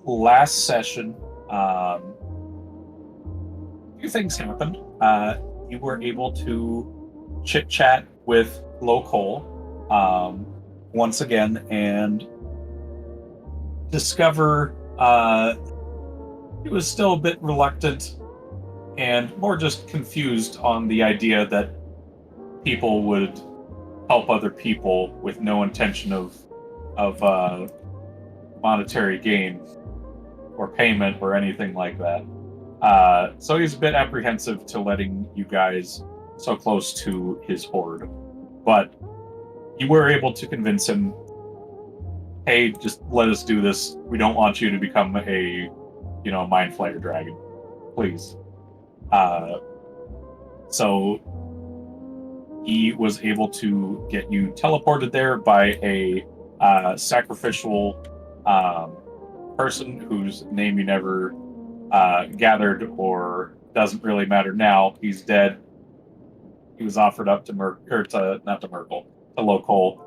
Last session, a few things happened. You were able to chit chat with Local once again and discover he was still a bit reluctant and more just confused on the idea that people would help other people with no intention of monetary gain or payment or anything like that. So he's a bit apprehensive to letting you guys so close to his horde. But you were able to convince him, hey, just let us do this. We don't want you to become a mind flayer dragon. Please. So he was able to get you teleported there by a sacrificial person whose name you never gathered or doesn't really matter now. He's dead. He was offered up to not to Merkel, to Local.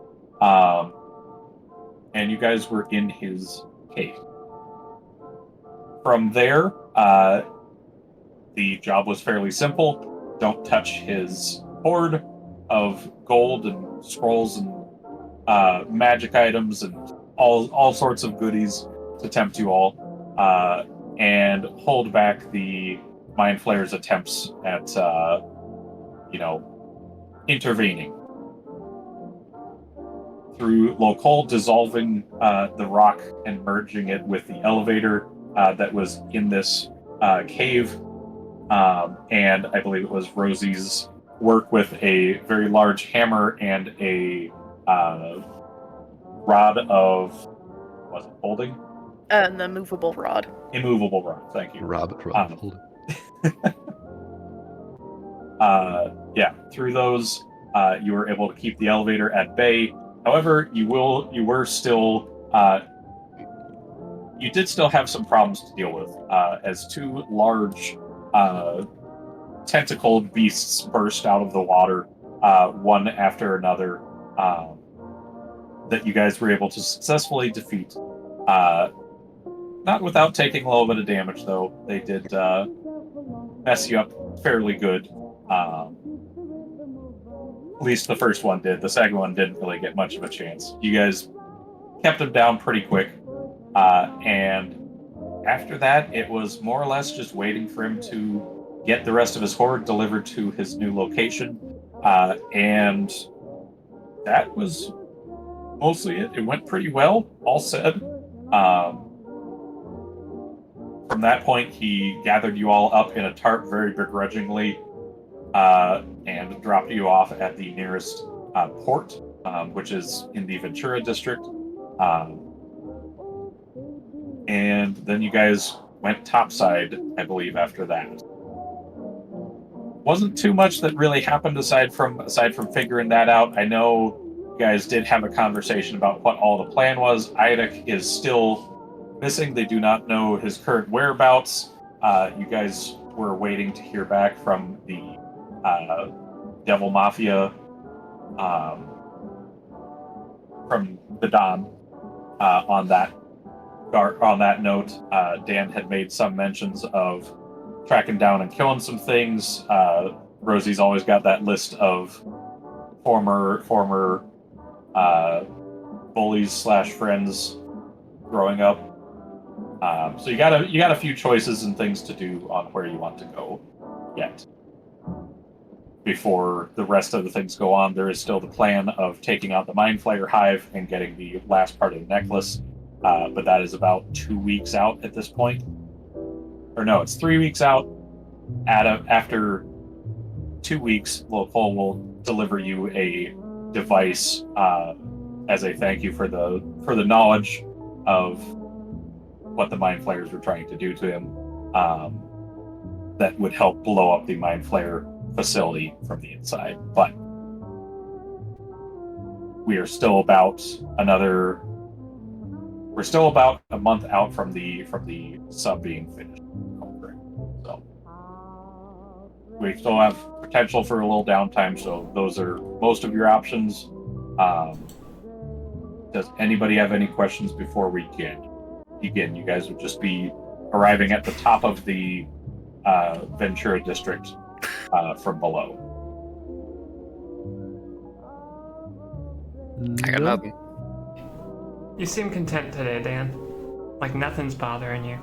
And you guys were in his cave. From there, the job was fairly simple. Don't touch his hoard of gold and scrolls and magic items and all sorts of goodies to tempt you all, and hold back the Mind Flayer's attempts at, intervening. Through Local dissolving the rock and merging it with the elevator that was in this cave, and I believe it was Rosie's work with a very large hammer and a rod of, was it holding? And the movable rod. Immovable rod, thank you. Rod holding. Through those, you were able to keep the elevator at bay. However, you did still have some problems to deal with, as two large tentacled beasts burst out of the water, one after another, that you guys were able to successfully defeat. Not without taking a little bit of damage, though. They did mess you up fairly good. At least the first one did. The second one didn't really get much of a chance. You guys kept him down pretty quick. And after that, it was more or less just waiting for him to get the rest of his horde delivered to his new location. And that was mostly it. It went pretty well, all said. From that point, he gathered you all up in a tarp very begrudgingly, and dropped you off at the nearest port, which is in the Ventura district. And then you guys went topside, I believe, after that. Wasn't too much that really happened aside from figuring that out. I know you guys did have a conversation about what all the plan was. Idek is still missing. They do not know his current whereabouts. You guys were waiting to hear back from the Devil Mafia, from the Don, on that note. Dan had made some mentions of tracking down and killing some things. Rosie's always got that list of former bullies / friends growing up. So you got a few choices and things to do on where you want to go yet. Before the rest of the things go on, there is still the plan of taking out the Mind Flayer hive and getting the last part of the necklace. But that is about 2 weeks out at this point. Or no, it's 3 weeks out. After 2 weeks, Local will deliver you a device as a thank you for the knowledge of what the Mind Flayers were trying to do to him, that would help blow up the Mind Flayer facility from the inside. But we're still about a month out from the sub being finished. So we still have potential for a little downtime, so those are most of your options. Does anybody have any questions before we begin. You guys would just be arriving at the top of the Ventura district from below. I got nothing. You seem content today, Dan. Like nothing's bothering you.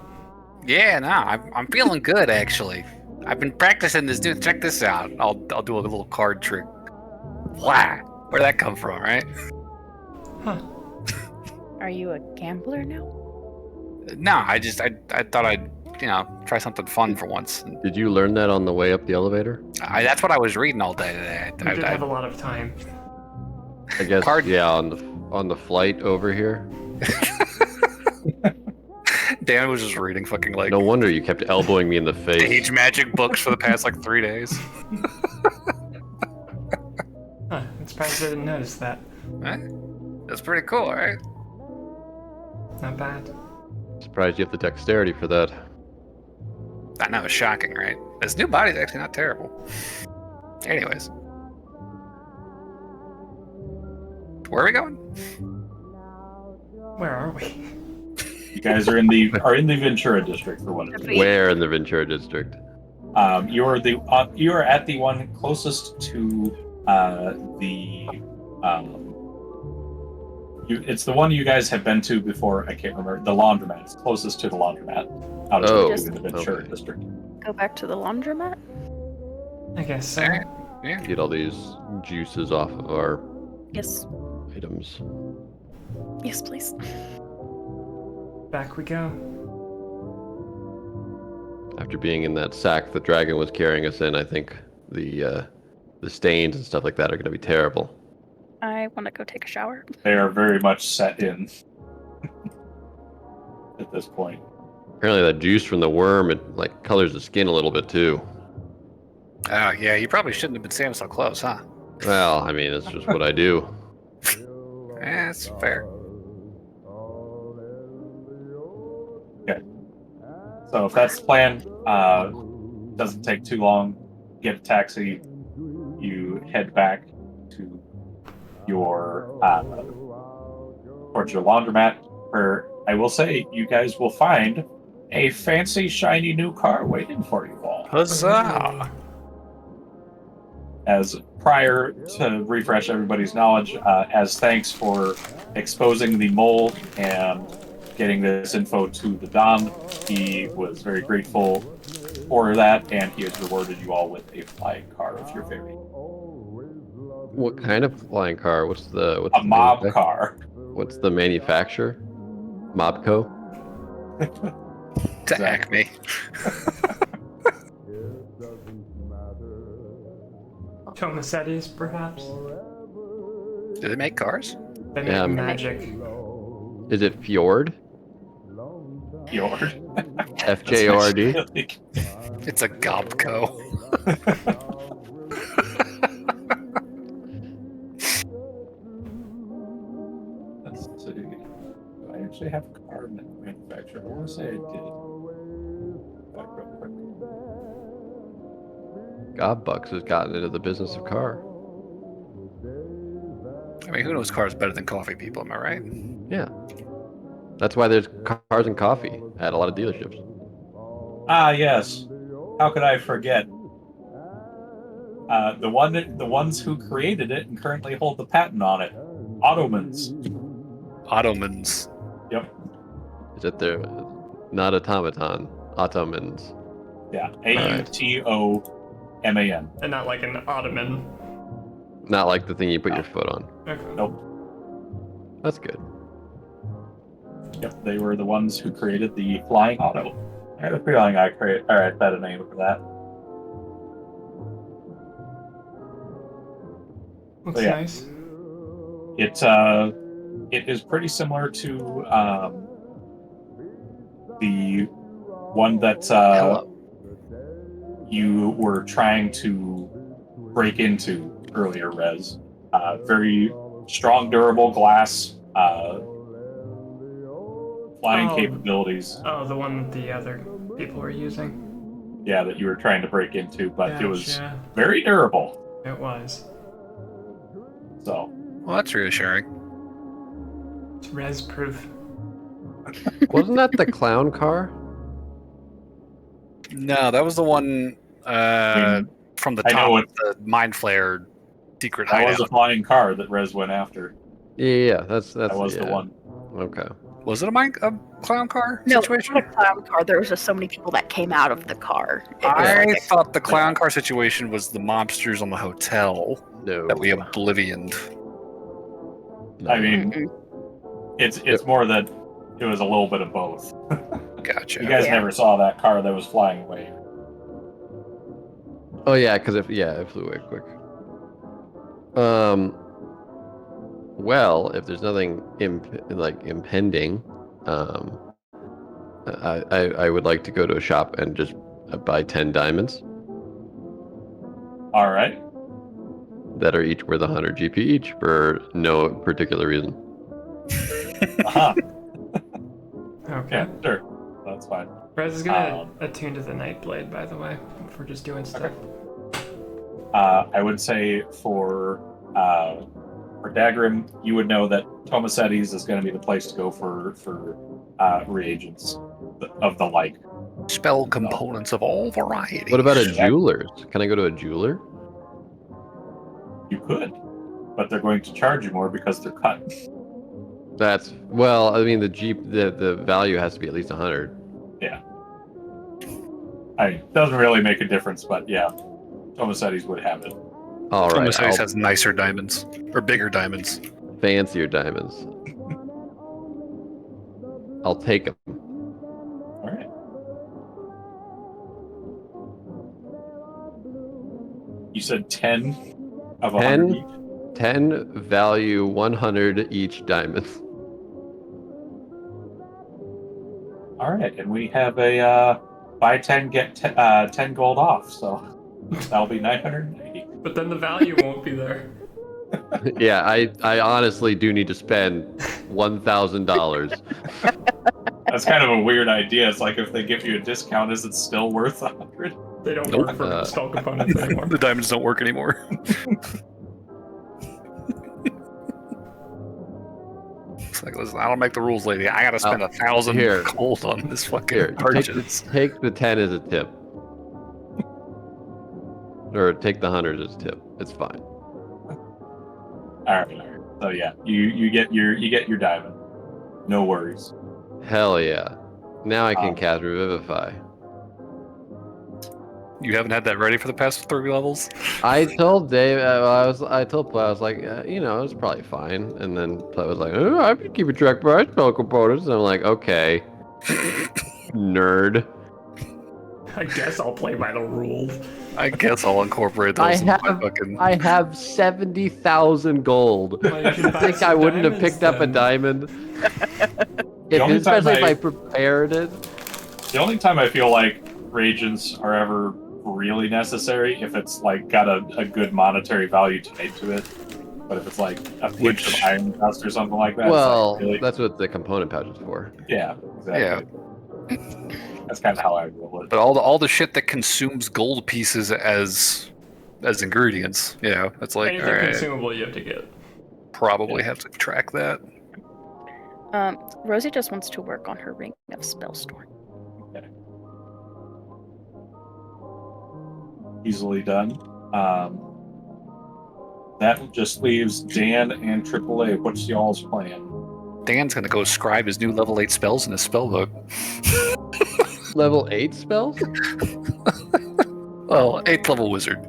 Yeah, no, I'm feeling good actually. I've been practicing this. Dude, check this out. I'll do a little card trick. Wow, where'd that come from, right? Huh. Are you a gambler now? No, I thought I'd try something fun for once. Did you learn that on the way up the elevator? That's what I was reading all day today. We did have a lot of time. I guess. Card- Yeah, on the flight over here. Dan was just reading fucking like No wonder you kept elbowing me in the face. Age Magic books for the past like 3 days. Huh, I'm surprised I didn't notice that. That's pretty cool, right? Not bad. Surprised you have the dexterity for that. I know, it's shocking, right? This new body's actually not terrible. Anyways. Where are we going? Where are we? You guys are in the Ventura district for what it's worth. Where in the Ventura district? You're at the one closest to it's the one you guys have been to before. I can't remember the laundromat. It's closest to the laundromat out of the in the Ventura district. Go back to the laundromat? I guess so. Yeah. Get all these juices off of our Yes. items. Yes, please. Back we go. After being in that sack the dragon was carrying us in, I think the stains and stuff like that are going to be terrible. I want to go take a shower. They are very much set in at this point. Apparently that juice from the worm, it like colors the skin a little bit too. Oh, yeah, you probably shouldn't have been standing so close, huh? Well, I mean, it's just what I do. Yeah, that's fair. Okay. So if that's the plan, doesn't take too long. Get a taxi. You head back to your towards your laundromat, where I will say you guys will find a fancy, shiny new car waiting for you all. Huzzah! As prior to refresh everybody's knowledge, as thanks for exposing the mole and getting this info to the Don, he was very grateful for that, and he has rewarded you all with a flying car of your very What kind of flying car? What's the mob car. What's the manufacturer? Mobco? To Acme. Tomasetti's, perhaps? Do they make cars? They make Yeah, magic. Is it Fjord? Fjord. FJORD? It's a Gobco. Let's see. Do I actually have a car manufacturer? I want to say I did. Back real quick. Godbucks has gotten into the business of car. I mean, who knows cars better than coffee people, am I right? Yeah. That's why there's cars and coffee at a lot of dealerships. Ah, yes. How could I forget? The ones who created it and currently hold the patent on it. Ottomans. Ottomans. Yep. Is it their not automaton, Ottomans? Yeah. AUTOMAN. And not like an ottoman. Not like the thing you put your foot on. Okay. Nope. That's good. Yep. They were the ones who created the flying auto. I had a feeling I had a name for that. Looks yeah. nice. It is pretty similar to the one that you were trying to break into earlier, Rez. Very strong, durable glass, flying capabilities. Oh, the one the other people were using. Yeah, that you were trying to break into, but it was Gotcha. very durable. It was. So, Well, that's reassuring. It's res proof. Wasn't that the clown car? No, that was the one from the I know top of the Mind Flayer secret That was hideout. a flying car that Rez went after. Yeah, that's That was yeah. the one. Okay. Was it a clown car No, situation? not a clown car. There was just so many people that came out of the car. It was I like thought the clown car situation was the mobsters on the hotel No. that we oblivioned. I mean, mm-mm. it's more that it was a little bit of both. Gotcha. You guys Yeah. never saw that car that was flying away. Oh yeah, because it flew away quick. Well, if there's nothing impending, I would like to go to a shop and just buy 10 diamonds All right. that are each worth 100 GP each for no particular reason. Uh-huh. Okay. Yeah, sure. That's fine. Rez is gonna Um, attune to the Nightblade, by the way, if we're just doing stuff. I would say for Dagrim, you would know that Tomasetti's is going to be the place to go for reagents of the like. Spell components of all varieties. What about a jeweler's? Can I go to a jeweler? You could, but they're going to charge you more because they're cut. That's well. I mean, the value has to be at least 100. It doesn't really make a difference, but yeah, Tomasetti's would have it. All right, Mercedes has nicer diamonds or bigger diamonds. fancier diamonds. I'll take them. All right. You said 10 of 100 each? 10 value 100 each diamond. All right, and we have a buy 10 get 10 gold off, so that'll be 990. But then the value won't be there. Yeah, I honestly do need to spend $1,000. That's kind of a weird idea. It's like if they give you a discount, is it still worth 100? They don't Nope. work for spell components anymore. The diamonds don't work anymore. It's like, listen, I don't make the rules, lady. I gotta spend 1,000 here. gold on this fucking Here, purchase. take the 10 as a tip. Or take the 100 as a tip. It's fine. All right. So yeah, you get your diamond. No worries. Hell yeah. Now I can cast Revivify. You haven't had that ready for the past 3 levels? I told Dave, I told Plette, I was like, it's probably fine. And then Plette was like, oh, I've been keeping track of my spell components. And I'm like, okay, nerd. I guess I'll play by the rules. I guess I'll incorporate those in my fucking... I have 70,000 gold. Well, you can I buy think some I wouldn't have diamonds picked up a then. diamond. only Especially time if I prepared it. The only time I feel like reagents are ever really necessary if it's like got a good monetary value tied to it. But if it's like a pinch of iron dust or something like that, Well, it's like really, that's what the component pouch is for. yeah, exactly. That's kind of how I roll it. But all the shit that consumes gold pieces as ingredients, it's like, Anything all right, consumable you have to get. probably have to track that. Rosie just wants to work on her ring of spellstorm. Okay. Easily done. That just leaves Dan and AAA. What's y'all's plan? Dan's gonna go scribe his new level 8 spells in his spell book. Level 8 spells? Well, 8th level wizard.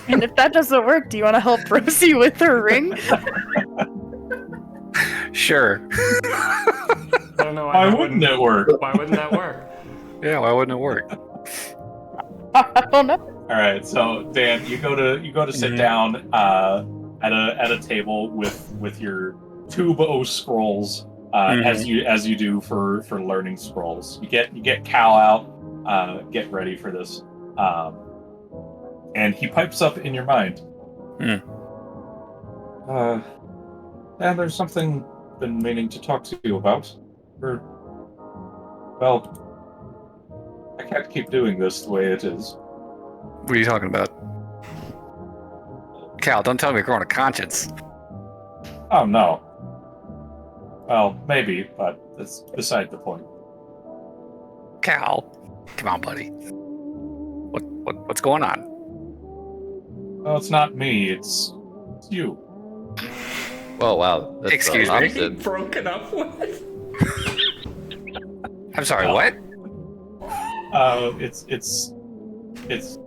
And if that doesn't work, do you want to help Rosie with her ring? Sure. I don't know Why wouldn't it work? Why wouldn't that work? Yeah, why wouldn't it work? I don't know. All right, so Dan, you go to sit down at a table with your 2 bow scrolls as you do for learning scrolls. You get Cal out, get ready for this, and he pipes up in your mind. And there's something I've been meaning to talk to you about. Well, I can't keep doing this the way it is. What are you talking about? Cal, don't tell me you're growing a conscience. Oh no. Well, maybe, but that's beside the point. Cal, come on, buddy. What's going on? Well, it's not me, it's you. Oh wow, that's Excuse the me? opposite. Broken up with. I'm sorry, what? It's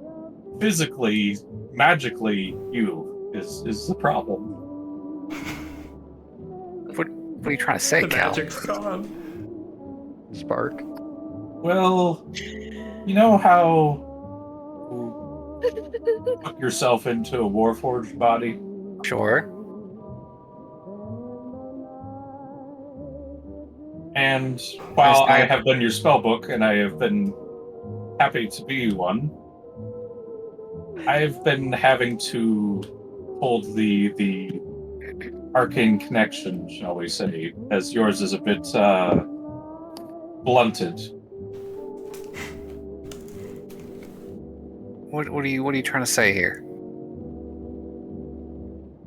physically, magically you is the problem. What are you trying to say, The Cal? magic's gone. Spark. Well, you know how you put yourself into a Warforged body? Sure. And while There's no- I have been your spellbook, and I have been happy to be one, I've been having to hold the arcane connection, shall we say, as yours is a bit blunted. What are you trying to say here?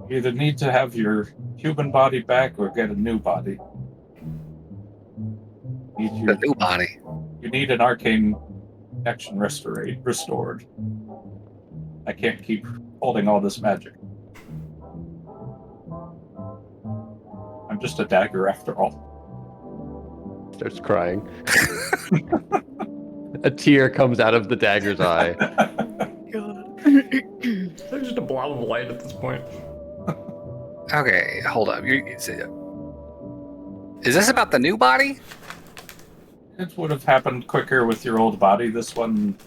You either need to have your human body back or get a new body. The new body. You need an arcane connection restored. I can't keep holding all this magic. I'm just a dagger after all. Starts crying. A tear comes out of the dagger's eye. They're just a blob of light at this point. Okay, hold up. Is this about the new body? It would have happened quicker with your old body. This one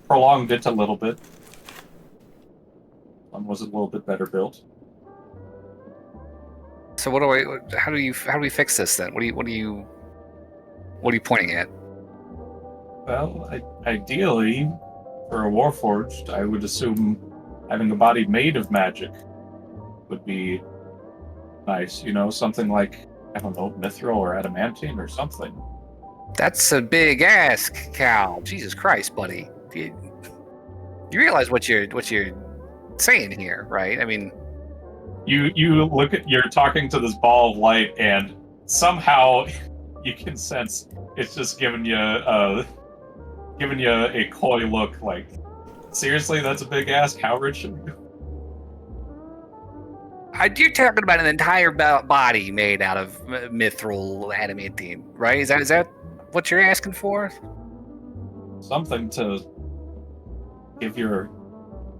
prolonged it a little bit. One was a little bit better built. So how do we fix this then? What are you pointing at? Well, ideally, for a Warforged, I would assume having a body made of magic would be nice. You know, something like, I don't know, mithril or adamantine or something. That's a big ask, Cal. Jesus Christ, buddy. You realize what you're saying here, right? I mean, you look at, you're talking to this ball of light, and somehow you can sense it's just giving you a coy look, like, seriously, that's a big ask. How rich should we? you're talking about an entire body made out of mithril adamantine, right? Is that what you're asking for? Something to give your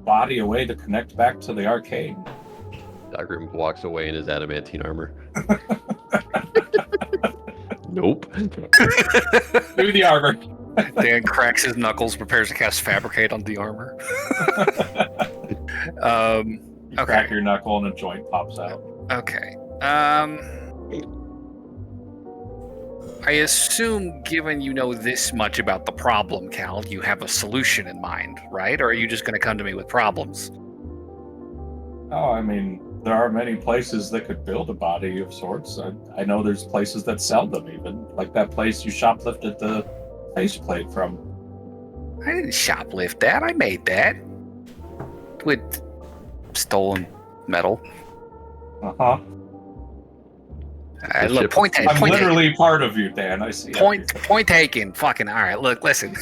body a way to connect back to the arcane. Dagrim walks away in his adamantine armor. Nope. Through the armor. Dan cracks his knuckles, prepares to cast Fabricate on the armor. You crack your knuckle and a joint pops out. Okay. I assume, given you know this much about the problem, Cal, you have a solution in mind, right? Or are you just going to come to me with problems? Oh, I mean, there are many places that could build a body of sorts. I know there's places that sell them, even. Like that place you shoplifted the faceplate from. I didn't shoplift that. I made that. With stolen metal. Uh-huh. Look, point I'm literally part of you, Dan. I see. Point taken. Fucking all right. Look, listen.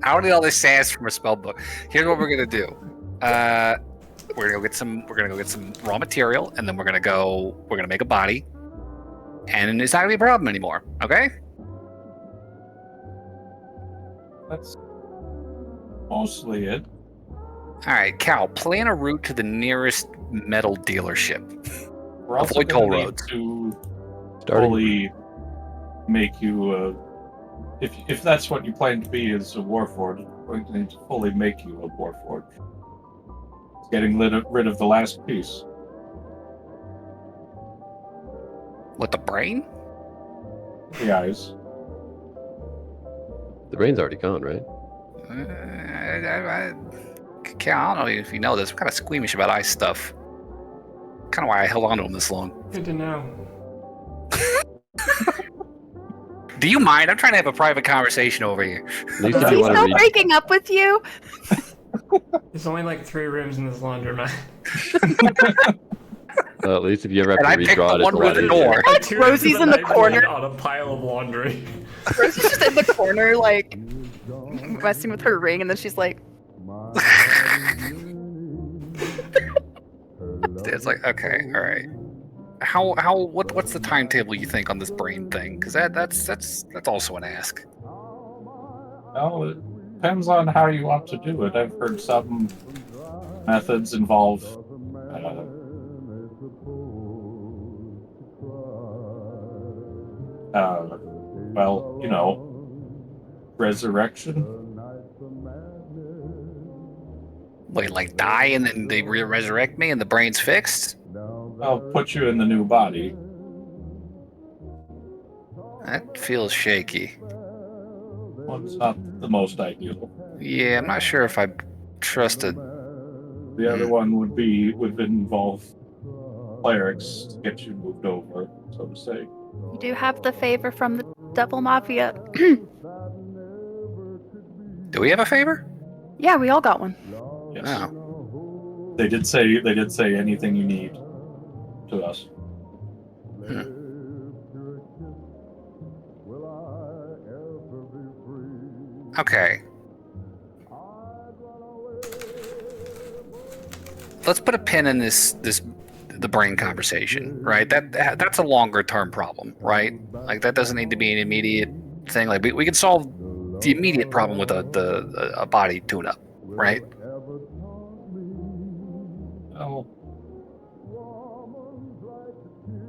I don't need all this sass from a spell book. Here's what we're gonna do. We're gonna go get some raw material, and then we're gonna make a body, and it's not gonna be a problem anymore. Okay? That's mostly it. All right, Cal. Plan a route to the nearest metal dealership. We're also Avoid toll gonna need roads. to Starting. fully make you if that's what you plan to be as a Warforged, we're going to need to fully make you a Warforged. It's getting rid of the last piece. With the brain? The eyes. The brain's already gone, right? Cal, I don't know if you know this. I'm kind of squeamish about ice stuff. Kind of why I held on to him this long. Good to know. Do you mind? I'm trying to have a private conversation over here. At least if Is you he want to still read. breaking up with you? There's only like 3 rooms in this laundromat. At least if you ever have And to I picked redraw the it, it's one a with lot the easier. door. Like Two Rosie's in the corner. on a pile of laundry. Rosie's just in the corner, like messing with her ring, and then she's like, It's like, okay, all right. What's the timetable you think on this brain thing? Because that's also an ask. Well, it depends on how you want to do it. I've heard some methods involve well, you know, resurrection. Wait, like die and then they resurrect me and the brain's fixed? I'll put you in the new body. That feels shaky. Well, it's not the most ideal. Yeah, I'm not sure if I trusted. The other one would involve clerics to get you moved over, so to say. "You do have the favor from the Devil Mafia." Do we have a favor? Yeah, we all got one. Yes. Oh. They did say anything you need to us. Okay. Let's put a pin in the brain conversation, right? That's a longer term problem, right? Like that doesn't need to be an immediate thing. Like we can solve the immediate problem with a body tune up, right? Well,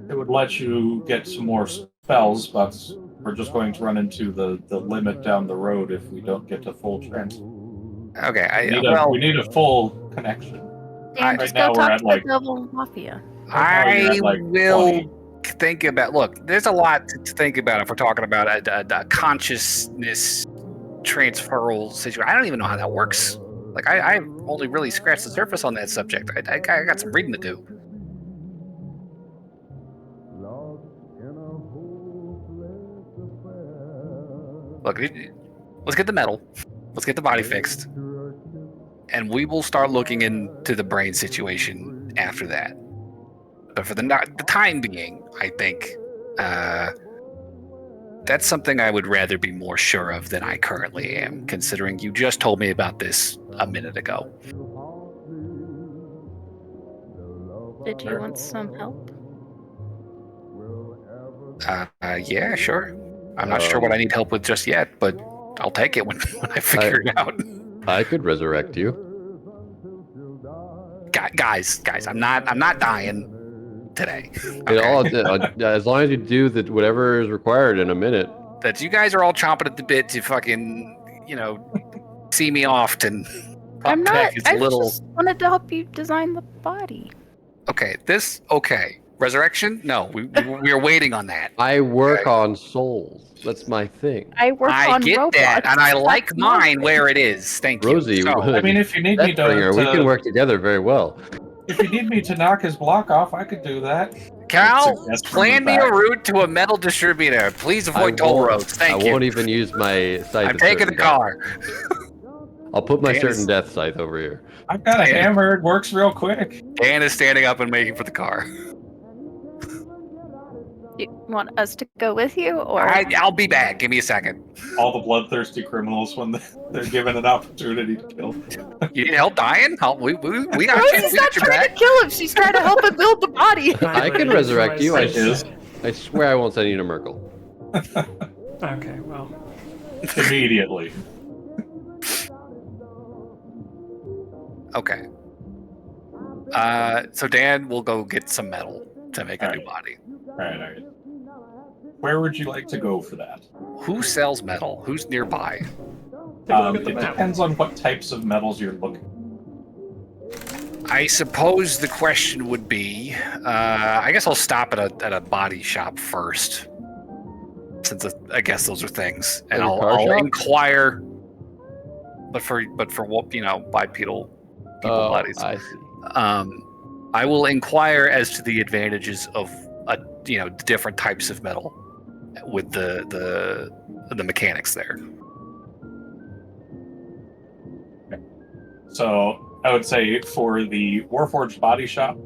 it would let you get some more spells, but we're just going to run into the limit down the road if we don't get a full trans. Okay, We need a full connection. Dan, Right just now go we're talk at, to like- the Devil Mafia. I like will 20. think about. Look, there's a lot to think about if we're talking about a consciousness transferal situation. I don't even know how that works. Like I only really scratched the surface on that subject. I got some reading to do. Look, let's get the metal. Let's get the body fixed. And we will start looking into the brain situation after that. But for the time being, I think that's something I would rather be more sure of than I currently am, considering you just told me about this a minute ago. Did you want some help? Yeah, sure. I'm not sure what I need help with just yet, but I'll take it when I figure it out. I could resurrect you. Guys, I'm not dying today. It all, as long as you do whatever is required in a minute. That you guys are all chomping at the bit to fucking, see me off and I'm not. back is I a little. just wanted to help you design the body. Okay, resurrection? No, we are waiting on that. I work on souls. That's my thing. I work I on get robots. that, and I like That's my mine thing. where it is. Thank Rosie, you. So, I mean, if you need me Deathbringer, we can to work together very well. if you need me to knock his block off, I could do that. Cal, Suggest from plan the me a back. route to a metal distributor. Please avoid toll roads. Thank I you. won't even use my scythe. I'm of taking the certain death. car. I'll put my Dan certain is- death scythe over here. I've got a Yeah. hammer. It works real quick. Dan is standing up and making for the car. You want us to go with you, or I'll be back. Give me a second. All the bloodthirsty criminals when they're given an opportunity to kill. You need help dying? We got you. Rosie's We not got your trying to back. kill him. She's trying to help him build the body. I can resurrect you. It is. I swear I won't send you to Merkel. Okay, well. Immediately. Okay. So Dan will go get some metal to make a new body. All right. Where would you like to go for that? Who sells metal? Who's nearby? Take a look at the It map. depends on what types of metals you're looking. I suppose the question would be, I guess I'll stop at a body shop first, since I guess those are things, and Like a I'll car shop? inquire. But for what bipedal people bodies, I see. I will inquire as to the advantages of different types of metal with the mechanics there. So I would say for the Warforged body shop,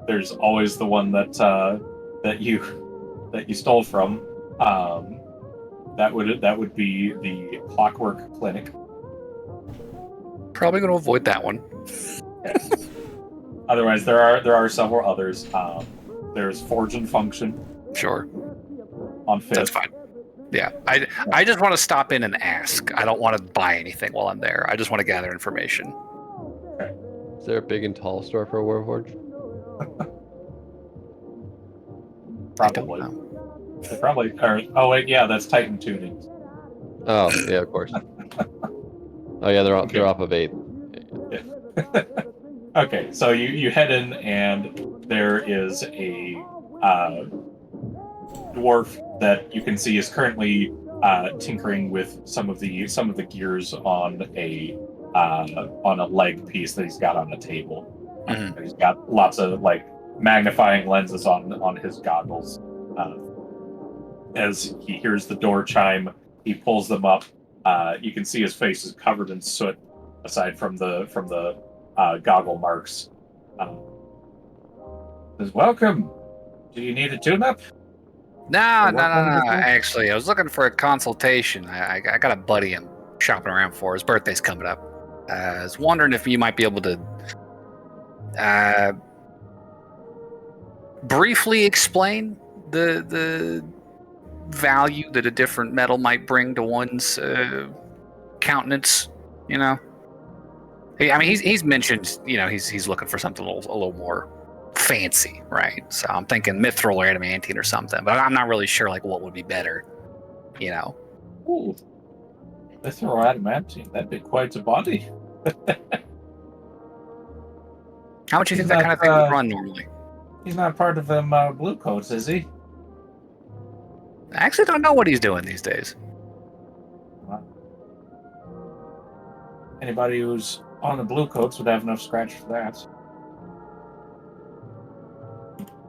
there's always the one that you stole from. That would be the Clockwork Clinic. Probably going to avoid that one. Yes. Otherwise, there are several others. There's Forge and Function Sure. on Fifth. That's fine. Yeah. I just want to stop in and ask. I don't want to buy anything while I'm there. I just want to gather information. Is there a big and tall store for a Warforged? Probably. I don't know. They probably are. Oh wait, yeah, that's Titan Tuning. Oh, yeah, of course. Oh, yeah, they're off of 8. Yeah. Okay, so you head in, and there is a dwarf that you can see is currently tinkering with some of the gears on a leg piece that he's got on the table. Mhm. He's got lots of magnifying lenses on his goggles. As he hears the door chime, he pulls them up. You can see his face is covered in soot, aside from the goggle marks. Says, "Welcome. Do you need a tune-up?" No. Welcome. Actually, I was looking for a consultation. I got a buddy I'm shopping around for. His birthday's coming up. I was wondering if you might be able to briefly explain the value that a different metal might bring to one's countenance. You know, I mean, he's mentioned. You know, he's looking for something a little more fancy, right? So I'm thinking mithril or adamantine or something, but I'm not really sure what would be better. You know. Ooh. Mithril adamantine. That'd be quite a body. How much do you think He's that kind not, of thing would run normally? He's not part of them blue coats, is he? I actually don't know what he's doing these days. Anybody who's on the blue coats would have enough scratch for that.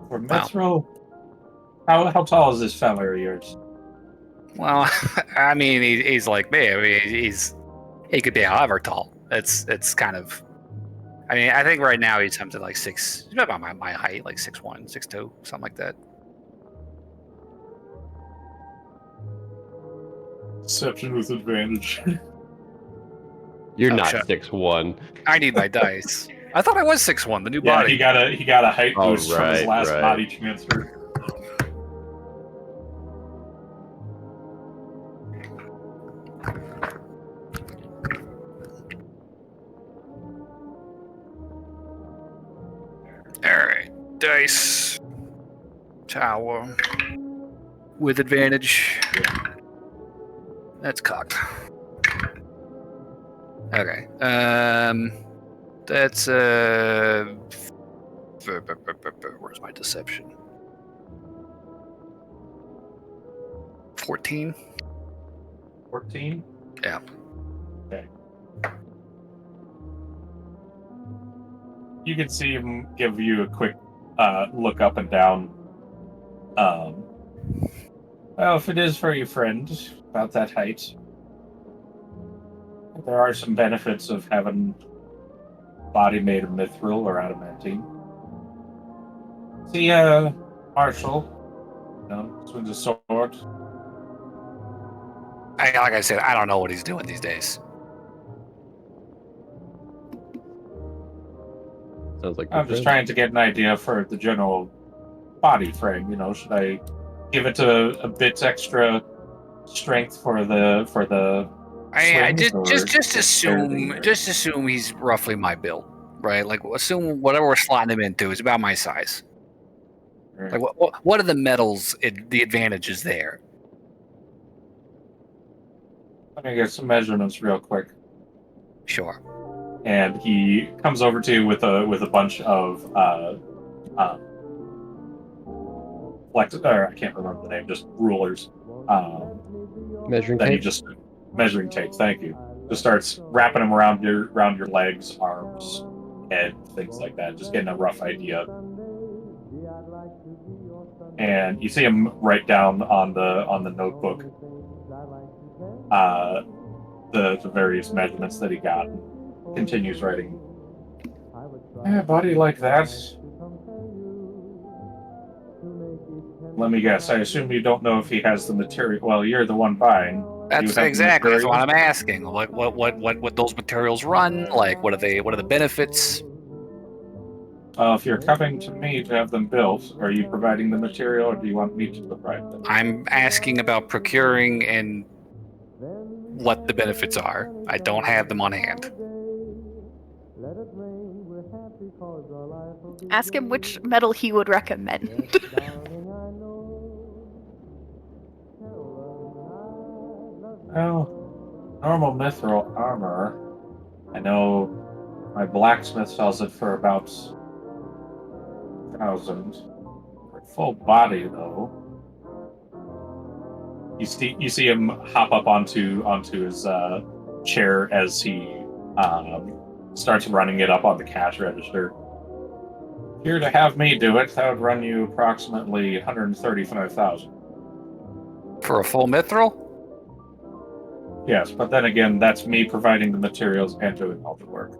For mithril, how tall is this fella of yours? Well, I mean, he's like me. I mean, he could be however tall. It's kind of. I mean, I think right now he's something like 6. He's about my height, like 6'1", 6'2", something like that. Deception with advantage. You're Oh, not shut up. 6'1". I need my dice. I thought I was 6'1", the new Yeah, body. he got a height Oh, boost from his right, last right. body transfer. Alright. Dice. Tower. With advantage. That's cocked. Okay. That's where's my deception? 14. 14? Yeah. Okay. You can see him give you a quick look up and down. Well, if it is for your friend about that height, there are some benefits of having body made of mithril or adamantine. See, Marshall, swings a sword. Like I said, I don't know what he's doing these days. Sounds like I'm just trying to get an idea for the general body frame. Should I give it a bit extra strength for the I swings, just assume he's roughly my build, right? Like assume whatever we're slotting him into is about my size. or- Like what are the metals? The advantages there? Let me get some measurements real quick. Sure. And he comes over to you with a bunch of I can't remember the name, just rulers. Measuring That he tape? just measuring tape. Thank you. Just starts wrapping them around your legs, arms, head, things like that. Just getting a rough idea. And you see him write down on the notebook the various measurements that he got. And continues writing. A body like that Let me guess. I assume you don't know if he has the material. Well, you're the one buying. That's exactly. That's what I'm asking. Like, what those materials run? Like, what are they? What are the benefits? If you're coming to me to have them built, are you providing the material, or do you want me to provide them? I'm asking about procuring and what the benefits are. I don't have them on hand. Ask him which metal he would recommend. Well, normal mithril armor. I know my blacksmith sells it for about 1,000. For full body, though. You see him hop up onto his chair as he starts running it up on the cash register. If you're to have me do it, that would run you approximately 135,000. For a full mithril? Yes, but then again, that's me providing the materials and doing all the work.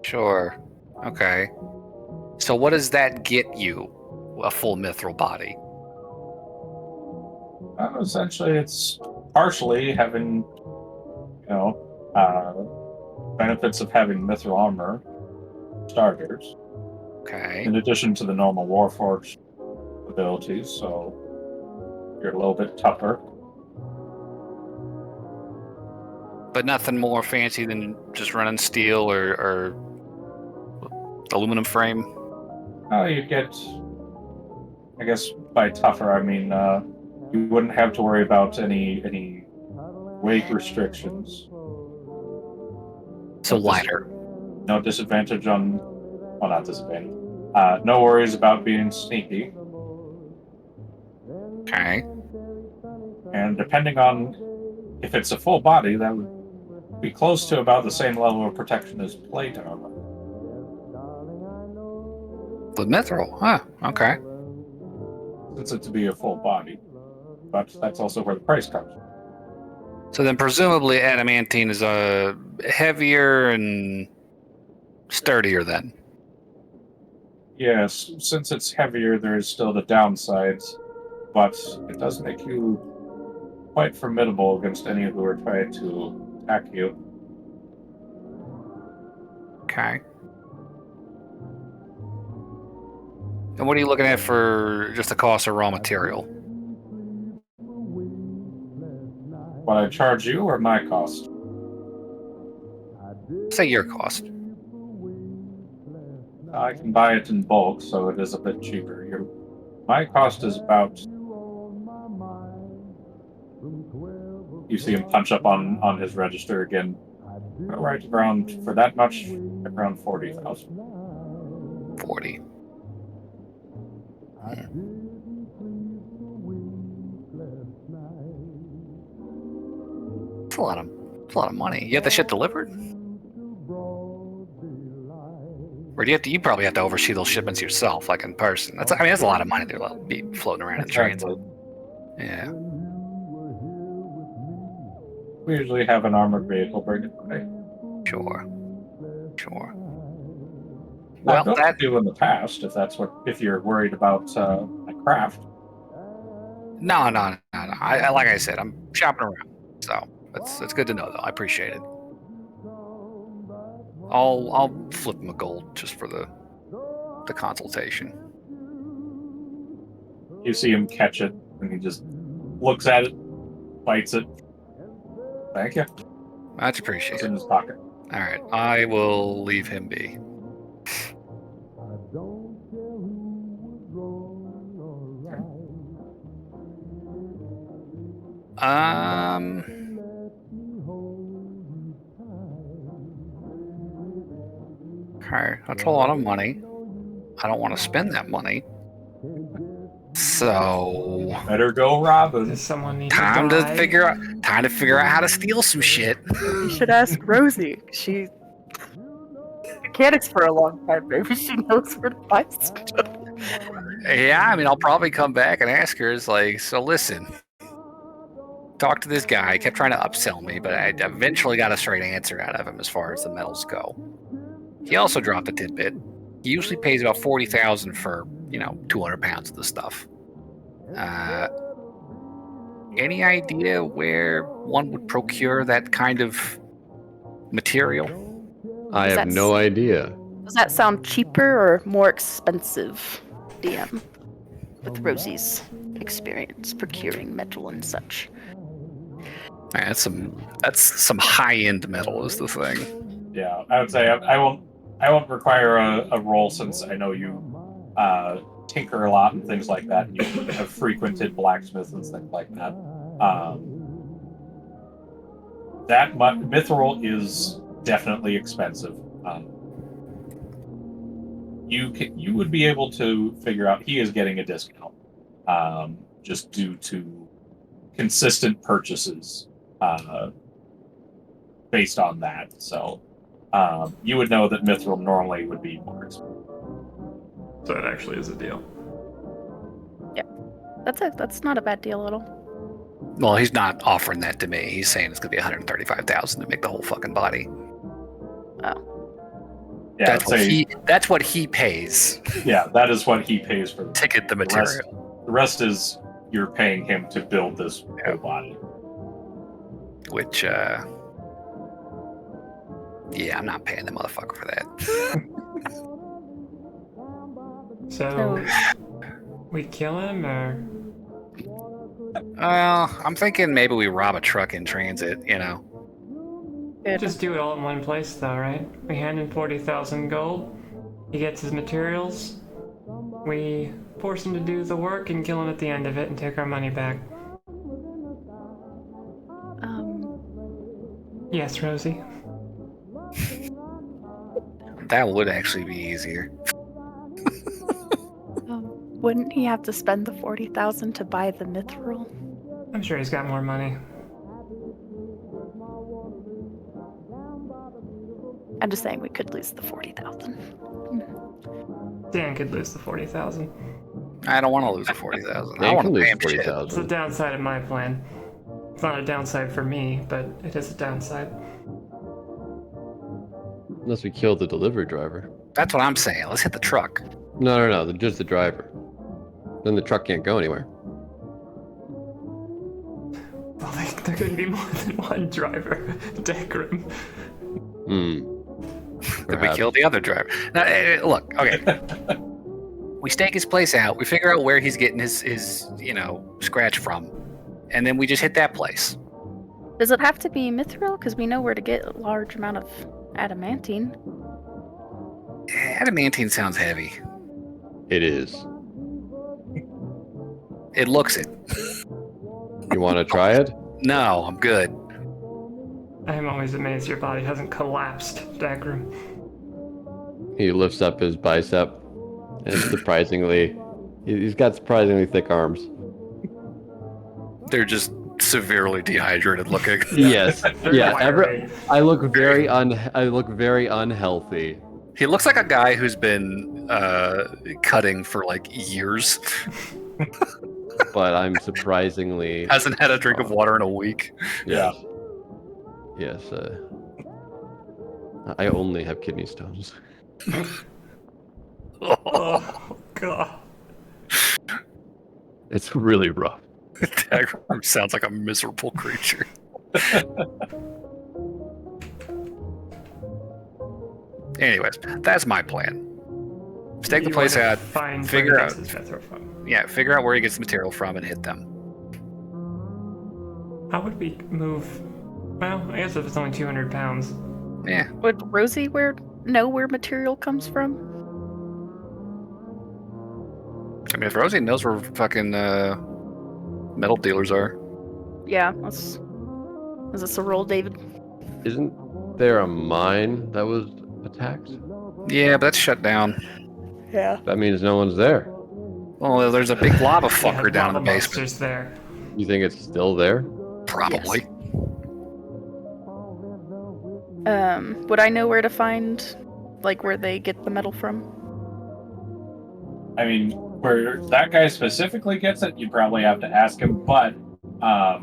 Sure. Okay. So what does that get you? A full mithril body? Essentially, it's partially having, benefits of having mithril armor starters. Okay. In addition to the normal Warforged abilities, so you're a little bit tougher. But nothing more fancy than just running steel or aluminum frame? You get, I guess by tougher, I mean, you wouldn't have to worry about any weight restrictions. So lighter. No disadvantage on, well, not disadvantage. No worries about being sneaky. Okay. And depending on if it's a full body, that would be close to about the same level of protection as plate armor. With mithril? Huh. Okay. Since it to be a full body. But that's also where the price comes. So then presumably adamantine is heavier and sturdier then. Yes, since it's heavier, there's still the downsides, but it does make you quite formidable against any who are trying to attack you. Okay. And what are you looking at for just the cost of raw material? What I charge you or my cost? Say your cost. I can buy it in bulk, so it is a bit cheaper. My cost is about... You see him punch up on his register again. Right around, for that much, around 40,000. 40. It's a lot of money. You have the shit delivered? Or do you probably have to oversee those shipments yourself, like in person? That's a lot of money to be floating around in transit. Yeah. We usually have an armored vehicle bring it by. Sure. I've built a few in the past, if you're worried about my craft. No. Like I said, I'm shopping around, so it's good to know though. I appreciate it. I'll flip him a gold just for the consultation. You see him catch it, and he just looks at it, bites it. Thank you. Much appreciated. It's in his pocket. All right, I will leave him be. Okay, that's a lot of money. I don't want to spend that money. So better go robbing. Does someone need time to to figure out how to steal some shit. You should ask Rosie. She mechanics for a long time. Maybe she knows where to buy stuff. Yeah, I mean, I'll probably come back and ask her. It's like, so listen, talk to this guy. He kept trying to upsell me, but I eventually got a straight answer out of him as far as the metals go. He also dropped a tidbit. He usually pays about 40,000 for 200 pounds of the stuff. Any idea where one would procure that kind of material? I Does have that no idea. Does that sound cheaper or more expensive, DM? With Rosie's experience procuring metal and such. Man, that's some high end metal is the thing. Yeah, I would say I won't require a roll since I know you tinker a lot and things like that, and you have frequented blacksmiths and things like that. That mithril is definitely expensive. You would be able to figure out he is getting a discount, just due to consistent purchases based on that. So you would know that mithril normally would be more expensive. So it actually is a deal. That's not a bad deal at all. Well, he's not offering that to me. He's saying it's going to be 135,000 to make the whole fucking body. Yeah, That's what he pays. Yeah, that is what he pays for To get the material. The rest is you're paying him to build this whole body. Which, yeah, I'm not paying the motherfucker for that. So we kill him, or I'm thinking maybe we rob a truck in transit, you know. just do it all in one place, though, right? We hand him 40,000 gold. He gets his materials. We force him to do the work and kill him at the end of it and take our money back. Yes, Rosie. That would actually be easier. Wouldn't he have to spend the 40,000 to buy the mithril? I'm sure he's got more money. I'm just saying we could lose the 40,000. Dan could lose the 40,000. I don't want to lose the 40,000. I Dan want can to lose pay him shit. It's the 40,000. downside of my plan. It's not a downside for me, but it is a downside. Unless we kill the delivery driver. That's what I'm saying. Let's hit the truck. No, just the driver. Then the truck can't go anywhere. Well, there could be more than one driver. Dagrim. Then we kill the other driver. Now, look, okay. We stake his place out. We figure out where he's getting his scratch from, and then we just hit that place. Does it have to be mithril? Because we know where to get a large amount of adamantine. Adamantine sounds heavy. It is. It looks it. You want to try it? No, I'm good. I am always amazed your body hasn't collapsed, Dagrim. He lifts up his bicep, and surprisingly, he's got surprisingly thick arms. They're just severely dehydrated looking. Yes. Yeah. Wiry. I look very unhealthy. He looks like a guy who's been cutting for like years. But I'm surprisingly Hasn't had a drink of water in a week. Yes. Yes. I only have kidney stones. Oh, God. It's really rough. Dagrim sounds like a miserable creature. Anyways, that's my plan. Stake the You place wanna out, find figure where out- he gets his mithril from. figure out where he gets the material from and hit them. How would we move? Well, I guess if it's only 200 pounds. Yeah, Would Rosie know where material comes from? I mean, if Rosie knows where fucking metal dealers are. Yeah, is this a roll, David? Isn't there a mine that was attacked? Yeah, but that's shut down. Yeah. That means no one's there. Well, there's a big lava fucker down in the lava basement. monsters there. You think it's still there? Probably. Would I know where to find, like, where they get the metal from? I mean, where that guy specifically gets it, you probably have to ask him. But I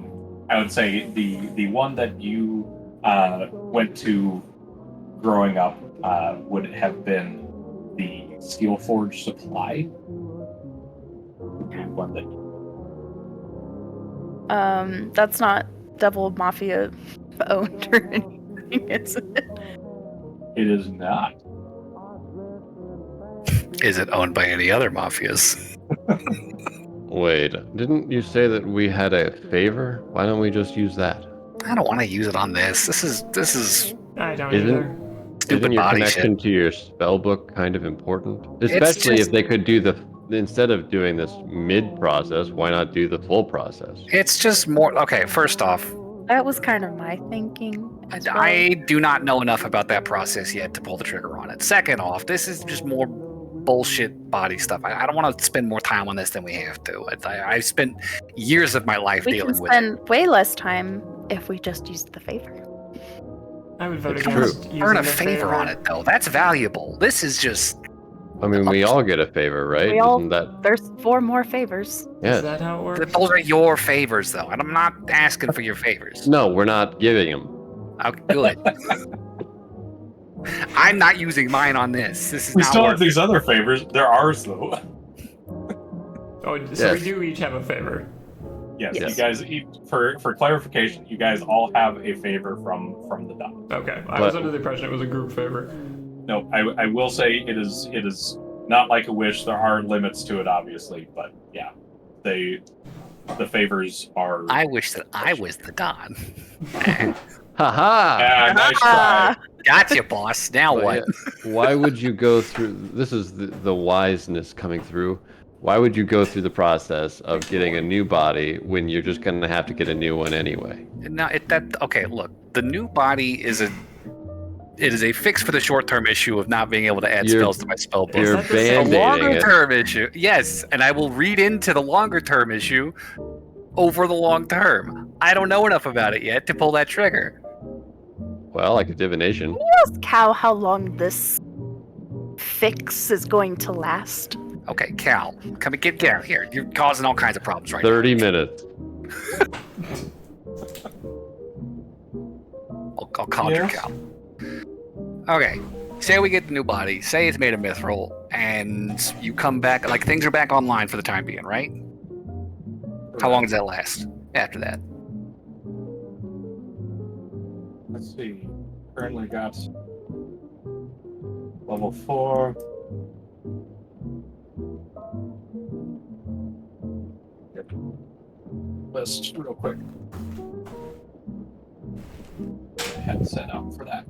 would say the one that you went to growing up would have been the Steelforge Supply. Would be one that That's not Devil Mafia owned or anything, is it? It is not. Is it owned by any other mafias? Wait, didn't you say that we had a favor? Why don't we just use that? I don't want to use it on this. This is I don't Isn't- either. stupid Isn't your body connection shit. to your spell book kind of important? Especially just- if they could do instead of doing this mid process, why not do the full process? It's just more. Okay, first off, That was kind of my thinking. As well. I do not know enough about that process yet to pull the trigger on it. Second off, this is just more bullshit body stuff. I don't want to spend more time on this than we have to. I've spent years of my life We can dealing with it. spend way less time if we just used the favor. I would vote It's against true. using Earn a the favor on it, though. That's valuable. This is just. I mean, we all get a favor, right? We all- Isn't that? There's 4 more favors. Yes. Is that how it works? Those are your favors, though, and I'm not asking for your favors. No, we're not giving them. Oh, good. I'm not using mine on this. This is We not still have working. these other favors. They're ours, though. Oh, so we Yes. do each have a favor. Yes, Yes. you guys. For clarification, you guys all have a favor from the dot. Okay, I But- was under the impression it was a group favor. No, I will say it is not like a wish. There are limits to it, obviously, but yeah, the favors are. I wish that I was the Don. Haha! Yeah, nice try. Ah, Gotcha, boss. Now But what? yeah, why would you go through? This is the wiseness coming through. Why would you go through the process of getting a new body when you're just gonna have to get a new one anyway? No, okay. Look, the new body is a fix for the short-term issue of not being able to add You're- spells to my spell book. You're that the same- The band-aiding it. longer-term issue, yes, and I will read into the longer-term issue over the long term. I don't know enough about it yet to pull that trigger. Well, like a divination. ask Cal how long this fix is going to last. Okay, Cal, come and get Cal here. You're causing all kinds of problems right 30 minutes. now. I'll conjure Yes. Cal. Okay, say we get the new body. Say it's made of mithril, and you come back. Like things are back online for the time being, right? How long does that last after that? Let's see. Currently got level 4. Get list real quick. Headset out for that.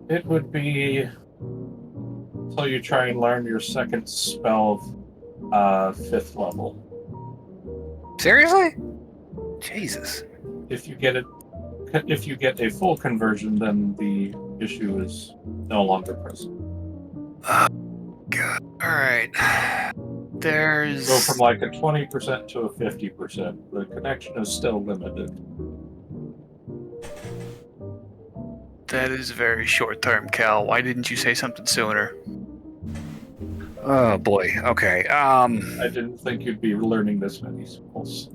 It would be until you try and learn your second spell of 5th level. Seriously? Jesus. If you get a full conversion, then the issue is no longer present. God. All right. There's. Go from like a 20% to a 50%. The connection is still limited. That is very short term, Cal. Why didn't you say something sooner? Oh boy. Okay. I didn't think you'd be learning this many spells.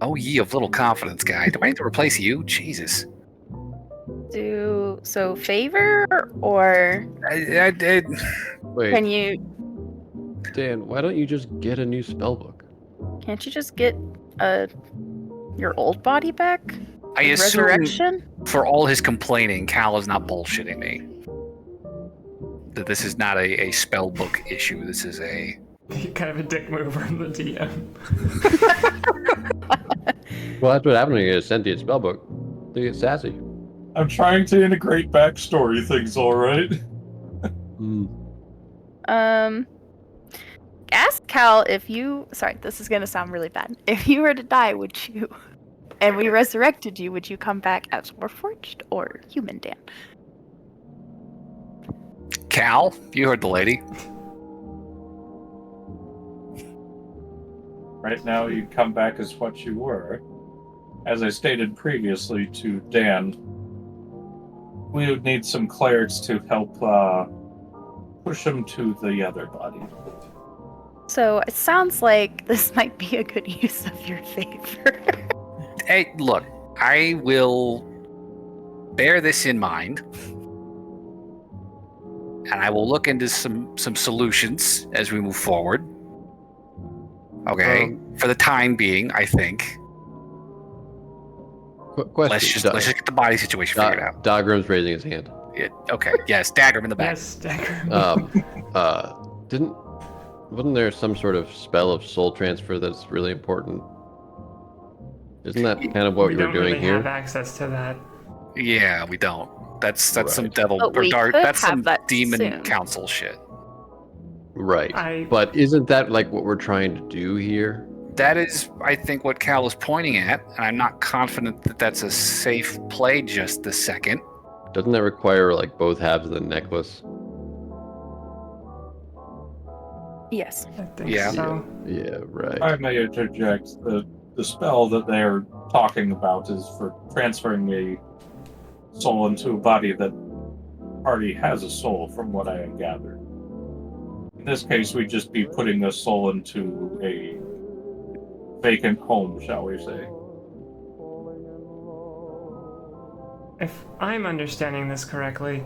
Oh, ye of little confidence, guy. Do I need to replace you? Jesus. So favor or I Wait, can you? Dan, why don't you just get a new spellbook? Can't you just get your old body back? I assume Resurrection. for all his complaining, Cal is not bullshitting me. That this is not a spell book issue. This is a. Kind of a dick move from the DM. Well, that's what happened when you get a sentient spellbook. They get sassy. I'm trying to integrate backstory things, alright? Ask Cal if you. Sorry, this is gonna sound really bad. If you were to die, would you? And we resurrected you, would you come back as Warforged or human, Dan? Cal, you heard the lady. Right now, you'd come back as what you were. As I stated previously to Dan, we would need some clerics to help push him to the other body. So it sounds like this might be a good use of your favor. Hey, look, I will bear this in mind, and I will look into some solutions as we move forward. Okay, for the time being, I think. Question. Let's just get the body situation figured out. Dagrim's raising his hand. Okay, yes, Dagrim in the back. Yes, Dagrim. Wasn't there some sort of spell of soul transfer that's really important? Isn't that kind of what we we're don't doing really here? have access to that. Yeah, we don't. That's some Right. devil But or we dark. could That's some have that demon soon. council shit. Right. But isn't that like what we're trying to do here? That is, I think, what Cal is pointing at, and I'm not confident that that's a safe play just this second. Doesn't that require like both halves of the necklace? Yes. I think Yeah. so. Yeah, right. I may interject. The spell that they're talking about is for transferring a soul into a body that already has a soul, from what I have gathered. In this case, we'd just be putting a soul into a vacant home, shall we say. If I'm understanding this correctly,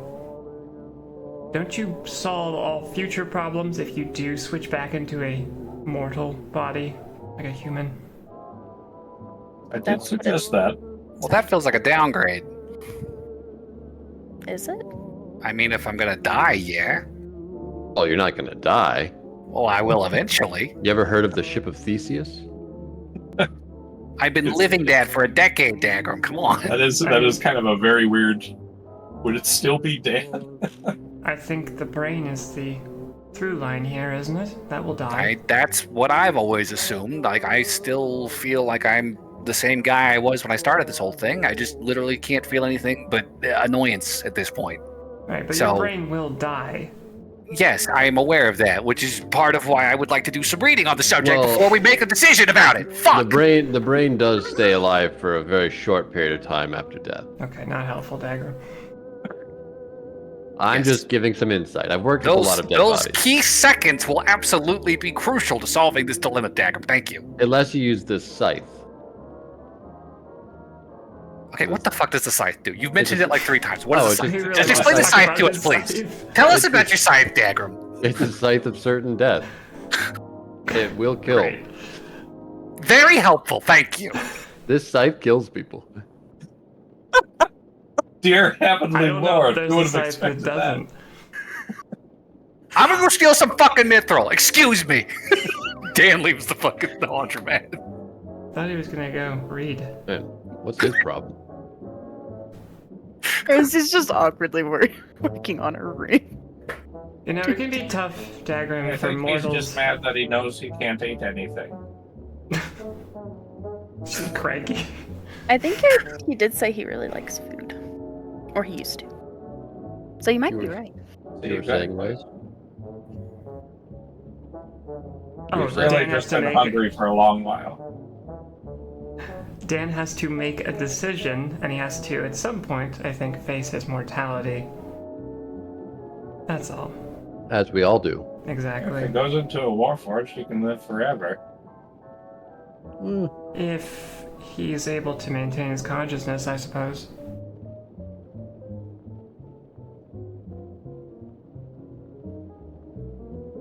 don't you solve all future problems if you do switch back into a mortal body, like a human? I did suggest that. Well, that feels like a downgrade. Is it? I mean, if I'm gonna die, yeah. Oh, you're not gonna die. Well, I will eventually. You ever heard of the ship of Theseus? I've been living that for a decade, Dagrim. Come on. That is kind of a very weird. Would it still be Dan? I think the brain is the through line here, isn't it? That will die. That's what I've always assumed. Like, I still feel like I'm the same guy I was when I started this whole thing. I just literally can't feel anything but annoyance at this point. Right, but So- your brain will die. Yes, I am aware of that, which is part of why I would like to do some reading on the subject Well- before we make a decision about it. Fuck! The brain does stay alive for a very short period of time after death. Okay, not helpful, Dagger. I'm Yes. just giving some insight. I've worked with a lot of dead Those bodies. key seconds will absolutely be crucial to solving this dilemma, Dagrim. Thank you. Unless you use this scythe. Okay, what the fuck does the scythe do? You've mentioned it like 3 times. What Oh, is the it scythe? He really Just wants explain the to talk scythe about to us, his please. scythe. Tell us about your scythe, Dagrim. It's a scythe of certain death. It will kill. Great. Very helpful, thank you. This scythe kills people. Dear I Heavenly don't know Lord, if who would there's a have scythe that expected that? doesn't. I'm gonna go steal some fucking mithril. Excuse me. Dan leaves the fucking laundromat. Thought he was gonna go read. Man, what's his problem? Rosie's just awkwardly working on her ring. You know, it can be tough, Dagrim, I for think he's mortals. just mad that he knows he can't eat anything. Cranky. I think he did say he really likes food. Or he used to. So you might be right. You were saying, Waze? Oh, You're He's saying- really Dan has just to been make hungry for a long while. Dan has to make a decision, and he has to, at some point, I think, face his mortality. That's all. As we all do. If Exactly. he goes into a warforged, he can live forever. If he's able to maintain his consciousness, I suppose.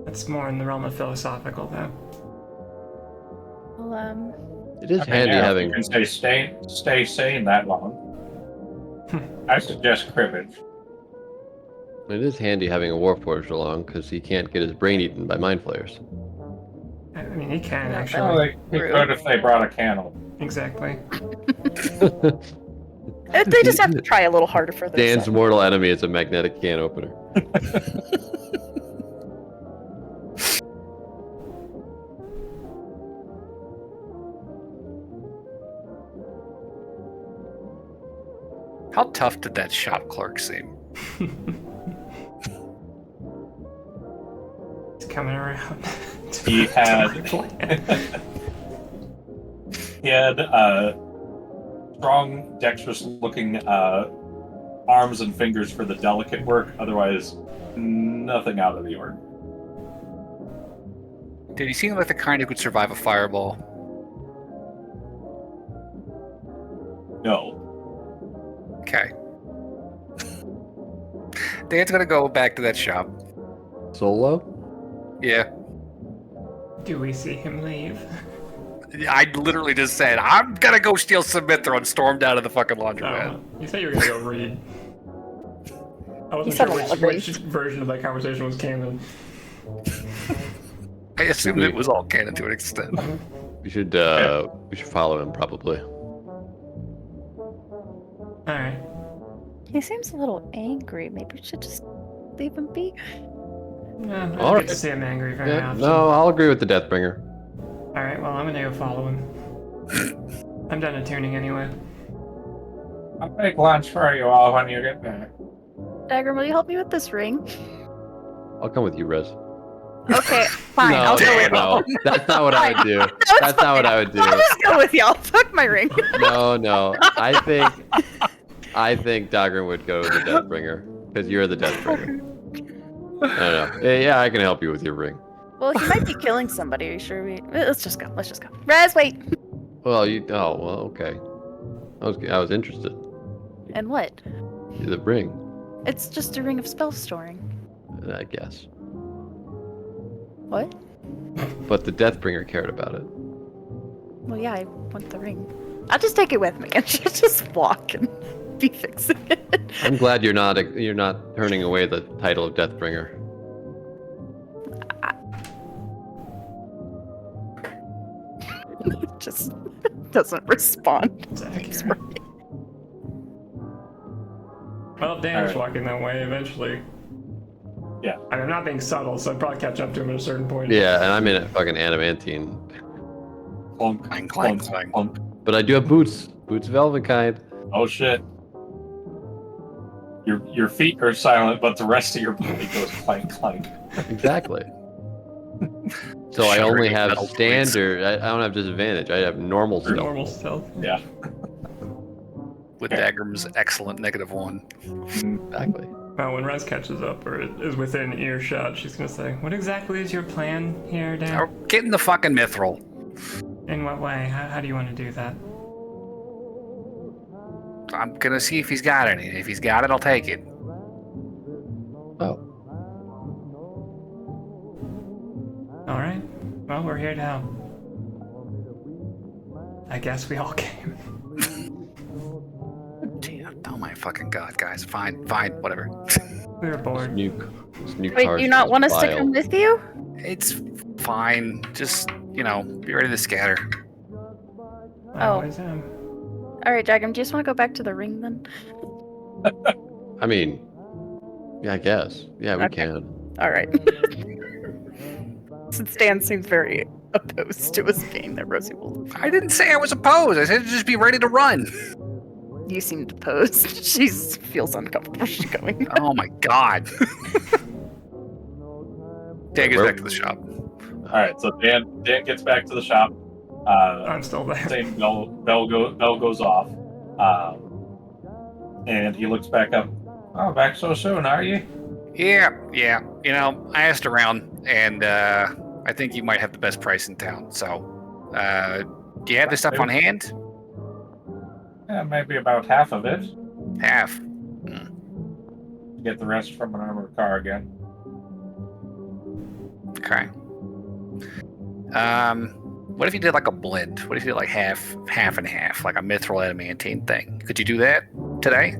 That's more in the realm of philosophical, though. Well, It is I mean, handy yeah, if having. you can stay sane that long. I suggest cribbage. It is handy having a warforged along because he can't get his brain eaten by mind flayers. I mean, he can, Yeah, actually. Well, they could if they brought a candle. Exactly. they just have to try a little harder for Dan's themselves. mortal enemy is a magnetic can opener. How tough did that shop clerk seem? He's coming around. He had he had strong, dexterous-looking arms and fingers for the delicate work. Otherwise, nothing out of the ordinary. Did he seem like the kind who could survive a fireball? No. Okay. Dan's gonna go back to that shop. Solo? Yeah. Do we see him leave? I literally just said, I'm gonna go steal some Mithra and stormed out of the fucking laundromat. Oh, you said you were gonna go read. I wasn't said sure a lot of which things. version of that conversation was canon. I assumed it was all canon to an extent. We should follow him probably. Alright. He seems a little angry. Maybe we should just leave him be. Yeah, I don't All get right. to see him angry very Yeah, often. no, I'll agree with the Deathbringer. Alright, well, I'm gonna go follow him. I'm done attuning anyway. I'll make lunch for you all when you get back. Dagrim, will you help me with this ring? I'll come with you, Rez. Okay, fine. No, I'll go with you. no, that's not what I would do. it's That's not what I would do. I'll just go with y'all. Fuck my ring. No. I think Dagrim would go with the Deathbringer because you're the Deathbringer. I don't know. Yeah, I can help you with your ring. Well, he might be killing somebody. Are you sure we? Let's just go. Let's just go. Rez, wait. Well, okay. I was interested. And what? The ring, It's just a ring of spell storing. I guess. What? But the Deathbringer cared about it. Well, yeah, I want the ring. I'll just take it with me and just walk and be fixing it. I'm glad you're not turning away the title of Deathbringer. Just doesn't respond. It's Thanks, accurate. Rosie. Well, Dan's Alright. walking that way eventually. Yeah. I mean, I'm not being subtle, so I'd probably catch up to him at a certain point. Yeah, and I'm in a fucking adamantine. Clunk, Clang, clunk, clang, clunk. But I do have boots. Boots of Elvenkind. Oh shit. Your feet are silent, but the rest of your body goes clank, clank. Exactly. So I only have standard. I don't have disadvantage. I have normal Or stuff. normal stealth. Yeah. With Dagrim's excellent -1. Exactly. Well, when Rez catches up or is within earshot, she's gonna say, "What exactly is your plan here, Dan? Now, get in the fucking mithril. In what way? How do you want to do that?" I'm gonna see if he's got any. If he's got it, I'll take it. Oh. All right. Well, we're here to help. I guess we all came. Damn, oh my fucking god, guys. Fine, whatever. We were bored. Snook Wait, do you not want us to come with you? It's fine. Just, be ready to scatter. I Oh. always am. All right, Dagrim, do you just want to go back to the ring then? I mean, yeah, I guess. Yeah, we Okay. can. All right. Since Dan seems very opposed to us being that Rosie will. I didn't say I was opposed. I said just be ready to run. You seemed opposed. She feels uncomfortable. She's going. Oh my god. Dan gets back to the shop. All right, so Dan gets back to the shop. I'm still there. Same bell goes off, and he looks back up. Oh, back so soon, are you? Yeah. I asked around, and I think you might have the best price in town. So, do you have this stuff on hand? Yeah, maybe about half of it. Half. Get the rest from an armored car again. Okay. What if you did like a blend? What if you did like half and half, like a mithril adamantine thing? Could you do that today?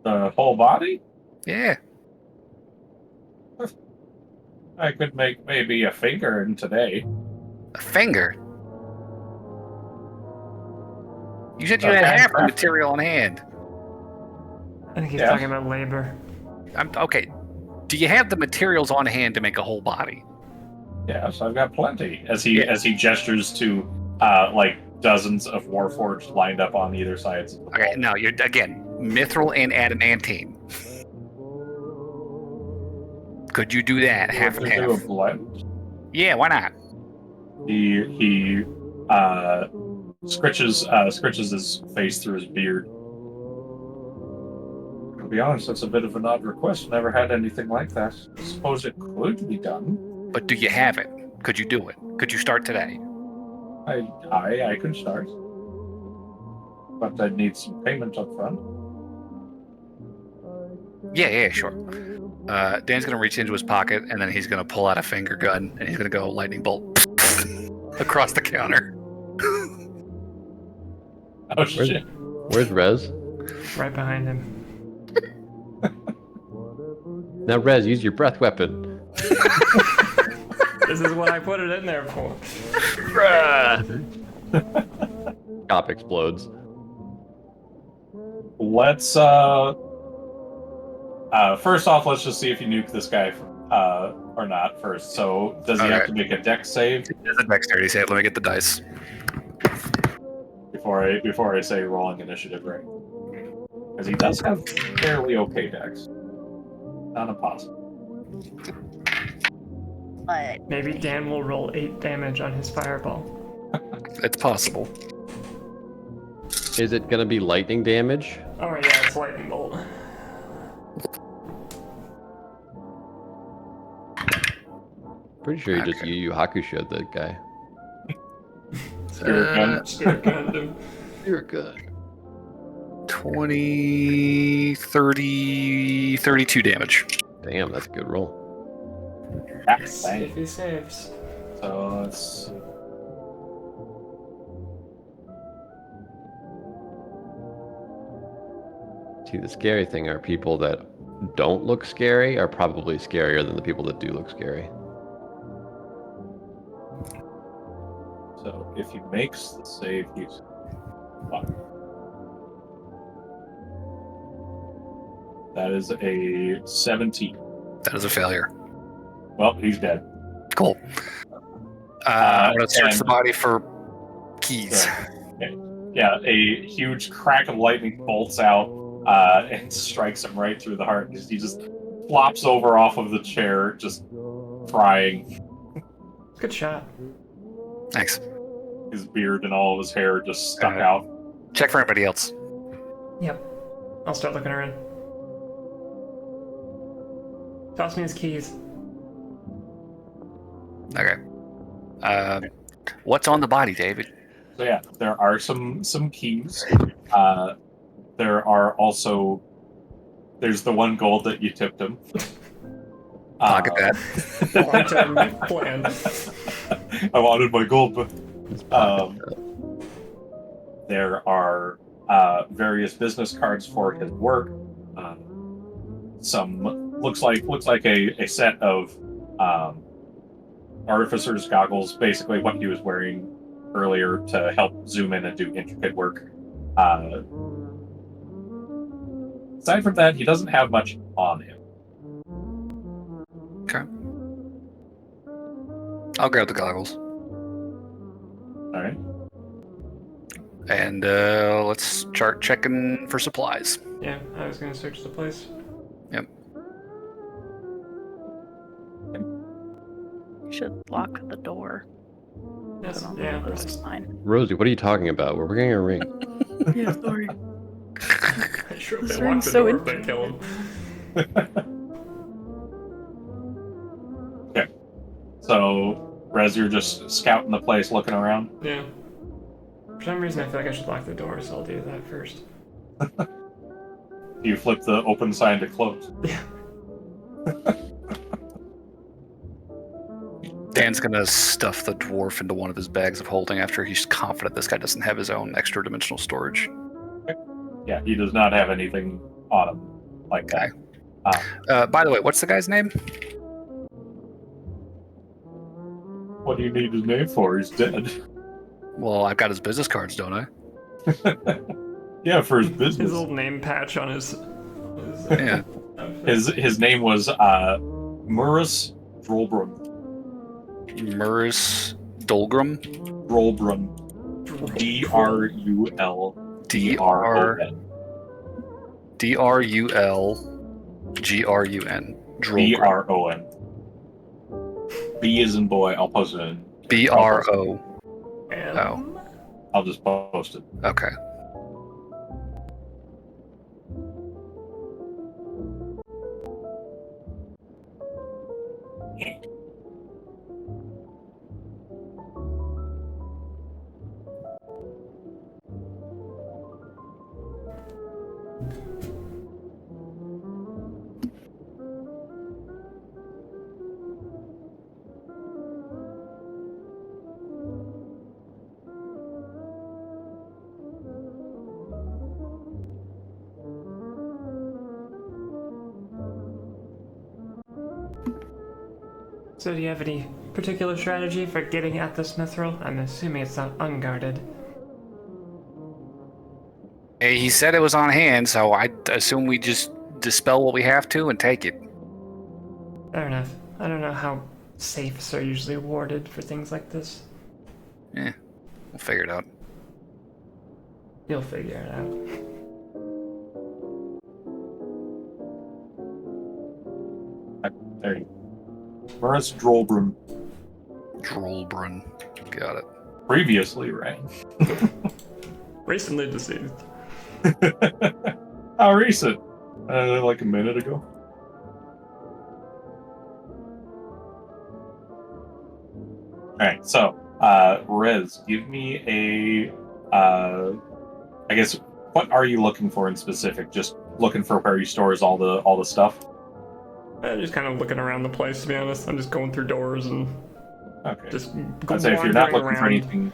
The whole body? Yeah. I could make maybe a finger in today. A finger. You said you Okay, had half the perfect. material on hand. I think he's Yeah. talking about labor. Okay. Do you have the materials on hand to make a whole body? Yes, I've got plenty. As he gestures to like dozens of warforged lined up on either sides. Okay, no, you're again mithril and adamantine. Could you do that half and To do a half? blend. Yeah, why not? He scritches his face through his beard. To be honest, that's a bit of an odd request. Never had anything like that. I suppose it could be done. But do you have it? Could you do it? Could you start today? I can start. But I'd need some payment up front. Yeah, sure. Dan's gonna reach into his pocket and then he's gonna pull out a finger gun and he's gonna go lightning bolt across the counter. Oh shit. Where's Rez? Right behind him. Now, Rez, use your breath weapon. This is what I put it in there for. Cop explodes. Let's first off, let's just see if you nuke this guy or not first. So does he have to make a dex save? There's a dexterity save. Let me get the dice. Before I say rolling initiative, right? Because he does have fairly okay dex. Not impossible. But Maybe Dan will roll 8 damage on his fireball. It's possible. Is it gonna be lightning damage? Oh yeah, it's lightning bolt. Pretty sure you just Yu Yu Hakusho'd that guy. Spirit gun. Spirit gunned him. You're good. 20, 30, 32 damage. Damn, that's a good roll. That's If he saves. So let's. See, the scary thing are people that don't look scary are probably scarier than the people that do look scary. So if he makes the save, he's fine. That is a 17. That is a failure. Well, he's dead. Cool. I'm going to search and- the body for keys. Yeah, a huge crack of lightning bolts out and strikes him right through the heart. He just flops over off of the chair, just crying. Good shot. Thanks. His beard and all of his hair just stuck out. Check for anybody else. Yep. I'll start looking around. Toss me his keys. Okay. What's on the body, David? So yeah, there are some keys. There are also there's the 1 gold that you tipped him. Pocket that. Long-term plan. I wanted my gold, but there are various business cards for his work. Some looks like a set of artificer's goggles, basically what he was wearing earlier to help zoom in and do intricate work. Aside from that, he doesn't have much on him. Okay. I'll grab the goggles. All right. And let's start checking for supplies. Yeah, I was gonna search the place. Yep. you should lock the door. Yes, Put on yeah. the closest line. Rosie, what are you talking about? We're wearing a ring. Yeah, sorry. I sure This they lock ring's the so door if they kill him. Okay. So, Rez, you're just scouting the place, looking around. Yeah. For some reason, I feel like I should lock the door, so I'll do that first. You flip the open sign to close. Yeah. Dan's gonna stuff the dwarf into one of his bags of holding after he's confident this guy doesn't have his own extra dimensional storage. Yeah, he does not have anything on him like that. By the way, what's the guy's name? What do you need his name for? He's dead. Well, I've got his business cards, don't I? Yeah, for his business. His little name patch on his Yeah. outfit. His name was Murus Drolbrun. Murs Dolgrim? Drolbrun. D-R-U-L-D-R-O-N. D-R-U-L-G-R-U-N. D-R-O-N. B is in boy. I'll post it in. B-R-O. And I'll just post it. Okay. So do you have any particular strategy for getting at this mithril? I'm assuming it's not unguarded. Hey, he said it was on hand, so I assume we just dispel what we have to and take it. Fair enough. I don't know how safes are usually warded for things like this. Yeah, we'll figure it out. You'll figure it out. There you go. Where's Drollbrun? Drollbrun. Got it. Previously, right? Recently deceived. How recent? Like a minute ago. Alright, so, Rez, give me a, I guess, what are you looking for in specific? Just looking for where he stores all the stuff? I'm just kind of looking around the place, to be honest. I'm just going through doors and Okay. just I'd say if you're not looking wandering for around. anything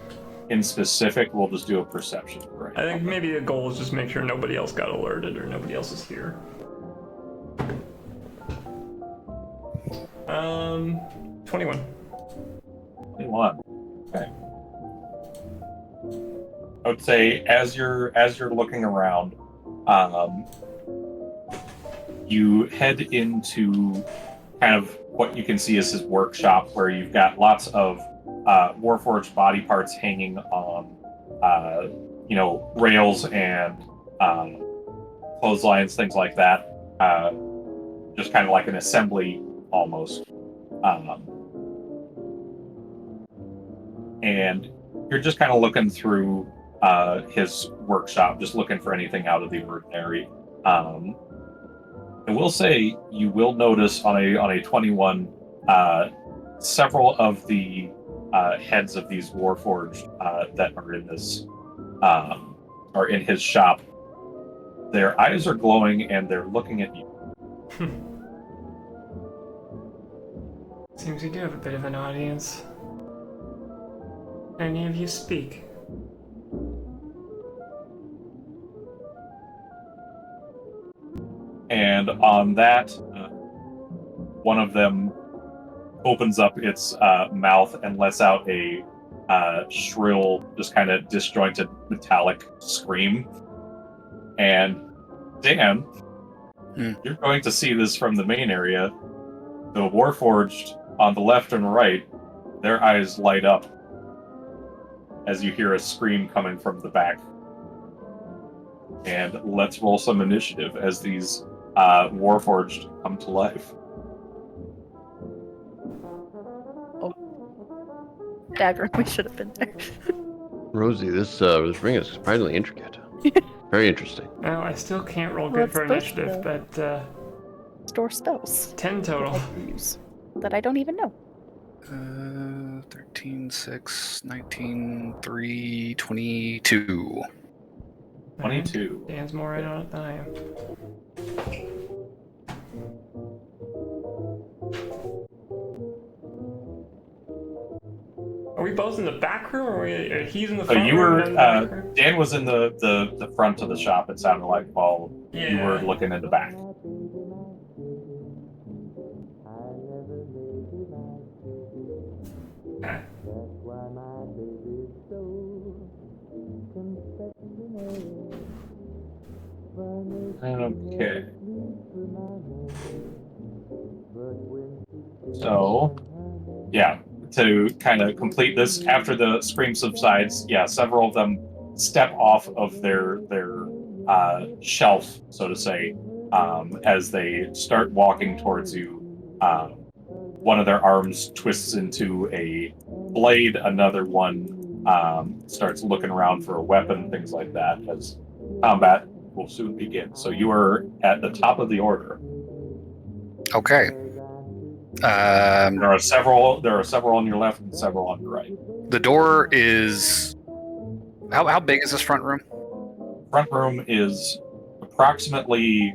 in specific, we'll just do a perception. Right. I think maybe the goal is just make sure nobody else got alerted or nobody else is here. 21. 21. Okay. I would say as you're looking around, you head into kind of what you can see as his workshop, where you've got lots of Warforged body parts hanging on, rails and clotheslines, things like that. Just kind of like an assembly almost. And you're just kind of looking through his workshop, just looking for anything out of the ordinary. I will say you will notice on a 21, several of the heads of these Warforged that are in this are in his shop. Their eyes are glowing and they're looking at you. Seems we do have a bit of an audience. Any of you speak? And on that, one of them opens up its mouth and lets out a shrill, just kind of disjointed metallic scream. And Dan, you're going to see this from the main area. The Warforged on the left and right, their eyes light up as you hear a scream coming from the back. And let's roll some initiative as these Warforged come to life. Dagrim, we should have been there. Rosie, this ring is surprisingly intricate. Very interesting. Well, I still can't roll Well, good for it's supposed initiative, but Store spells 10 total. I can use that I don't even know. 13, 6, 19, 3, 22. 22. Dan's more right on it than I am. Are we both in the back room, or he's in the So front you room? were, and I'm in the back room? Dan was in the front of the shop, it sounded like, while you were looking in the back. Okay. Okay. So, yeah, to kind of complete this, after the scream subsides, yeah, several of them step off of their shelf, so to say, as they start walking towards you. One of their arms twists into a blade, another one starts looking around for a weapon, things like that, as combat will soon begin. So you are at the top of the order. Okay. There are several on your left and several on your right. The door is... How big is this front room? Front room is approximately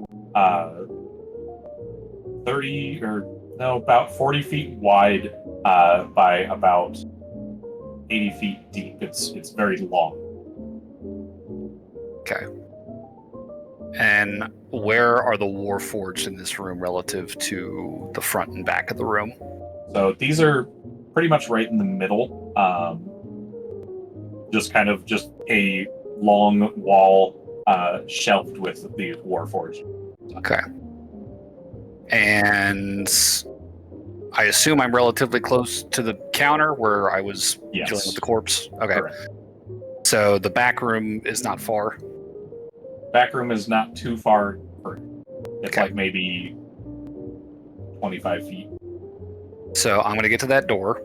40 feet wide by about 80 feet deep. It's very long. Okay. And where are the Warforged in this room relative to the front and back of the room? So these are pretty much right in the middle. Just a long wall shelved with these Warforged. Okay. And I assume I'm relatively close to the counter where I was dealing with the corpse. Okay. Correct. So the back room is not far. Back room is not too far. It's Okay. like maybe 25 feet. So I'm going to get to that door.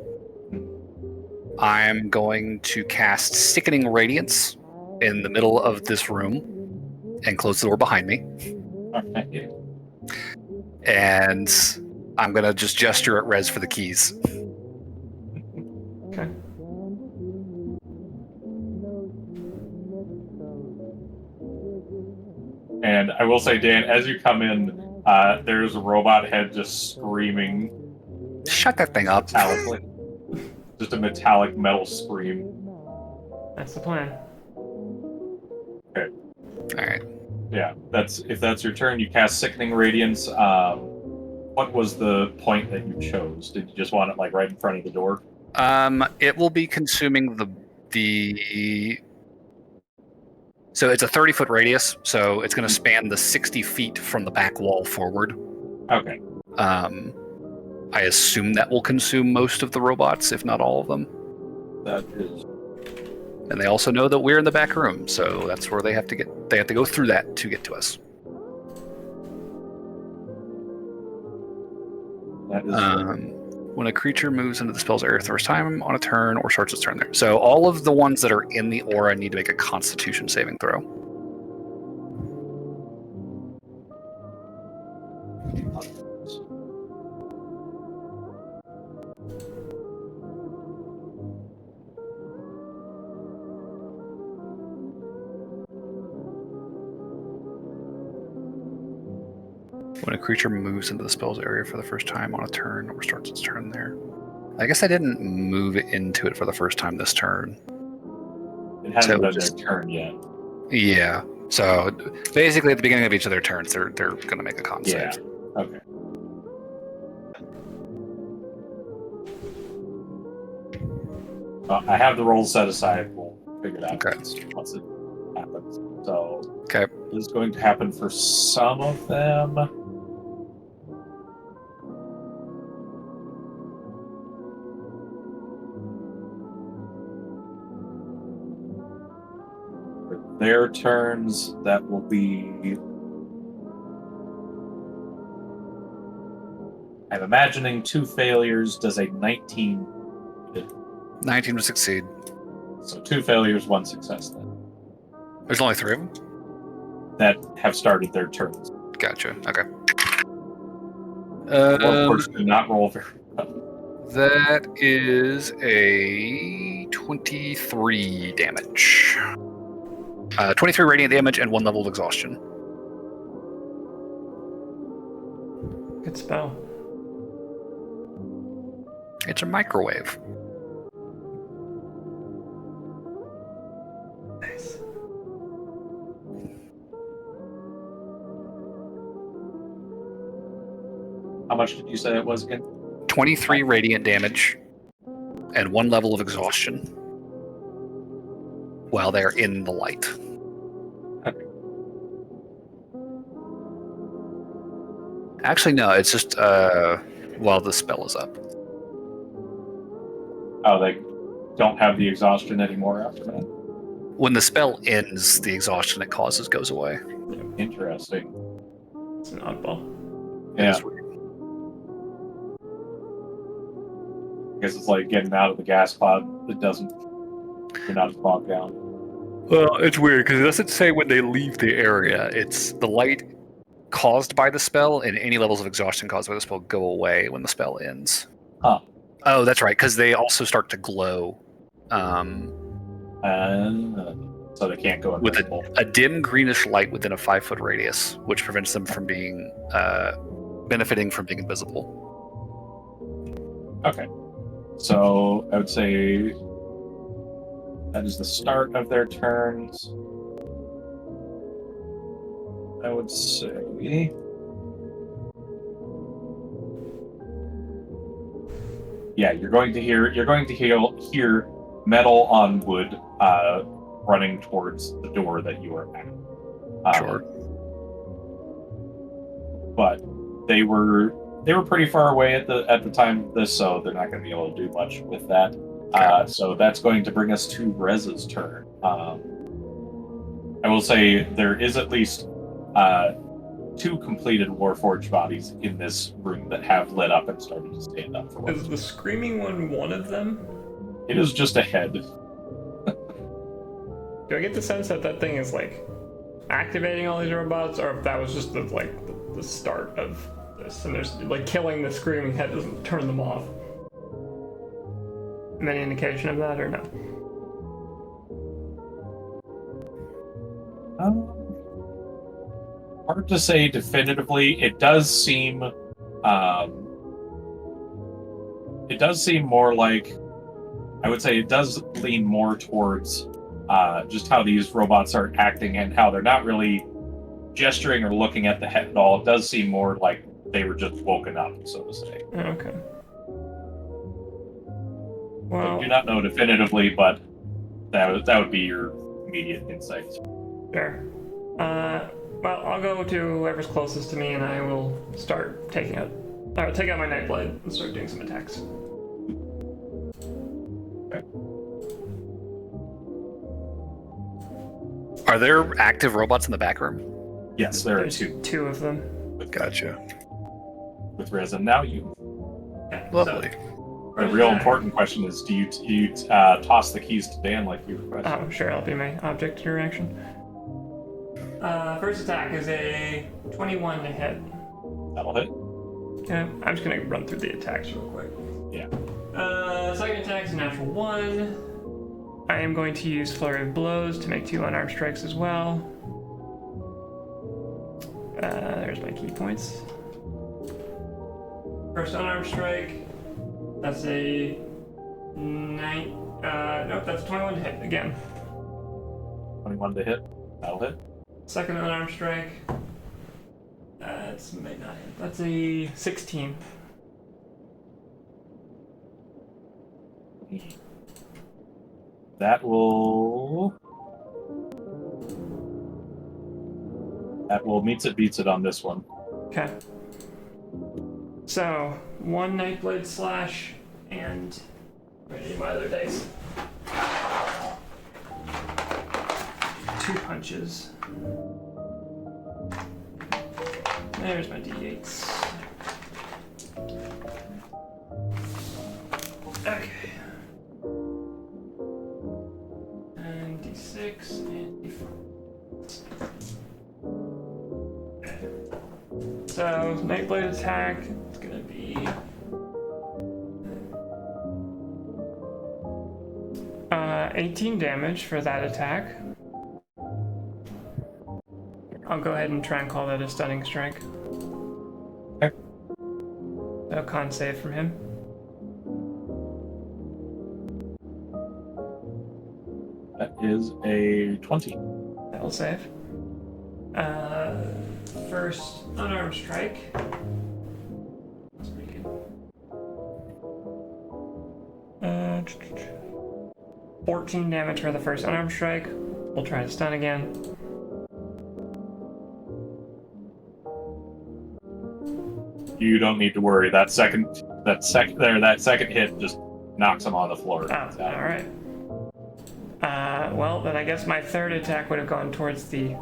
I'm going to cast Sickening Radiance in the middle of this room and close the door behind me. Okay. And I'm going to just gesture at Rez for the keys. Okay. And I will say, Dan, as you come in, there's a robot head just screaming Shut that thing up. metallically. Just a metallic metal scream. That's the plan. Okay. All right. Yeah, if that's your turn, you cast Sickening Radiance. What was the point that you chose? Did you just want it like right in front of the door? It will be consuming the so it's a 30-foot radius, so it's going to span the 60 feet from the back wall forward. Okay. I assume that will consume most of the robots, if not all of them. That is. And they also know that we're in the back room, so that's where they have to get. They have to go through that to get to us. That is. When a creature moves into the spell's area for the first time on a turn or starts its turn there. So all of the ones that are in the aura need to make a Constitution saving throw. When a creature moves into the spell's area for the first time on a turn or starts its turn there. I guess I didn't move into it for the first time this turn. It hasn't so been just- their turn yet. Yeah. So basically at the beginning of each of their turns, they're going to make a con Yeah. save. Okay. I have the rolls set aside. We'll figure it out Okay. once it happens. So Okay. this is going to happen for some of them. For their turns, that will be. I'm imagining 2 failures. Does a 19? 19 would succeed. So 2 failures, 1 success then. There's only 3 of them? That have started their turns. Gotcha. Okay. Of course, do not roll very well. That is a 23 damage. 23 radiant damage and 1 level of exhaustion. Good spell. It's a microwave. Nice. How much did you say it was again? 23 radiant damage and 1 level of exhaustion while they're in the light. Okay. Actually, no, it's just while the spell is up. Oh, they don't have the exhaustion anymore after that. When the spell ends, the exhaustion it causes goes away. Interesting. It's an oddball. It Yeah, is weird. I guess it's like getting out of the gas cloud. It doesn't. You're not as bogged down. Well, it's weird because it doesn't say when they leave the area. It's the light caused by the spell and any levels of exhaustion caused by the spell go away when the spell ends. Huh. Oh, that's right, because they also start to glow. so they can't go With invisible. a dim greenish light within a 5-foot radius, which prevents them from being benefiting from being invisible. Okay. So I would say that is the start of their turns. I would say you're going to hear metal on wood running towards the door that you are at. Sure. But they were pretty far away at the time of this, so they're not going to be able to do much with that. Okay. So that's going to bring us to Rez's turn. I will say there is at least 2 completed Warforged bodies in this room that have lit up and started to stand up. For Is the screaming one of them? It is just a head. Do I get the sense that that thing is like activating all these robots, or if that was just the start of this, and there's like killing the screaming head doesn't turn them off? Any indication of that or no? Hard to say definitively. It does seem more like, I would say it does lean more towards just how these robots are acting and how they're not really gesturing or looking at the head at all. It does seem more like they were just woken up, so to say. Okay. I Well, do not know definitively, but that would be your immediate insights. sure. Well, I'll go to whoever's closest to me, and I will start take out my Nightblade and start doing some attacks. Okay. Are there active robots in the back room? Yes, there are There's 2 of them. Gotcha. with Rez, and now you. Lovely. The real important question is: do you toss the keys to Dan like you requested? Oh, sure, I'll be my object interaction. First attack is a 21 to hit. That'll hit. Okay, I'm just gonna run through the attacks real quick. Yeah. Second attack is a natural 1. I am going to use Flurry of Blows to make 2 unarmed strikes as well. There's my key points. First unarmed strike. That's a 9. Nope, that's 21 to hit again. 21 to hit. That'll hit. Second unarmed strike. That's might not hit. That's a 16. That will meets it beats it on this one. Okay. So 1 Nightblade slash and I need my other dice. 2 punches. There's my d8s. Okay. And d6 and d4. Okay. So, Nightblade attack, it's gonna be 18 damage for that attack. I'll go ahead and try and call that a stunning strike. Okay. So con save from him. That is a 20. That will save. First unarmed strike. That's pretty good. 14 damage for the first unarmed strike. We'll try to stun again. You don't need to worry. That second hit just knocks him on the floor. Oh, alright. Well, then I guess my third attack would have gone towards the...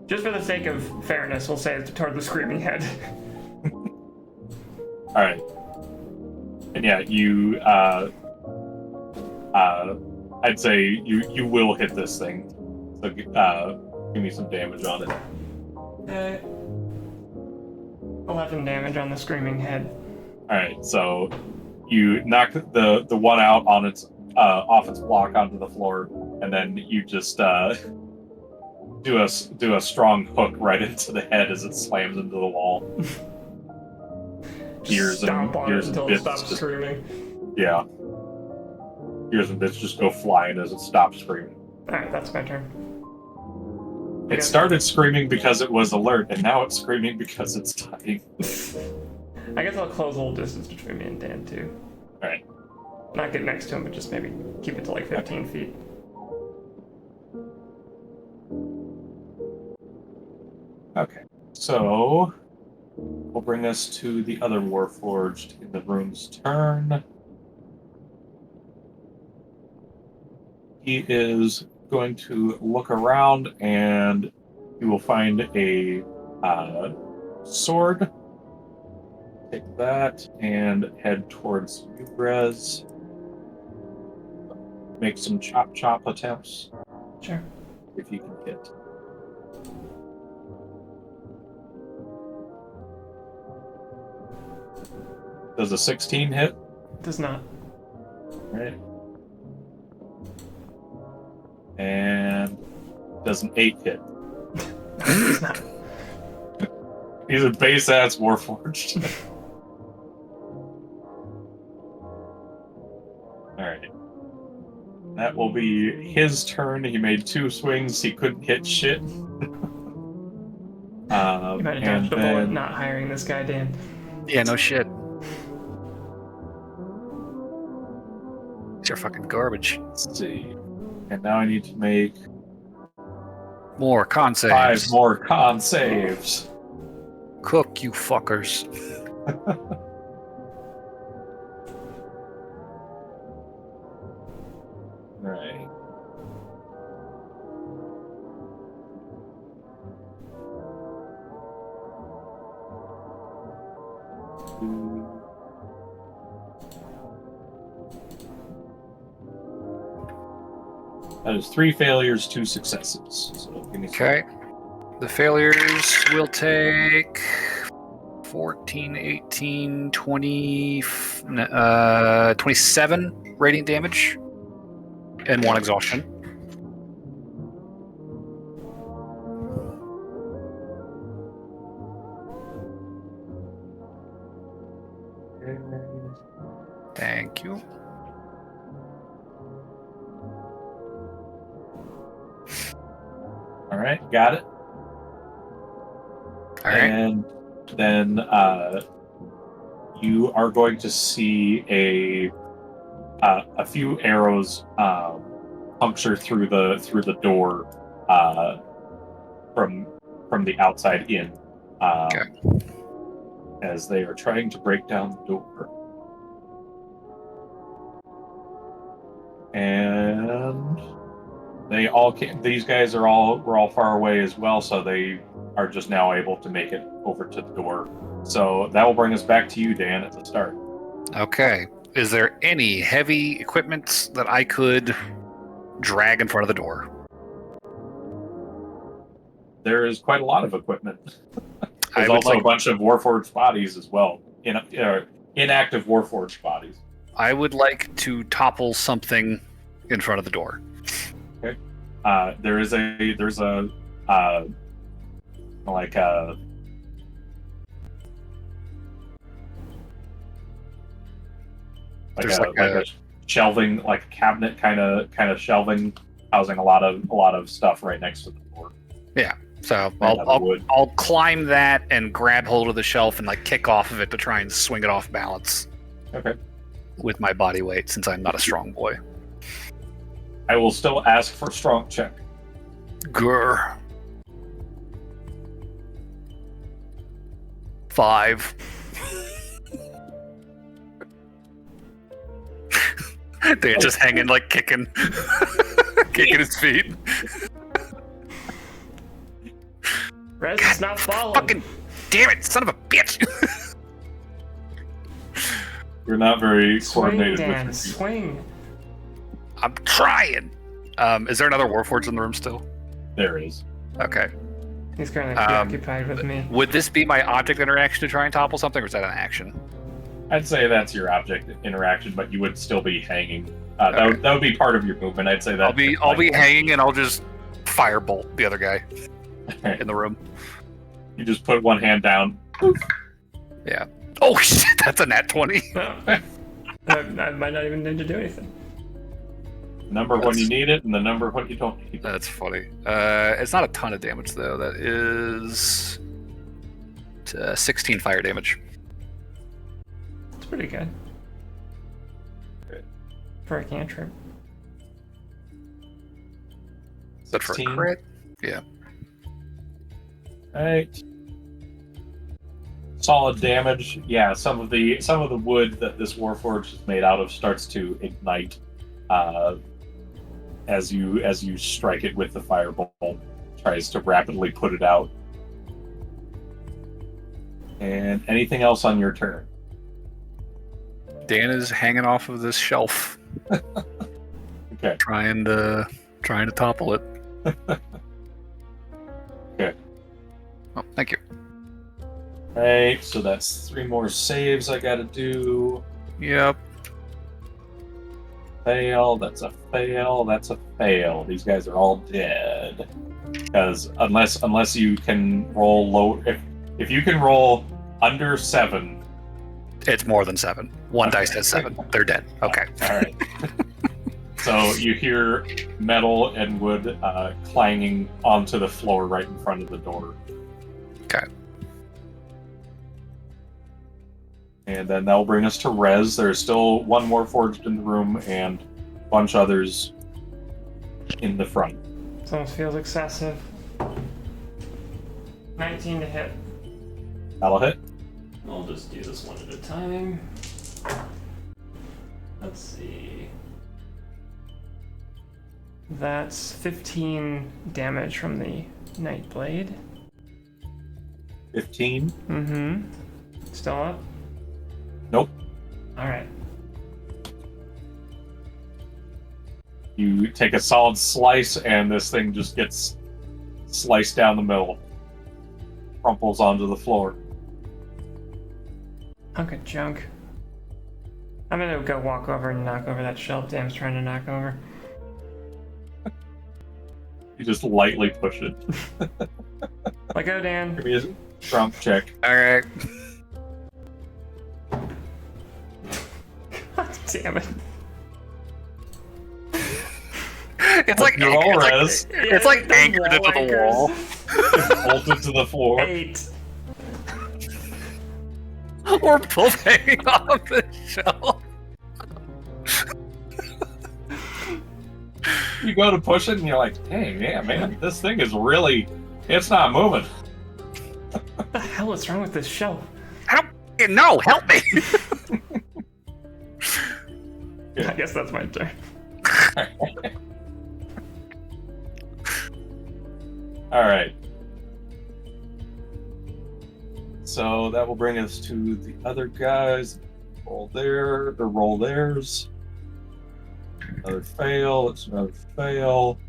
Just for the sake of fairness, we'll say it's toward the screaming head. Alright. And yeah, you I'd say you will hit this thing. So give me some damage on it. 11 damage on the screaming head. Alright, so you knock the one out on its off its block onto the floor, and then you just do a strong hook right into the head as it slams into the wall. Just stomp on it until it bits stops screaming. Yeah. Gears and bits just go flying as it stops screaming. Alright, that's my turn. It started screaming because it was alert, and now it's screaming because it's dying. I guess I'll close a little distance between me and Dan, too. Alright. Not get next to him, but just maybe keep it to like 15 feet. Okay. So, we'll bring us to the other Warforged in the room's turn. He is going to look around, and you will find a sword. Take that and head towards you, Rez. Make some chop attempts. Sure. If you can hit. Does a 16 hit? Does not. Right. And does an 8 hit? Does not. He's a base ass Warforged. Alright. That will be his turn. He made 2 swings. He couldn't hit shit. You might have dodged a bullet not hiring this guy, Dan. Yeah, no shit. You're fucking garbage. Let's see. And now I need to make More con 5 saves. more con saves. Cook, you fuckers. Right. That is 3 failures, 2 successes. So give me some- Okay. The failures will take 14, 18, 20, 27 radiant damage and 1 exhaustion. Thank you. All right, got it. All right. And then you are going to see a few arrows puncture through the door from the outside in, Okay. as they are trying to break down the door. And they all came, these guys were all far away as well, so they are just now able to make it over to the door. So that will bring us back to you, Dan, at the start. Okay. Is there any heavy equipment that I could drag in front of the door? There is quite a lot of equipment. I There's would also like- a bunch of Warforged bodies as well. Inactive Warforged bodies. I would like to topple something in front of the door. There's a like a There's like a shelving, like a cabinet kind of shelving, housing a lot of stuff right next to the door. So Made out of wood. I'll climb that and grab hold of the shelf and like kick off of it to try and swing it off balance Okay. with my body weight since I'm not a strong boy. I will still ask for strong check. Grr. 5. They're just hanging like kicking his feet. Rez is not following. Fucking damn it, son of a bitch! You're not very Swing, coordinated Dan, with your feet. swing. I'm trying. Is there another Warforged in the room still? There is. Okay. He's currently preoccupied with me. Would this be my object interaction to try and topple something, or is that an action? I'd say that's your object interaction, but you would still be hanging. Okay. That would be part of your movement. I'd say that. I'll be hanging, and I'll just firebolt the other guy in the room. You just put one hand down. Yeah. Oh shit! That's a nat 20. I might not even need to do anything. Number when you need it, and the number when you don't need it. That's funny. It's not a ton of damage though. That is 16 fire damage. It's pretty good. Good. For a cantrip. Is that for a 16? crit? Yeah. Right. Solid damage. Yeah, some of the wood that this Warforged is made out of starts to ignite as you strike it with the firebolt. Tries to rapidly put it out. And anything else on your turn? Dan is hanging off of this shelf, Okay. trying to topple it. Okay. Oh, thank you. Right, so that's 3 more saves I gotta do. Yep. Fail, that's a fail, that's a fail. These guys are all dead. Because unless you can roll low, if you can roll under 7. It's more than 7. One dice has 7. They're dead. Okay. Alright. So you hear metal and wood clanging onto the floor right in front of the door. Okay. And then that'll bring us to Rez. There's still one more forged in the room and a bunch others in the front. This almost feels excessive. 19 to hit. That'll hit. I'll just do this one at a time. Let's see. That's 15 damage from the Nightblade. 15. Mm-hmm. Still up? Nope. Alright. You take a solid slice and this thing just gets sliced down the middle. Crumples onto the floor. Hunk of junk. I'm gonna go walk over and knock over that shelf Dam's trying to knock over. You just lightly push it. Let go, Dan. Give me a trump check. Alright. God damn it. It's like You're all Rez. it's like anchored into the wall. Bolted to the floor. 8. We're both hanging off the shelf. You go to push it and you're like, dang, yeah, man, this thing is really, it's not moving. What the hell is wrong with this shelf? I don't know. Help me. I guess that's my turn. All right. So that will bring us to the other guys. Roll there, or roll theirs. Another fail. It's another fail.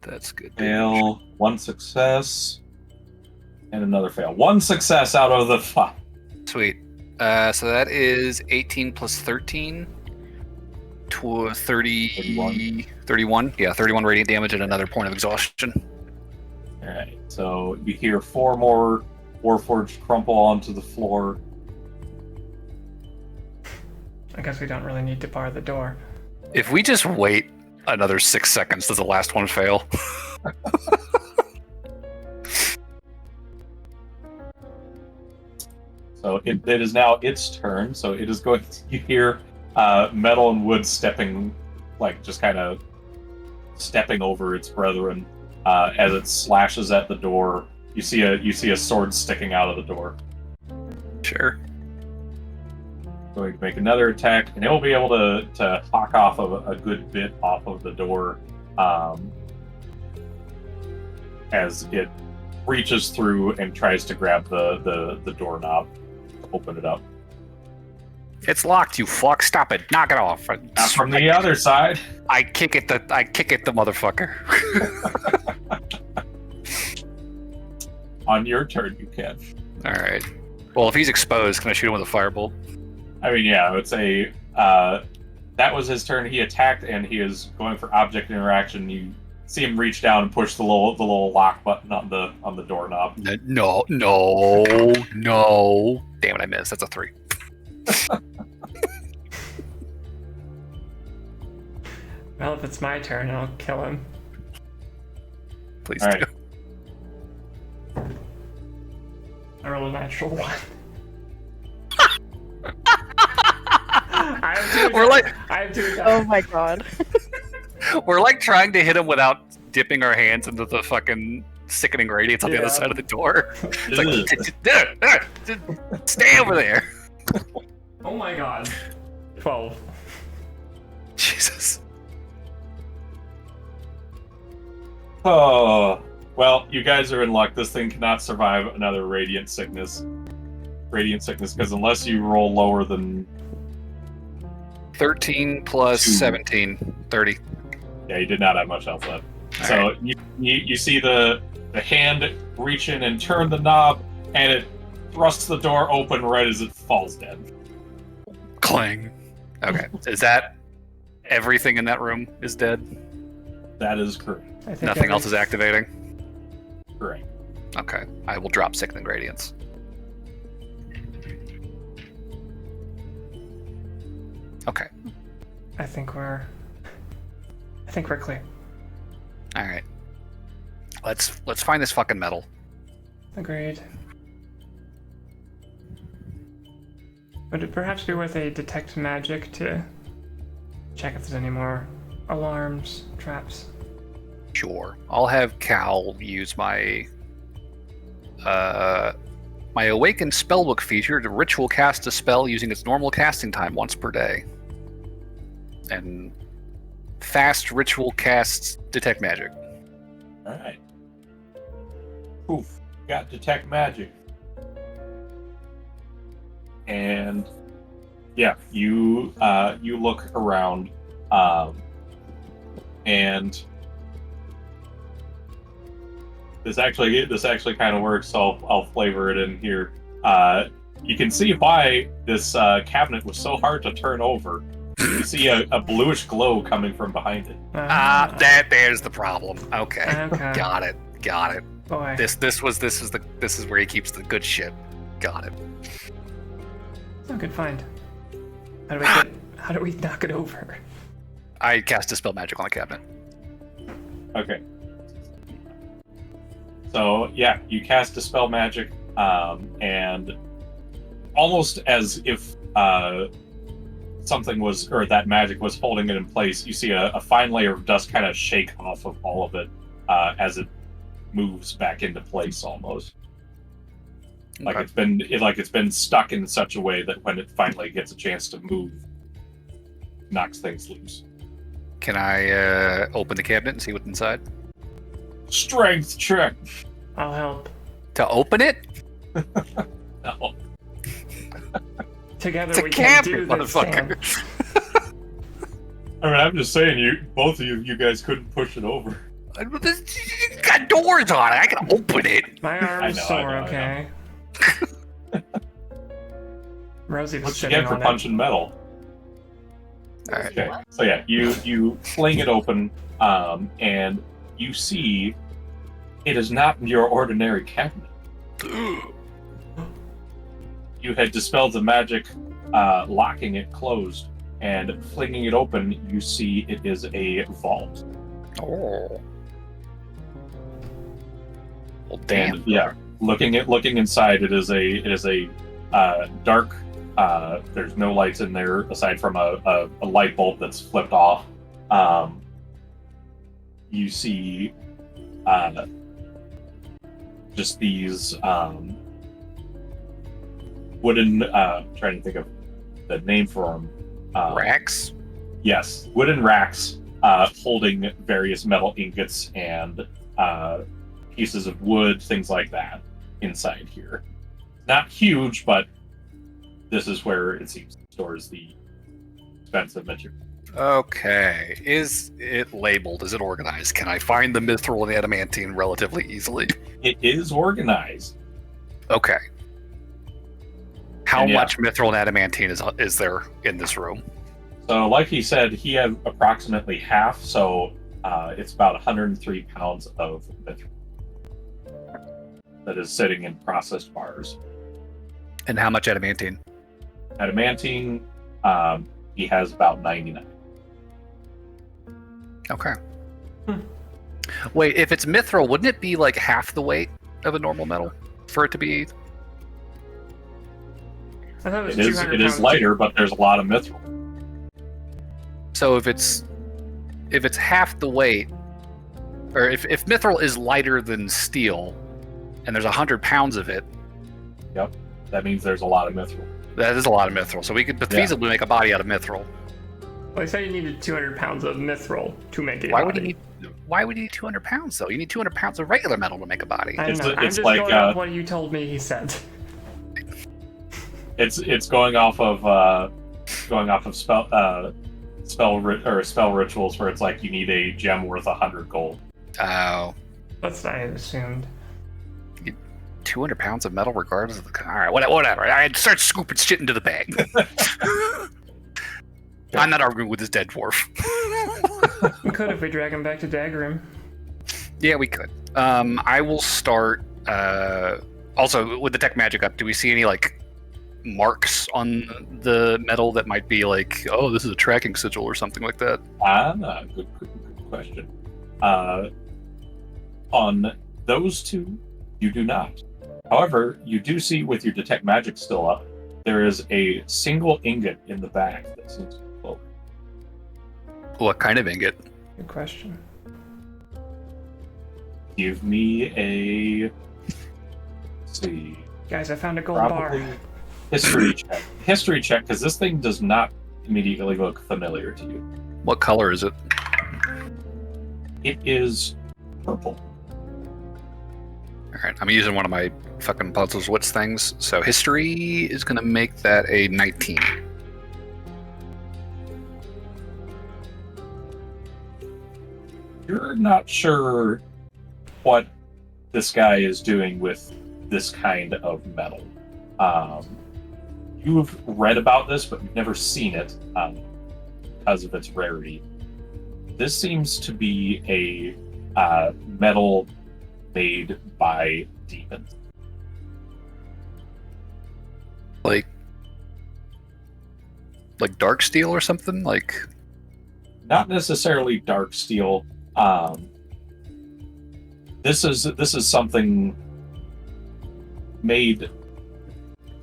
That's good. Fail. 1 success. And another fail. 1 success out of the 5. Sweet. So that is 18 plus 13 to 30, 31. Yeah, 31 radiant damage and another point of exhaustion. All right. So you hear 4 more Warforged crumple onto the floor. I guess we don't really need to bar the door. If we just wait another 6 seconds, does the last one fail? So it is now its turn. So it is going to, you hear metal and wood stepping, like just kind of stepping over its brethren as it slashes at the door. You see a sword sticking out of the door. Sure. Going to make another attack, and it will be able to hawk off of a good bit off of the door as it reaches through and tries to grab the doorknob to open it up. It's locked, you fuck. Stop it. Knock it off. Not from the other side. I kick it the motherfucker. On your turn, you can. Alright. Well, if he's exposed, can I shoot him with a firebolt? I mean, yeah, I would say that was his turn. He attacked, and he is going for object interaction. You see him reach down and push the little lock button on the doorknob. No. Damn it, I missed. That's a 3. Well, if it's my turn, I'll kill him. Please All do. right. I roll a natural 1. I have two. Oh my god. We're like trying to hit him without dipping our hands into the fucking sickening radiance on the Yeah. other side of the door. It's like, stay over there. Oh my god. 12. Jesus. Oh, well, you guys are in luck. This thing cannot survive another radiant sickness. Because unless you roll lower than 13 plus 2. 17, 30. Yeah, you did not have much health left. All So right. you see the hand reach in and turn the knob, and it thrusts the door open right as it falls dead. Clang. Okay. Is that everything in that room is dead? That is correct. I think Nothing else is activating? Correct. Okay. I will drop Sickening Radiance. Okay. I think we're clear. All right. Let's find this fucking metal. Agreed. Would it perhaps be worth a detect magic to check if there's any more alarms, traps? Sure. I'll have Cal use my my awakened spellbook feature to ritual cast a spell using its normal casting time once per day. And fast ritual casts detect magic. All right. Poof. Got detect magic. And yeah, you look around, and this actually kind of works. So I'll flavor it in here. You can see why this cabinet was so hard to turn over. You see a bluish glow coming from behind it. There's the problem. Okay. Okay. Got it. Boy. This is where he keeps the good shit. Got it. Oh, good find. How do we knock it over? I cast Dispel Magic on the cabinet. Okay. So yeah, you cast Dispel Magic, and almost as if something was, or that magic was holding it in place, you see a fine layer of dust kind of shake off of all of it as it moves back into place, almost like Okay. it's been stuck in such a way that when it finally gets a chance to move, knocks things loose. Can I open the cabinet and see what's inside? Strength check. I'll help. To open it? No. Together It's a we can do cabinet, this. motherfucker. Sam. I mean, I'm just saying, both of you guys couldn't push it over. It's got doors on it. I can open it. My arm's I know, sore, I know. okay? Rosie was What'd you sitting get for on punching metal? All right. Okay, so yeah, you fling it open, and you see it is not your ordinary cabinet. You had dispelled the magic, locking it closed, and flinging it open, you see it is a vault. Oh. Well, damn. And yeah, looking inside, it is a dark. There's no lights in there aside from a light bulb that's flipped off. You see just these wooden. Trying to think of the name for them. Racks? Yes, wooden racks holding various metal ingots and pieces of wood, things like that, inside here. Not huge, but this is where it seems stores the expensive material. Okay. Is it labeled? Is it organized? Can I find the mithril and the adamantine relatively easily? It is organized. Okay. How And yeah. much mithril and adamantine is there in this room? So, like he said, he had approximately half, so it's about 103 pounds of mithril that is sitting in processed bars. And how much adamantine? Adamantine, he has about 99. Okay. Wait, if it's mithril, wouldn't it be like half the weight of a normal metal for it to be? I thought it was It is 200 it is pounds. lighter, but there's a lot of mithril. So if it's half the weight, or if mithril is lighter than steel, and there's 100 pounds of it, That means there's a lot of mithril. that is a lot of mithril. So we could feasibly make a body out of mithril. Well, I said you needed 200 pounds of mithril to make a Why body. would you need 200 pounds though? You need 200 pounds of regular metal to make a body. I don't know. I'm It's just like, going off what you told me he said. It's going off of spell rituals where it's like you need a gem worth 100 gold. Oh, That's what I had assumed. 200 pounds of metal regardless of the... All right, whatever. I start scooping shit into the bag. I'm not arguing with this dead dwarf. We could if we drag him back to Dagrim. Yeah, we could. I will start... Also, with the tech magic up, do we see any, like, marks on the metal that might be like, oh, this is a tracking sigil or something like that? Good question. On those two, you do not. However, you do see with your detect magic still up, there is a single ingot in the bag that seems to float. What kind of ingot? Good question. Give me a... Let's see. Guys, I found a gold Probably bar. history check. History check, because this thing does not immediately look familiar to you. What color is it? It is purple. Alright, I'm using one of my fucking puzzles wits things, so history is gonna make that a 19. You're not sure what this guy is doing with this kind of metal. You've read about this, but you've never seen it because of its rarity. This seems to be a metal made by demons. Like dark steel or something? Like, Not necessarily dark steel. This is something made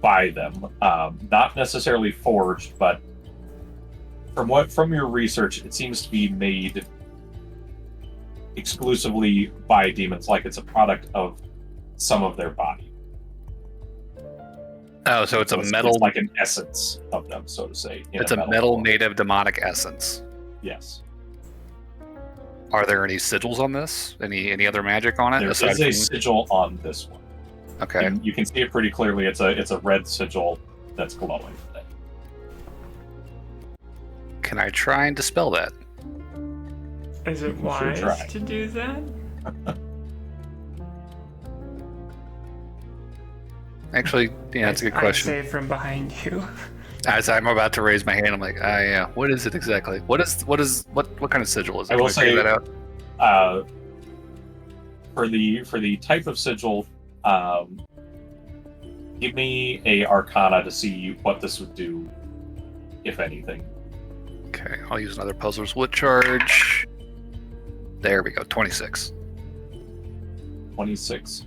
by them, not necessarily forged, but from your research, it seems to be made exclusively by demons, like it's a product of some of their body. oh, so it's a metal. It's like an essence of them, so to say. in It's a metal form. made of demonic essence. Yes. Are there any sigils on this? Any other magic on it? There aside is a from- sigil on this one. Okay. And you can see it pretty clearly. It's a red sigil that's glowing. Can I try and dispel that? Is it You should wise try. to do that? Actually, yeah, that's a good I'd question. say from behind you. As I'm about to raise my hand, I'm like, yeah. What is it exactly? What kind of sigil is it? I will Can figure say- that out. For the type of sigil, give me a Arcana to see what this would do, if anything. Okay, I'll use another puzzler's wit charge. There we go, 26. 26.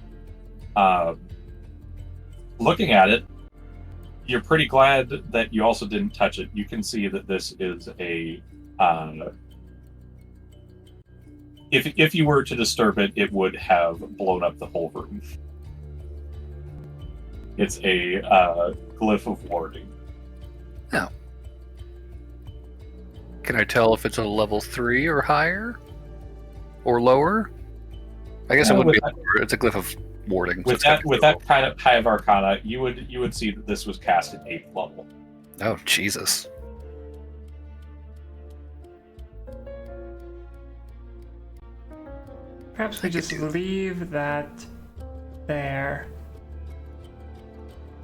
Looking at it, you're pretty glad that you also didn't touch it. You can see that this is a... If you were to disturb it, it would have blown up the whole room. It's a glyph of warding. Can I tell if it's a level 3 or higher? Or lower? I guess it would with be that- lower. It's a glyph of warding. so With it's gotta that be with low. that kind of high of Arcana, you would see that this was cast at 8th level. Oh, Jesus. Perhaps we I could just do- leave that there.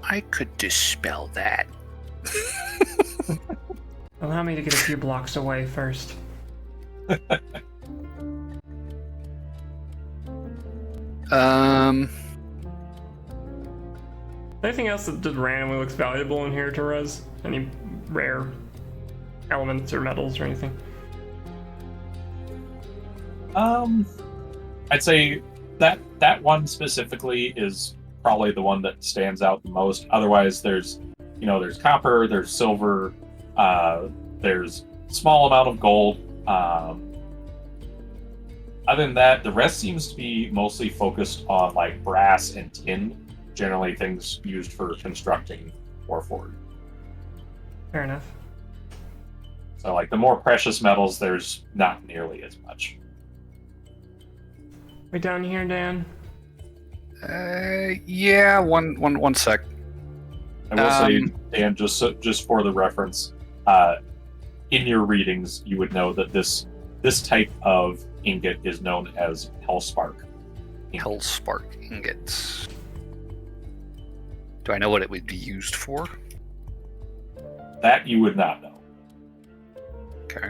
I could dispel that. Allow me to get a few blocks away first. Anything else that just randomly looks valuable in here to Rez? Any rare elements or metals or anything? I'd say that one specifically is probably the one that stands out the most. Otherwise, there's copper, there's silver, there's small amount of gold. Other than that, the rest seems to be mostly focused on like brass and tin, generally things used for constructing Warforged. Fair enough. So like the more precious metals, there's not nearly as much. We down here, Dan? Yeah. One sec. I will say, Dan, just for the reference, in your readings, you would know that this type of ingot is known as Hellspark. Hellspark ingots. Do I know what it would be used for? That you would not know. Okay.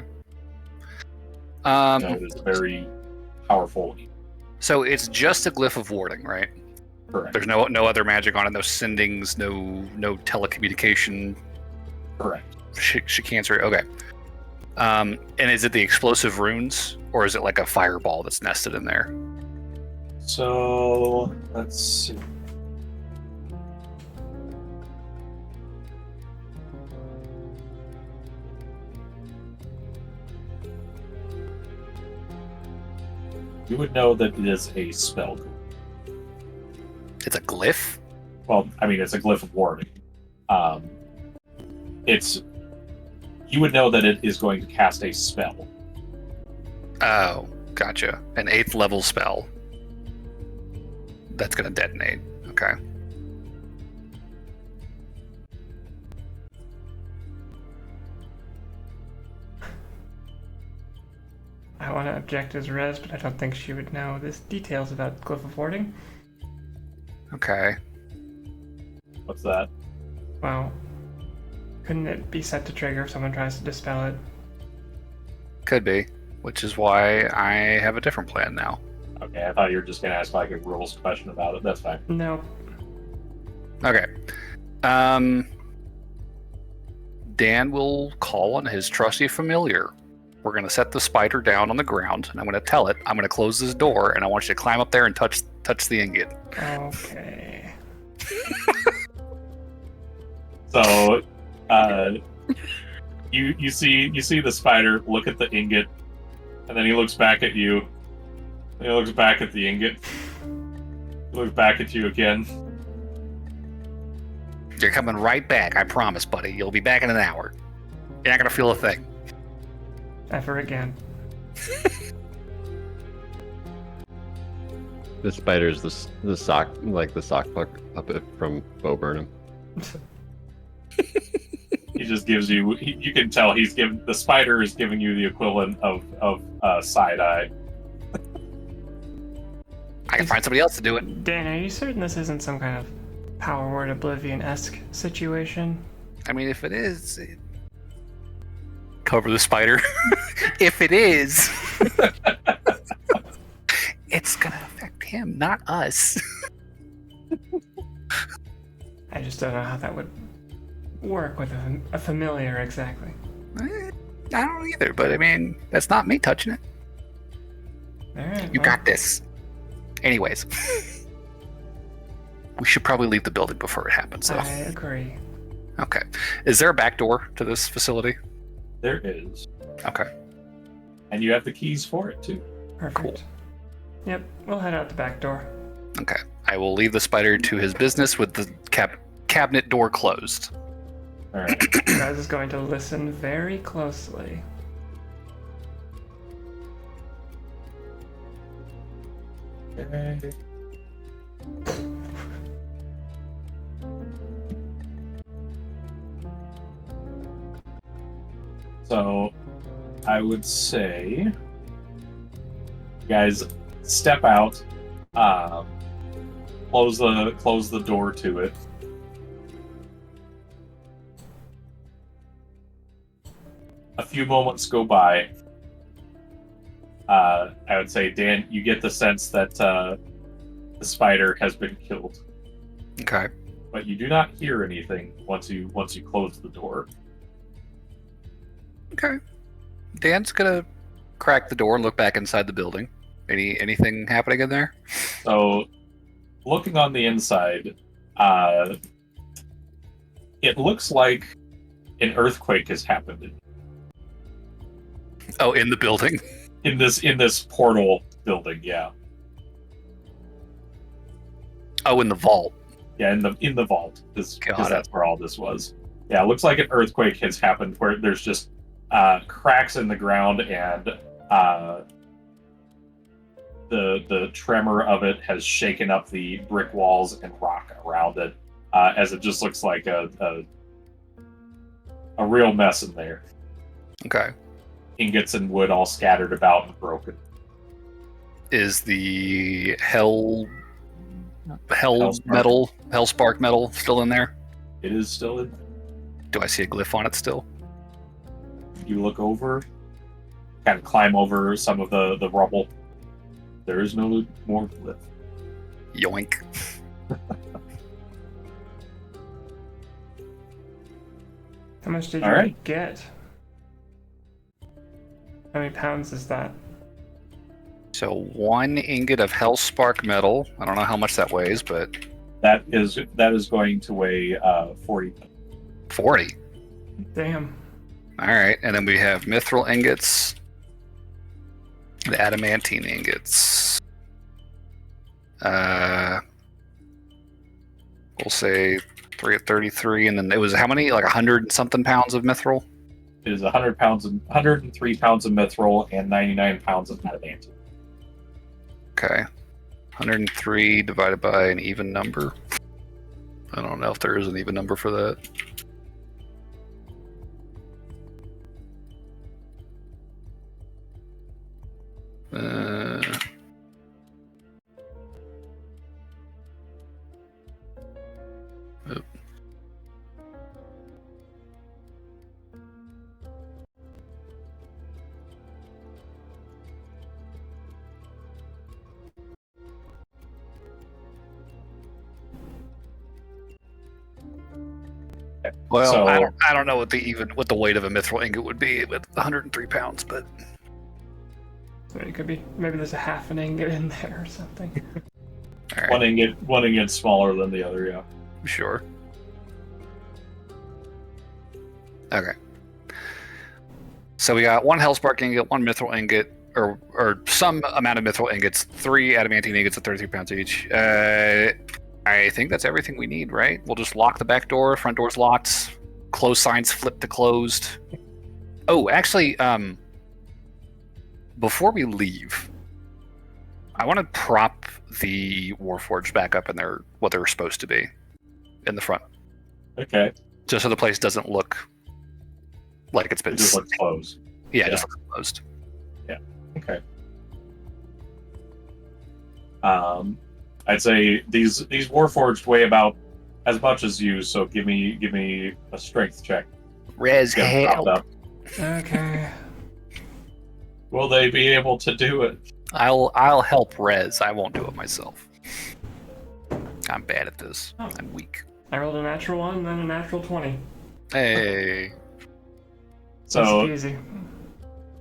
No, it is a very powerful. So it's just a glyph of warding, right? Correct. There's no other magic on it, no sendings, no telecommunication. Correct. Cancer. Okay. And is it the explosive runes, or is it like a fireball that's nested in there? So let's see. You would know that it is a spell. It's a glyph? Well, I mean, it's a glyph of warding. You would know that it is going to cast a spell. Oh, gotcha. An 8th level spell. That's going to detonate. Okay. I want to object as Rez, but I don't think she would know the details about Glyph of Warding. Okay. What's that? Well, couldn't it be set to trigger if someone tries to dispel it? Could be. Which is why I have a different plan now. Okay, I thought you were just going to ask like a rules question about it. That's fine. No. Okay. Dan will call on his trusty familiar. We're going to set the spider down on the ground, and I'm going to tell it, I'm going to close this door, and I want you to climb up there and touch the ingot. Okay. So, you see the spider look at the ingot, and then he looks back at you. And he looks back at the ingot. He looks back at you again. You're coming right back, I promise, buddy. You'll be back in an hour. You're not going to feel a thing. Ever again. The spider's the sock, like the sock puppet from Bo Burnham. He just gives you. You can tell the spider is giving you the equivalent of side eye. I can find somebody else to do it. Dan, are you certain this isn't some kind of Power Word Oblivion-esque situation? I mean, if it is, cover the spider. If it is, it's gonna affect him, not us. I just don't know how that would work with a familiar exactly. I don't either, but I mean, that's not me touching it. Alright. You got this. Anyways, we should probably leave the building before it happens, though. I agree. Okay. Is there a back door to this facility? There is, Okay. and you have the keys for it too. Perfect. Cool. Yep, we'll head out the back door. Okay. I will leave the spider to his business with the cabinet door closed. All right. Rez is going to listen very closely. Okay. So, I would say, you guys step out, close the door to it, a few moments go by. I would say, Dan, you get the sense that the spider has been killed, Okay. but you do not hear anything once you close the door. Okay. Dan's gonna crack the door and look back inside the building. Anything happening in there? So, looking on the inside, it looks like an earthquake has happened Oh, in the building. in this portal building. Yeah, Oh, in the vault. yeah, in the vault, because Got it. that's where all this was. Yeah, it looks like an earthquake has happened where there's just cracks in the ground, and the tremor of it has shaken up the brick walls and rock around it, as it just looks like a real mess in there. Okay. Ingots and wood all scattered about and broken. Is the Hellspark metal still in there? It is still in. Do I see a glyph on it still? You look over, kind of climb over some of the rubble. There is no more glyph. Yoink. How much did All you right. get? How many pounds is that? So 1 ingot of Hellspark metal. I don't know how much that weighs, but That is going to weigh 40. 40. Damn. All right, and then we have mithril ingots, the adamantine ingots. We'll say 3 at 33, and then it was how many? Like 100 and something pounds of mithril. It is 103 pounds of mithril and 99 pounds of adamantine. Okay, 103 divided by an even number. I don't know if there is an even number for that. Oop. Well, So- I don't know what the weight of a mithril ingot would be with 103 pounds, but So it could be, maybe there's a half an ingot in there or something. all right, One ingot smaller than the other. Yeah. sure. Okay. So we got 1 Hellspark ingot, 1 mithril ingot, or some amount of mithril ingots, 3 adamantine ingots at 33 pounds each. I think that's everything we need, right? We'll just lock the back door, front door's locked, close signs flip to closed. Oh, actually, before we leave, I want to prop the Warforged back up in their what they were supposed to be in the front, Okay. just so the place doesn't look like it's been. It just looks closed. Yeah, it just looks closed. Okay. I'd say these Warforged weigh about as much as you, so give me a strength check. Rez, Get 'em propped help! up. Okay. Will they be able to do it? I'll help Rez. I won't do it myself. I'm bad at this. Oh. I'm weak. I rolled a natural 1, then a natural 20. Hey. So Easy.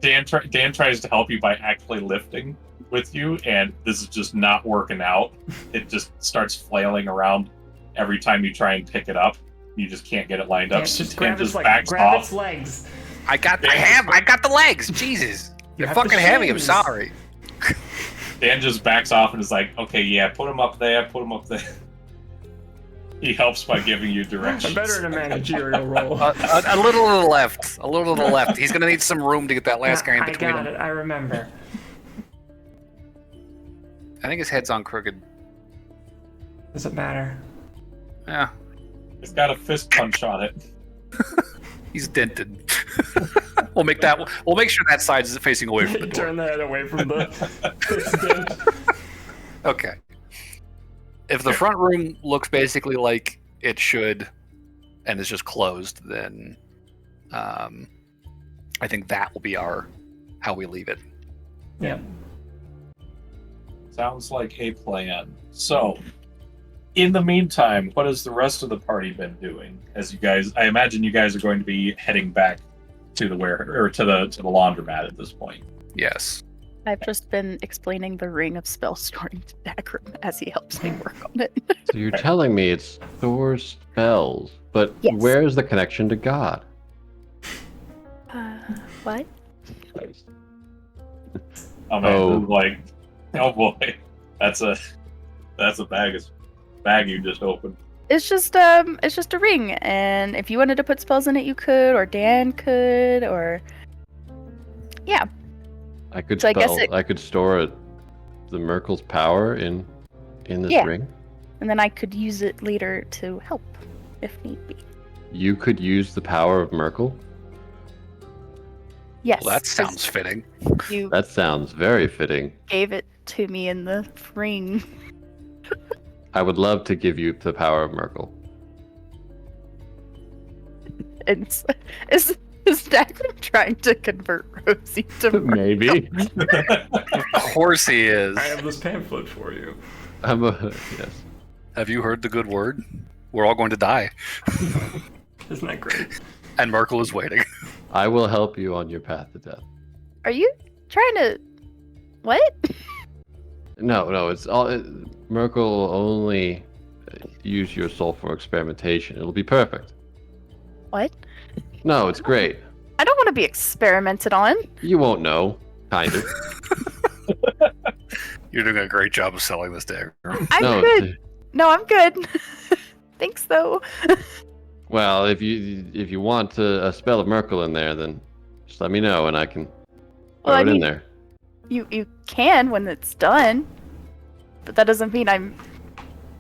Dan tries to help you by actually lifting with you, and this is just not working out. It just starts flailing around every time you try and pick it up. You just can't get it lined up. Yeah, So just Dan grab its just leg. backs Grab off. its legs. I got the legs. Jesus. You're have the fucking heavy. I'm shins. sorry. Dan just backs off and is like, "Okay, yeah, put him up there. Put him up there." He helps by giving you directions. I'm better at a managerial role. A little to the left. A little to the left. He's gonna need some room to get that last guy in I between got him. it. I remember. I think his head's on crooked. Does it matter? Yeah, It's got a fist punch on it. he's dented. We'll make sure that side is facing away from the door. Turn the head away from the. Okay. If the front room looks basically like it should, and is just closed, then I think that will be how we leave it. Yeah. Sounds like a plan. So, in the meantime, what has the rest of the party been doing? As you guys, I imagine you guys are going to be heading back to the to the laundromat at this point. Yes. I've just been explaining the ring of spell storing to Dagrim as he helps me work on it. So you're telling me it's Thor's spells, but Yes. where's the connection to God? What? Oh man, Oh. like, oh boy, that's a bag you just opened. It's just a ring, and if you wanted to put spells in it, you could, or Dan could, or yeah. I could So I guess I could store the Merkel's power in this Yeah. ring. And then I could use it later to help, if need be. You could use the power of Merkel. Yes. Well, that 'cause sounds fitting. You That sounds very fitting. gave it to me in the ring. I would love to give you the power of Merkel. And is Dagrim trying to convert Rosie to Merkel? Maybe. Of course he is. I have this pamphlet for you. Yes. Have you heard the good word? We're all going to die. Isn't that great? And Merkel is waiting. I will help you on your path to death. Are you trying to? What? No, it's all. Merkel will only use your soul for experimentation. It'll be perfect. What? No, it's great. I don't want to be experimented on. You won't know, kind of. You're doing a great job of selling this dagger. I'm No, good. No, I'm good. Thanks, though. well, if you want a spell of Merkel in there, then just let me know and I can throw Well, I it in mean- there. You can when it's done, but that doesn't mean I'm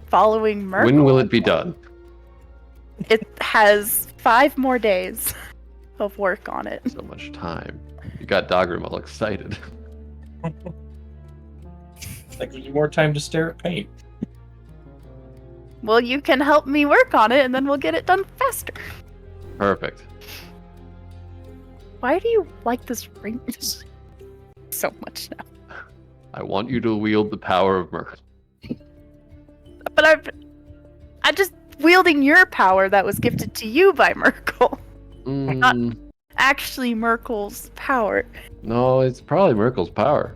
following Merkel. When will it be done? It has 5 more days of work on it. So much time. You got Dagrim all excited. That gives you more time to stare at paint. Well, you can help me work on it, and then we'll get it done faster. Perfect. Why do you like this ring so much now? I want you to wield the power of Merkel. But I'm just wielding your power that was gifted to you by Merkel. Mm, Actually, Merkel's power. no, it's probably Merkel's power.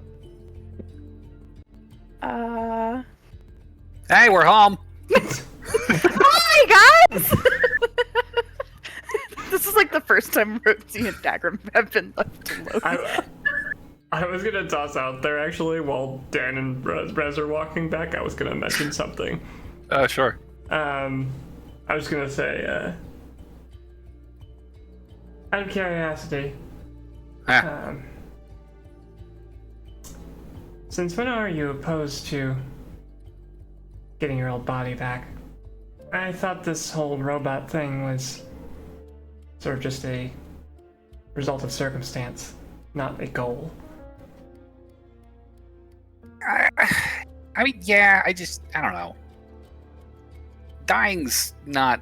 Hey, we're home. Hi, guys! This is like the first time Rosie and Dagrim have been left alone. I was gonna toss out there actually while Dan and Rez are walking back. I was gonna mention something. Sure. I was gonna say, out of curiosity, Ah. since when are you opposed to getting your old body back? I thought this whole robot thing was sort of just a result of circumstance, not a goal. I mean, yeah, I don't know. Dying's not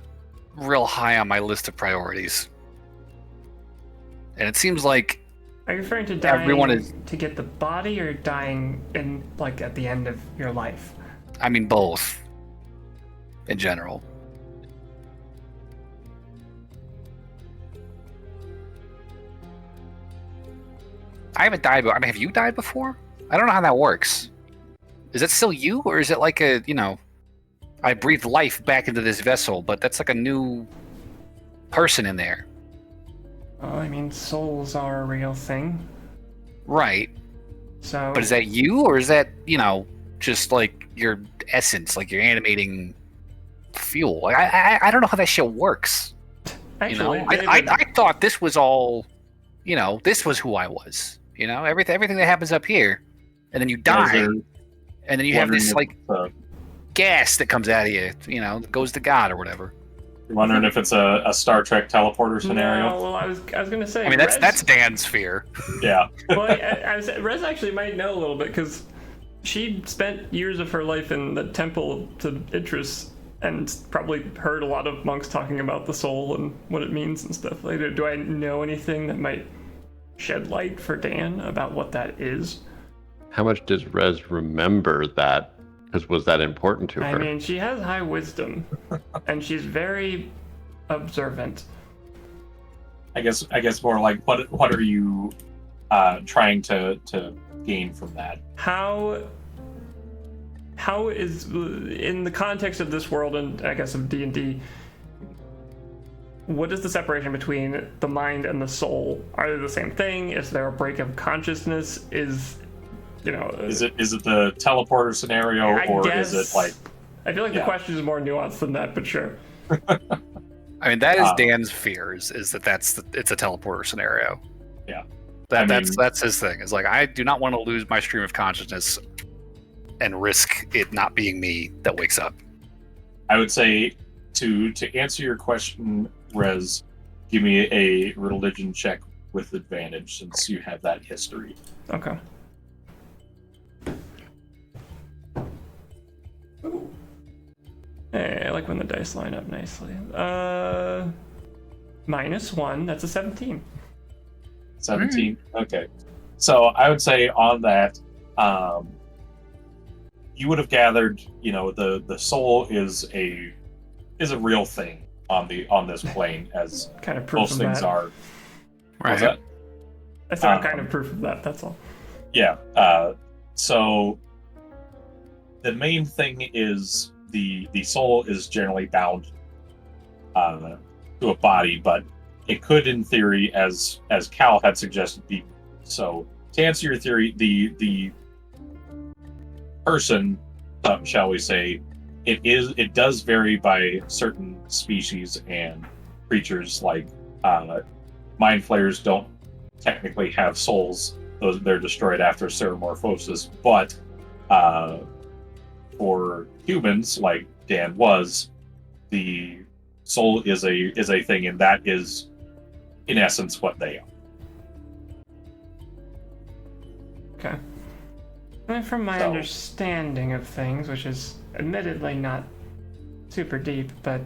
real high on my list of priorities. And it seems like Are you referring to dying Everyone is- to get the body, or dying in like at the end of your life? I mean both. In general. I haven't died before. I mean, have you died before? I don't know how that works. Is it still you, or is it like a, I breathed life back into this vessel, but that's like a new person in there? Well, I mean, souls are a real thing. Right. So, But is that you, or is that, just like your essence, like your animating fuel? Like, I don't know how that shit works. actually, I thought this was all, this was who I was. Everything that happens up here, and then you die, and then you have this like gas that comes out of you, goes to God or whatever. You're wondering if it's a Star Trek teleporter scenario? No, well, I was gonna say. I mean, that's Dan's fear. Yeah. Well, I said, Rez actually might know a little bit because she spent years of her life in the temple to Idris and probably heard a lot of monks talking about the soul and what it means and stuff. Like, do I know anything that might shed light for Dan about what that is. How much does Rez remember that? Because was that important to her? I mean, she has high wisdom, and she's very observant. I guess more like what are you trying to gain from that? How is, in the context of this world and I guess of D&D, what is the separation between the mind and the soul? Are they the same thing? Is there a break of consciousness? Is it the teleporter scenario, or is it like? I feel like the question is more nuanced than that, but sure. I mean, that is Dan's fears. Is that it's a teleporter scenario? Yeah, that's his thing. Is like, I do not want to lose my stream of consciousness and risk it not being me that wakes up. I would say to answer your question, Rez, give me a religion check with advantage since you have that history. Okay. Ooh. Hey, I like when the dice line up nicely. -1, that's a 17. 17. Okay. So I would say on that, you would have gathered, the soul is a real thing on this plane, as kind of proof most of things that. are. Right. What's that? I said kind of proof of that, that's all. Yeah. So the main thing is the soul is generally bound to a body, but it could, in theory, as Cal had suggested, be so. To answer your theory, the person, shall we say, it does vary by certain species and creatures. Like mind flayers don't technically have souls; they're destroyed after ceramorphosis. But for humans, like Dan was, the soul is a thing, and that is, in essence, what they are. Okay. And from my understanding of things, which is admittedly not super deep, but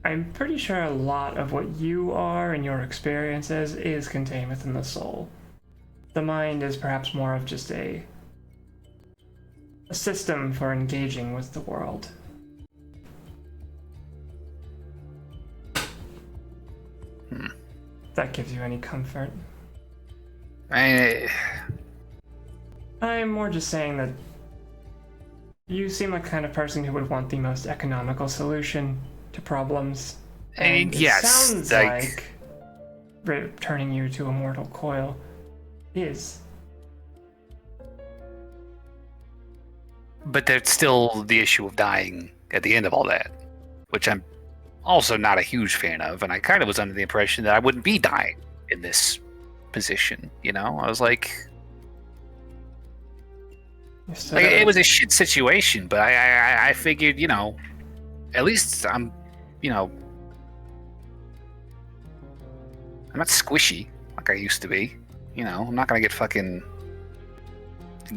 I'm pretty sure a lot of what you are and your experiences is contained within the soul. The mind is perhaps more of just a system for engaging with the world. If that gives you any comfort. I'm more just saying that you seem like the kind of person who would want the most economical solution to problems. And yes, it sounds like returning you to a mortal coil is. But there's still the issue of dying at the end of all that, which I'm also not a huge fan of, and I kind of was under the impression that I wouldn't be dying in this position, I was like it was a shit situation, but I figured, at least I'm not squishy like I used to be, I'm not gonna get fucking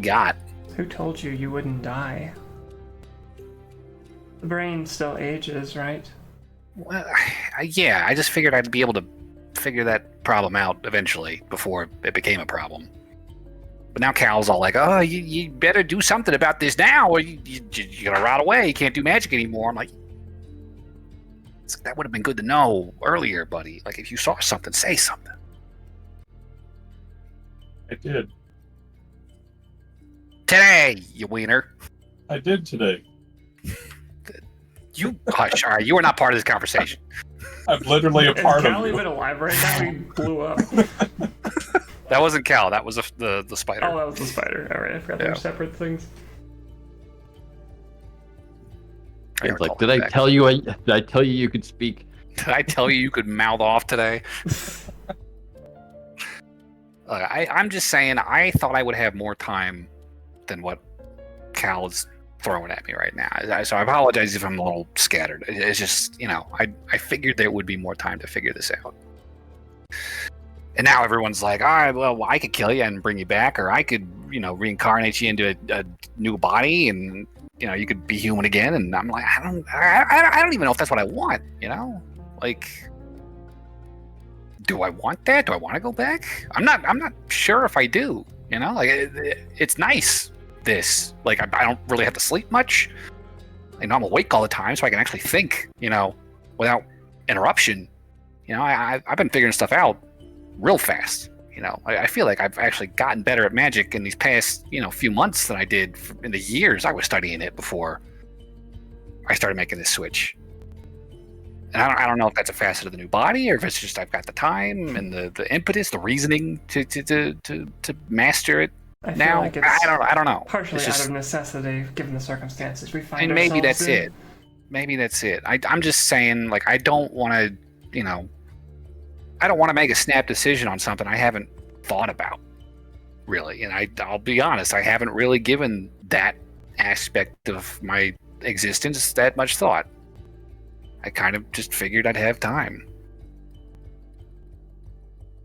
got. Who told you you wouldn't die? The brain still ages, right? Well, yeah, I just figured I'd be able to figure that problem out eventually before it became a problem. But now Cal's all like, oh, you better do something about this now, or you're gonna rot away. You can't do magic anymore. I'm like, that would have been good to know earlier, buddy. Like, if you saw something, say something. I did. Today, you wiener. I did today. You hush. All right, you are not part of this conversation. I'm literally a part Is of Cal it. even alive right now? He blew up. That wasn't Cal. That was the spider. Oh, that was the spider. All right, I forgot they were separate things. It's like, did I tell you you could speak? Did I tell you could mouth off today? I'm just saying, I thought I would have more time than what Cal is throwing at me right now. So I apologize if I'm a little scattered. It's just, I figured there would be more time to figure this out. And now everyone's like, all right, well, I could kill you and bring you back, or I could, reincarnate you into a new body, and you could be human again. And I'm like, I don't even know if that's what I want. Like, do I want that? Do I want to go back? I'm not sure if I do. You know, like it's nice. This, like, I don't really have to sleep much. You know, I'm awake all the time, so I can actually think. You know, without interruption. You know, I've been figuring stuff out real fast. You know, I feel like I've actually gotten better at magic in these past, you know, few months than I did in the years I was studying it before I started making this switch. And I don't know if that's a facet of the new body, or if it's just I've got the time and the impetus, the reasoning to master it. I feel Now like it's I don't know. partially It's just, out of necessity, given the circumstances we find and ourselves maybe that's in. it. Maybe that's it. I'm just saying, like, I don't want to, you know, I don't want to make a snap decision on something I haven't thought about, really. And I'll be honest, I haven't really given that aspect of my existence that much thought. I kind of just figured I'd have time.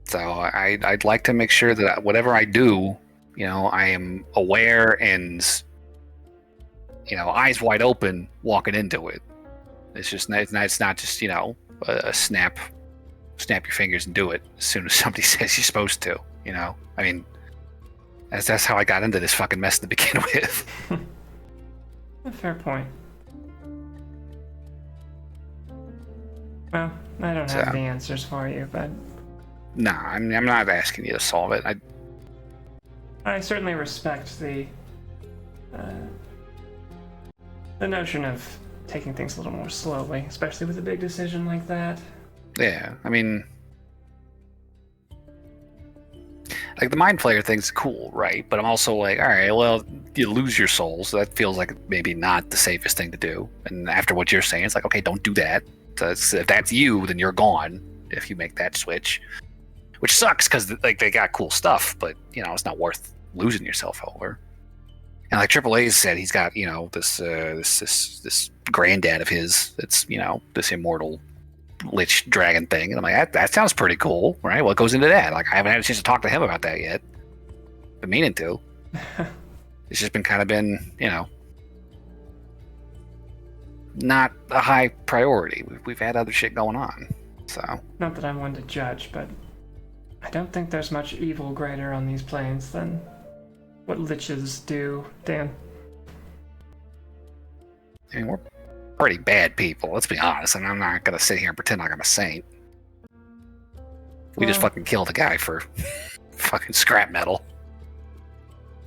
So I'd like to make sure that whatever I do, you know, I am aware and, you know, eyes wide open walking into it. It's not just, you know, a snap your fingers and do it as soon as somebody says you're supposed to, you know? I mean, that's how I got into this fucking mess to begin with. A fair point. Well, I don't have the answers for you, but Nah, I'm not asking you to solve it. I certainly respect the notion of taking things a little more slowly, especially with a big decision like that. Yeah, I mean, like, the mind flayer thing's cool, right? But I'm also like, all right, well, you lose your soul, so that feels like maybe not the safest thing to do. And after what you're saying, it's like, okay, don't do that. So if that's you, then you're gone if you make that switch, which sucks because, like, they got cool stuff, but, you know, it's not worth losing yourself over. And like Triple A said, he's got, you know, this granddad of his that's, you know, this immortal lich dragon thing, and I'm like, that sounds pretty cool, right? What goes into that? Like, I haven't had a chance to talk to him about that yet. Been meaning to. It's just been, you know, not a high priority. We've had other shit going on, so. Not that I'm one to judge, but I don't think there's much evil greater on these planes than what liches do, Dan. I mean, we're pretty bad people, let's be honest, and I'm not gonna sit here and pretend like I'm a saint. We just Well, fucking killed a guy for fucking scrap metal.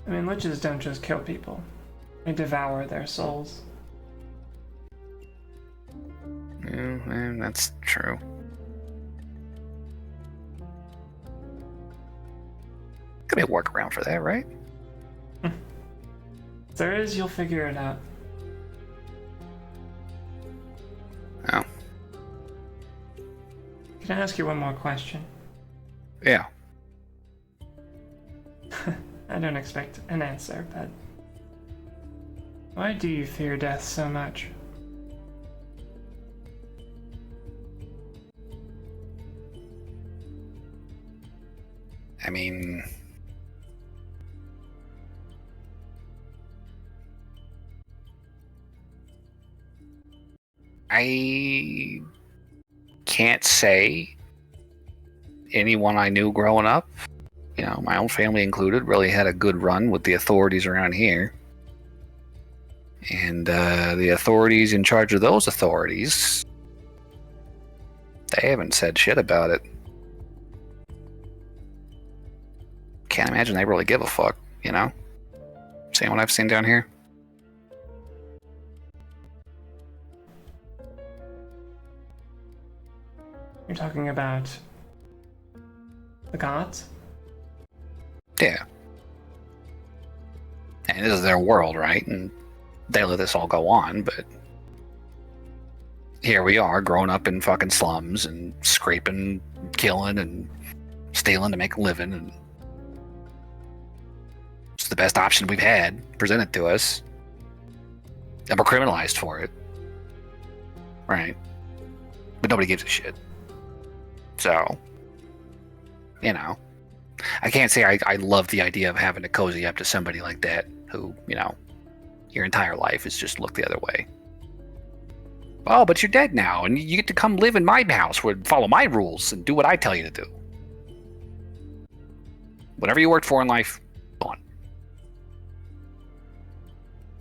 I mean, liches don't just kill people. They devour their souls. Yeah, that's true. Could be a workaround for that, right? If there is, you'll figure it out. Oh. Can I ask you one more question? Yeah. I don't expect an answer, but why do you fear death so much? I mean, I can't say anyone I knew growing up, you know, my own family included, really had a good run with the authorities around here. And the authorities in charge of those authorities, they haven't said shit about it. Can't imagine they really give a fuck, you know? Seeing what I've seen down here. You're talking about the gods? Yeah. And this is their world, right? And they let this all go on, but here we are, growing up in fucking slums and scraping, killing, and stealing to make a living, and it's the best option we've had presented to us. And we're criminalized for it. Right? But nobody gives a shit. So, you know, I can't say I love the idea of having to cozy up to somebody like that who, you know, your entire life has just looked the other way. Oh, but you're dead now, and you get to come live in my house, where follow my rules and do what I tell you to do. Whatever you worked for in life, gone.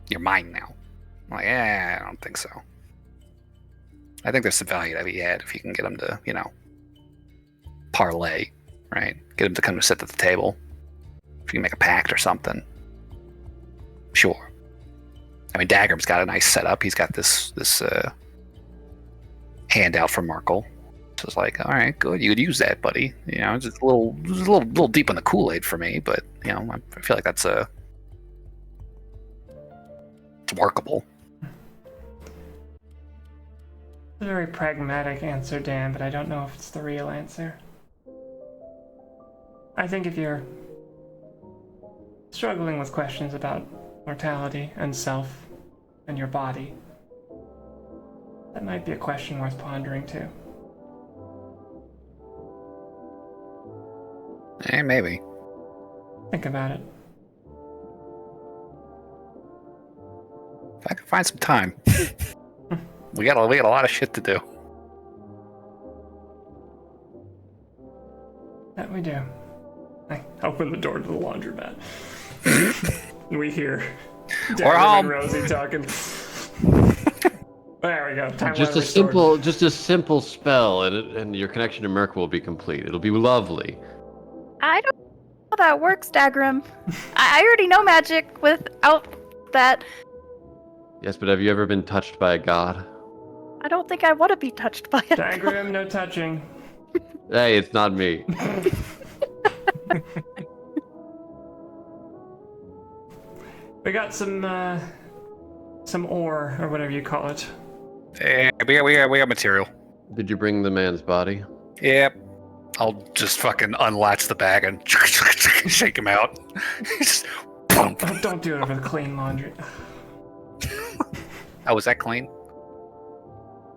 You're mine now. I'm like, I don't think so. I think there's some value to be had if you can get them to, parlay, right? Get them to come to sit at the table. If you can make a pact or something. Sure. I mean, Dagrim's got a nice setup. He's got this handout from Markle. So it's like, all right, good. You could use that, buddy. It's just a little deep in the Kool-Aid for me, but I feel like it's workable. A very pragmatic answer, Dan, but I don't know if it's the real answer. I think if you're struggling with questions about mortality and self and your body, that might be a question worth pondering too. Maybe. Think about it. If I can find some time. we got a lot of shit to do. That we do. I open the door to the laundromat. We hear Dagrim and Rosie talking. There we go. Just a simple spell, and your connection to Merc will be complete. It'll be lovely. I don't know how that works, Dagrim. I already know magic without that. Yes, but have you ever been touched by a god? I don't think I want to be touched by it. Dagrim, no touching. Hey, it's not me. We got some ore or whatever you call it. Yeah, we got material. Did you bring the man's body? Yep. I'll just fucking unlatch the bag and shake him out. Just, don't do it over the clean laundry. Oh, was that clean?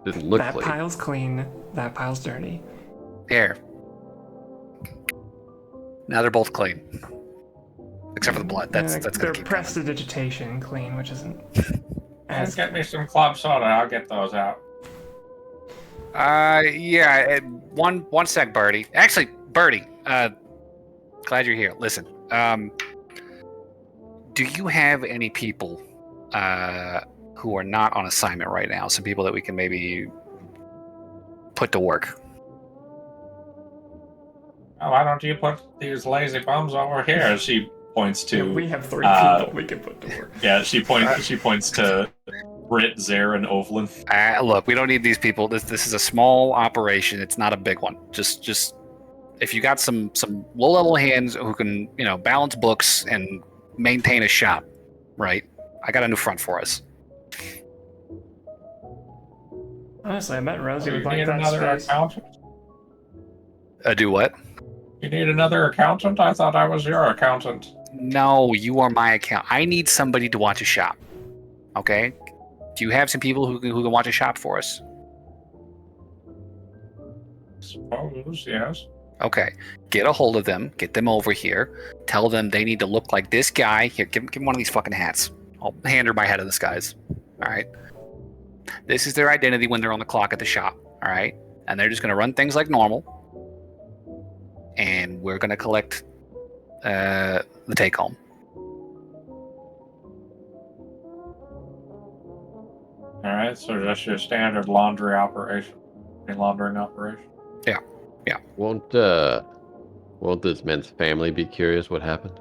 Didn't look that clean. pile's clean. That pile's dirty. There. Now they're both clean. Except for the blood. That's they're gonna keep prestidigitation clean, which isn't as Get me some club soda. I'll get those out. Yeah. One sec, Birdie. Actually, Birdie. Glad you're here. Listen. Do you have any people who are not on assignment right now? Some people that we can maybe put to work. Oh, why don't you put these lazy bums over here? She points to. Yeah, we have 3 people we can put to work. Yeah, she points to Britt, Zare, and Ovlin. Look, we don't need these people. This is a small operation. It's not a big one. Just if you got some low level hands who can balance books and maintain a shop, right? I got a new front for us. Honestly, I bet Rosie You would like need that another space. accountant? Do what? You need another accountant? I thought I was your accountant. No, you are my account. I need somebody to watch a shop. Okay? Do you have some people who can watch a shop for us? Suppose, yes. Okay. Get a hold of them. Get them over here. Tell them they need to look like this guy. Here, give him one of these fucking hats. I'll hand her my head of the skies. All right? This is their identity when they're on the clock at the shop. All right? And they're just going to run things like normal. And we're going to collect the take-home. All right, so just your standard laundering operation. Yeah. Won't this man's family be curious what happened?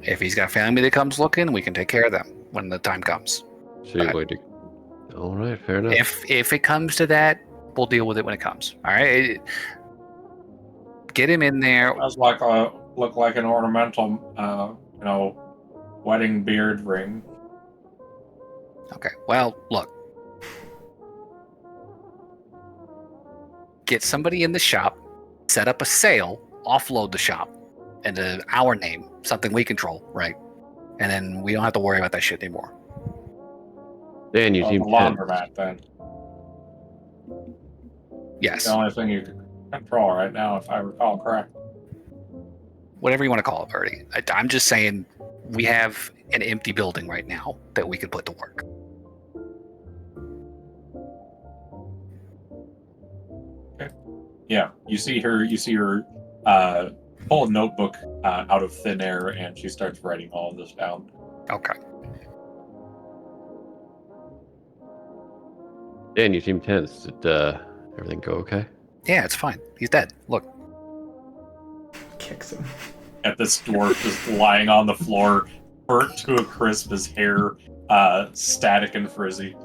If he's got family that comes looking, we can take care of them when the time comes. So you're going to... All right, fair enough. If it comes to that, we'll deal with it when it comes. All right? Get him in there. Does look like an ornamental, wedding beard ring. Okay. Well, look. Get somebody in the shop, set up a sale, offload the shop into our name, something we control, right? And then we don't have to worry about that shit anymore. Dan, you The seem laundromat, then. Yes. The only thing you can control right now, if I recall correctly. Whatever you want to call it, Birdie. I'm just saying we have an empty building right now that we could put to work. Yeah, you see her pull a notebook out of thin air, and she starts writing all of this down. Okay. Dan, you seem tense. Did everything go okay? Yeah, it's fine. He's dead. Look. Kicks him. At this dwarf just lying on the floor, burnt to a crisp, his hair static and frizzy.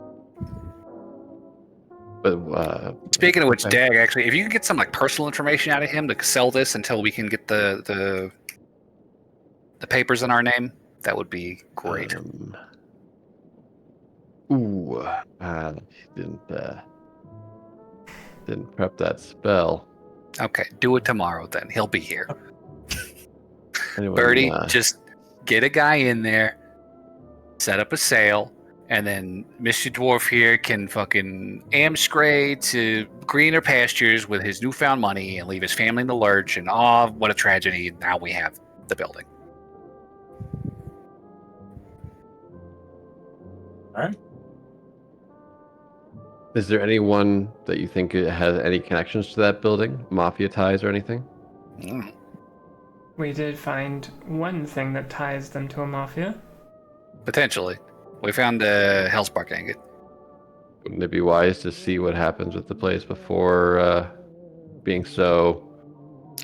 But Speaking of which, okay. Dag, actually, if you can get some like personal information out of him to sell this until we can get the papers in our name, that would be great. Didn't prep that spell. Okay, do it tomorrow then. He'll be here. Anyway, Birdie, just get a guy in there, set up a sale, and then Mr. Dwarf here can fucking amscray to greener pastures with his newfound money and leave his family in the lurch. And oh, what a tragedy! Now we have the building. All right. Is there anyone that you think has any connections to that building? Mafia ties or anything? Mm. We did find one thing that ties them to a mafia. Potentially. We found a Hellspark ingot. Wouldn't it be wise to see what happens with the place before being so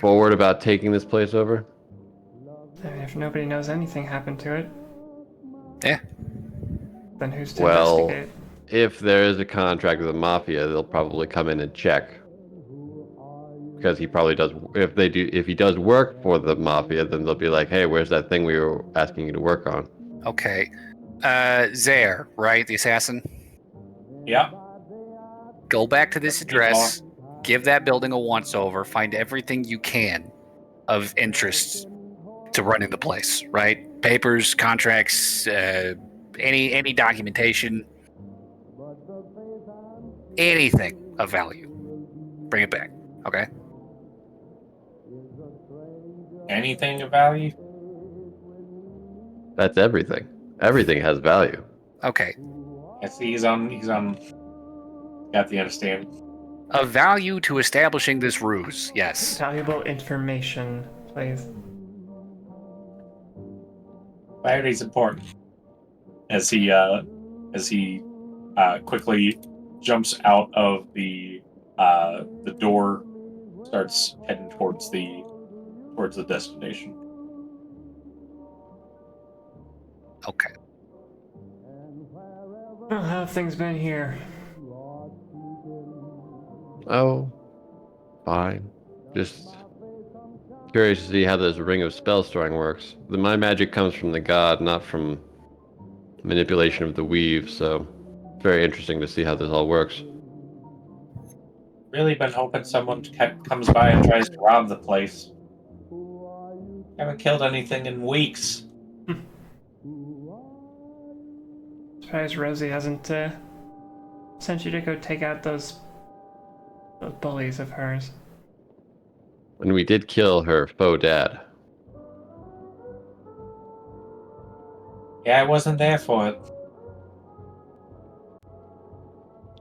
forward about taking this place over? I mean, if nobody knows anything happened to it, Yeah. then who's to Well, investigate? if there is a contract with the mafia, they'll probably come in and check. Because he probably does. If he does work for the mafia, then they'll be like, "Hey, where's that thing we were asking you to work on?" Okay. Zaire, right? The assassin? Yeah. Go back to this address, give that building a once-over, find everything you can of interest to running the place, right? Papers, contracts, any documentation, anything of value. Bring it back, okay? Anything of value? That's everything. Everything has value. Okay. I see he's on. Got the understanding. Of value to establishing this ruse, yes. Valuable information, please. Clarity's important. As he quickly jumps out of the door, starts heading towards the destination. Okay. Well, how have things been here? Oh, fine. Just curious to see how this ring of spell storing works. My magic comes from the god, not from manipulation of the weave, so very interesting to see how this all works. Really been hoping someone comes by and tries to rob the place. Haven't killed anything in weeks. Surprised Rosie hasn't sent you to go take out those bullies of hers. And we did kill her faux dad. Yeah, I wasn't there for it.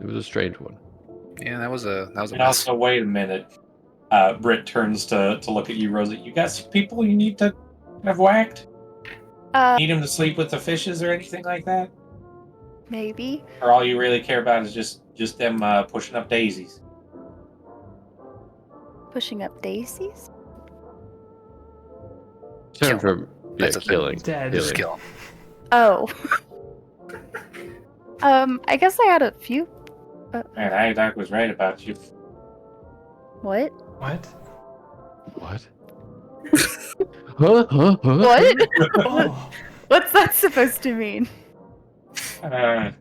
It was a strange one. Yeah, that was a And mess. also, wait a minute. Britt turns to look at you, Rosie. You got some people you need to have whacked? Need them to sleep with the fishes or anything like that? Maybe. Or all you really care about is just them pushing up daisies? Pushing up daisies? Term for That's a thing. killing. Dead. Killing. Skill. Oh. I guess I had a few. Man, Doc was right about you. What? What? What? Huh? What? Oh, What's that supposed to mean? Don't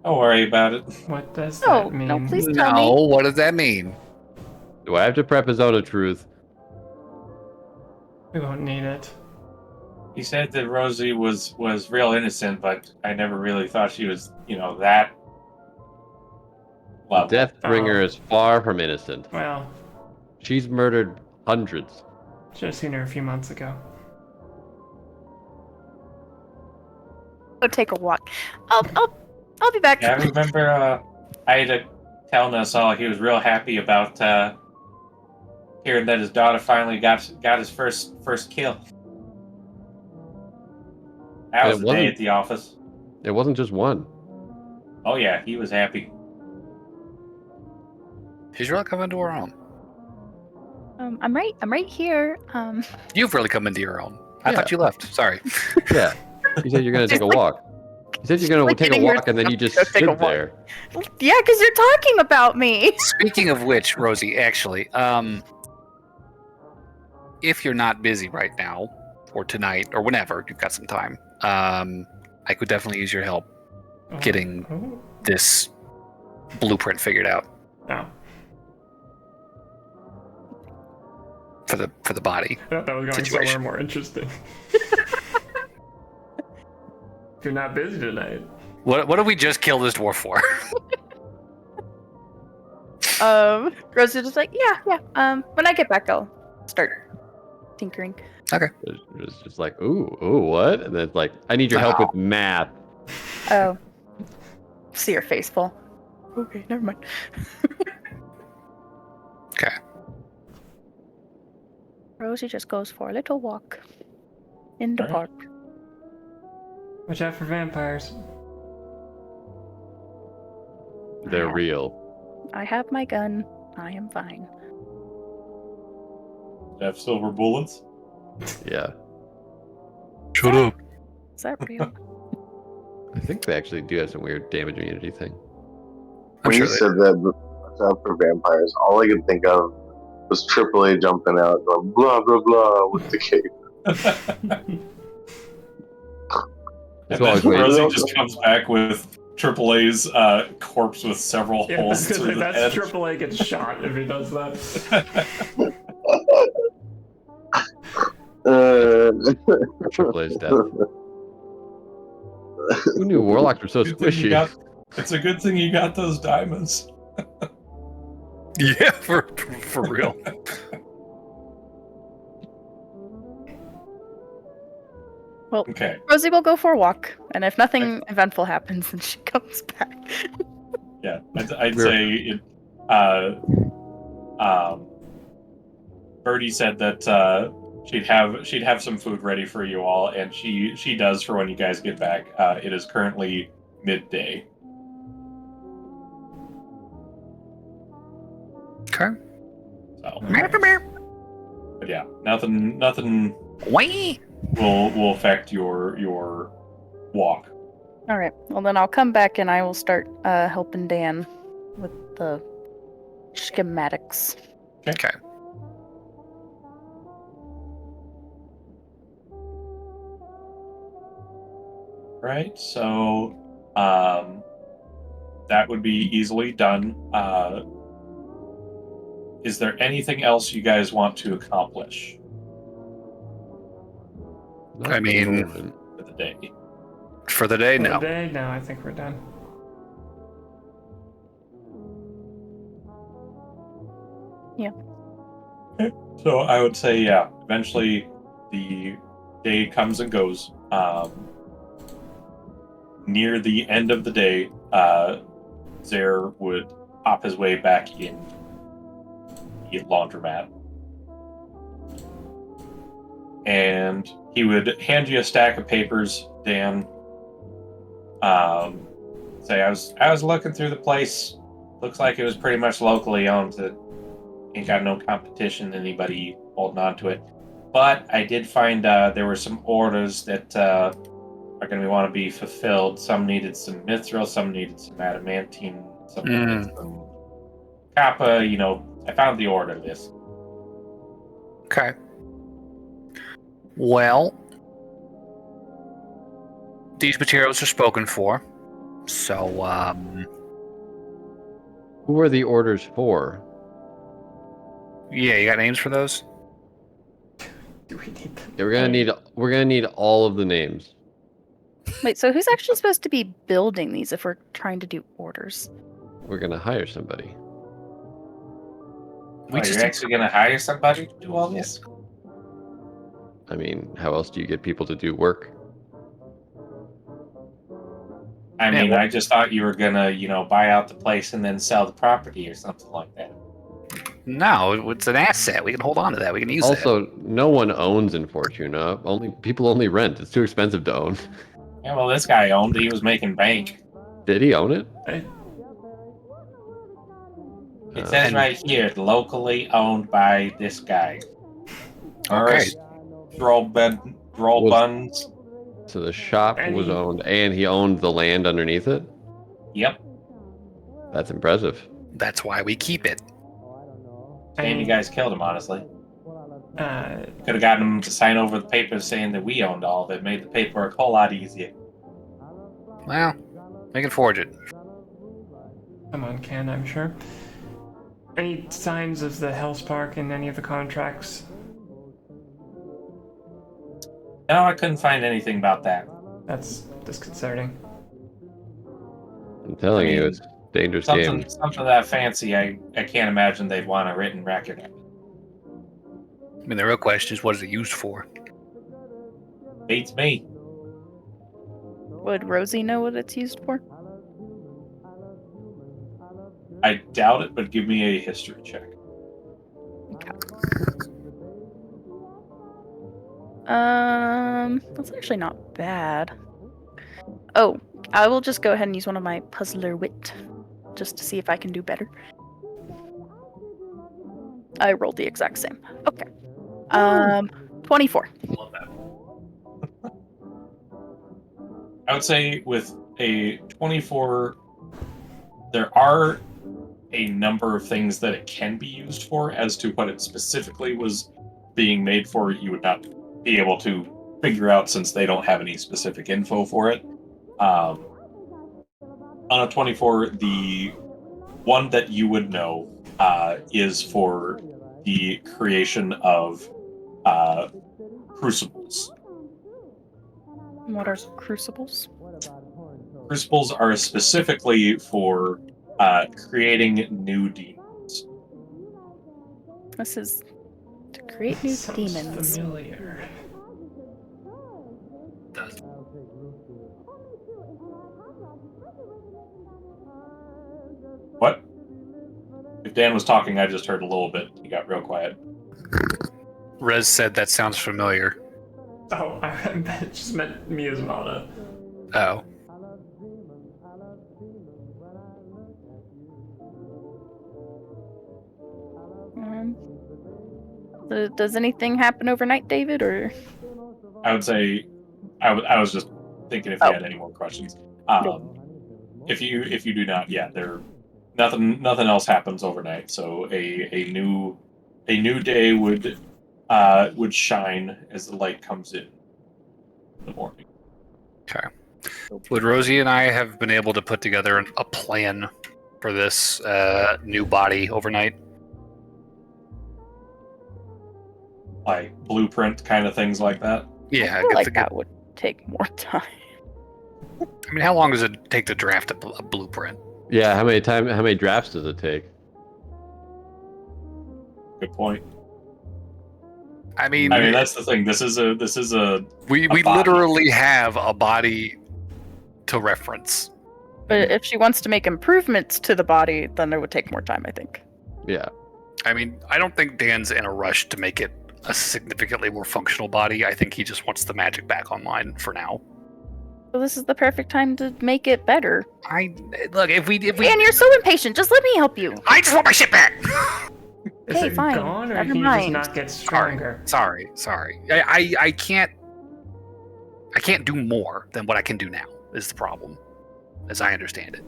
worry about it. what does No, that mean? no, please tell No, me. what does that mean? Do I have to prep a zone of truth? We won't need it. He said that Rosie was real innocent, but I never really thought she was, that level. Deathbringer is far from innocent. Well, She's murdered hundreds. should have seen her a few months ago. Go take a walk. I'll be back. Yeah, I remember Ida telling us all he was real happy about hearing that his daughter finally got his first kill. That was the day at the office. It wasn't just one. Oh yeah, he was happy. She's really come into her own. I'm right here. You've really come into your own. I Yeah. thought you left. Sorry. Yeah. You said you're going to take a walk. You said you're going to like take a getting walk and then you just Go take a stood walk. there. Yeah, because you're talking about me. Speaking of which, Rosie, actually, if you're not busy right now, or tonight, or whenever you've got some time, I could definitely use your help getting this blueprint figured out Oh, for the body. I thought that was going Situation. somewhere more interesting. If you're not busy tonight. What did we just kill this dwarf for? Rosie just like, yeah. When I get back, I'll start tinkering. It's just like, ooh, what? And then it's like, I need your help with math. Oh, see your face full. Okay, never mind. Okay. Rosie just goes for a little walk in the Alright. park. Watch out for vampires. They're real. I have my gun. I am fine. Have silver bullets. Yeah. Shut up. Is that real? I think they actually do have some weird damage immunity thing. I'm When sure you they said that, watch out for vampires, all I could think of was AAA jumping out, going blah blah blah with the cape. And always then wait. Rosie just comes back with AAA's corpse with several Yeah, holes that's, through the that's head. AAA gets shot if he does that. Triple A's death. Who knew warlocks were so Good thing you squishy? it's a good thing you got those diamonds. Yeah, for real. Okay. Rosie will go for a walk, and if nothing eventful happens, then she comes back. Yeah, I'd We're- say it. Birdie said that she'd have some food ready for you all, and she does for when you guys get back. It is currently midday. Okay. So, but yeah, nothing Wee. will affect your walk. All right. Well, then I'll come back and I will start helping Dan with the schematics. Okay. Right. So, that would be easily done. Is there anything else you guys want to accomplish Not I at the mean- moment. for the day? For the day, For no. the day, no, I think we're done. So I would say, yeah, eventually the day comes and goes. Near the end of the day, Zer would pop his way back in the laundromat. And he would hand you a stack of papers, Dan. Say, I was looking through the place. Looks like it was pretty much locally owned. That ain't got no competition, anybody holding on to it. But I did find there were some orders that are going to want to be fulfilled. Some needed some mithril, some needed some adamantine, some needed some kappa. You know, I found the order list. Okay. Well, these materials are spoken for. So, Who are the orders for? yeah, you got names for those? Do we need them? Yeah, we're gonna need all of the names. Wait, so who's actually supposed to be building these if we're trying to do orders? We're gonna hire somebody. You're actually going to hire somebody to do all this? I mean, how else do you get people to do work? I Yeah, mean, well- I just thought you were gonna, buy out the place and then sell the property or something like that. No, it's an asset. We can hold on to that. We can use that. Also, no one owns in Fortuna. People only rent. It's too expensive to own. Yeah, well, this guy owned. He was making bank. Did he own it? It says And- right here, locally owned by this guy. Okay. Droll buns. So the shop was Any- owned, and he owned the land underneath it. Yep. That's impressive. That's why we keep it. Shame you guys killed him, honestly. Uh, Could have gotten him to sign over the papers saying that we owned all of it. Made the paperwork a whole lot easier. Well, we can forge it. someone can, I'm sure. Any signs of the Hell's Park in any of the contracts? No, I couldn't find anything about that. That's disconcerting. I'm telling I mean, you, it's a dangerous game. Something that fancy, I can't imagine they'd want a written record of it. I mean, the real question is, what is it used for? Beats me. Would Rosie know what it's used for? I doubt it, but give me a history check. That's actually not bad. Oh, I will just go ahead and use one of my puzzler wit, just to see if I can do better. I rolled the exact same. Okay. 24. Love that. I would say with a 24, there are a number of things that it can be used for. As to what it specifically was being made for, you would not be able to figure out since they don't have any specific info for it. On a 24, the one that you would know is for the creation of crucibles. What are crucibles? Crucibles are specifically for creating new demons. This is to create new Sounds demons. familiar. What? If Dan was talking, I just heard a little bit. He got real quiet. Rez said that sounds familiar. Oh, I just meant miasmata. Oh. Does anything happen overnight, David, or? I would say, I was just thinking if you had any more questions. If you do not, yeah, nothing else happens overnight. So a new day would shine as the light comes in the morning. Okay. Would Rosie and I have been able to put together a plan for this new body overnight? Like blueprint kind of things like that. Yeah, I feel like that would take more time. I mean, how long does it take to draft a blueprint? Yeah, how many drafts does it take? Good point. I mean, that's the thing. This is a we body. literally have a body to reference. But if she wants to make improvements to the body, then it would take more time, I think. Yeah. I mean, I don't think Dan's in a rush to make it a significantly more functional body. I think he just wants the magic back online for now. So this is the perfect time to make it better. Look, if we And you're so impatient. Just let me help you. I just want my shit back. Is Okay, it fine. gone, or Never can you mind. just not get stronger? Sorry. I can't do more than what I can do now, is the problem, as I understand it.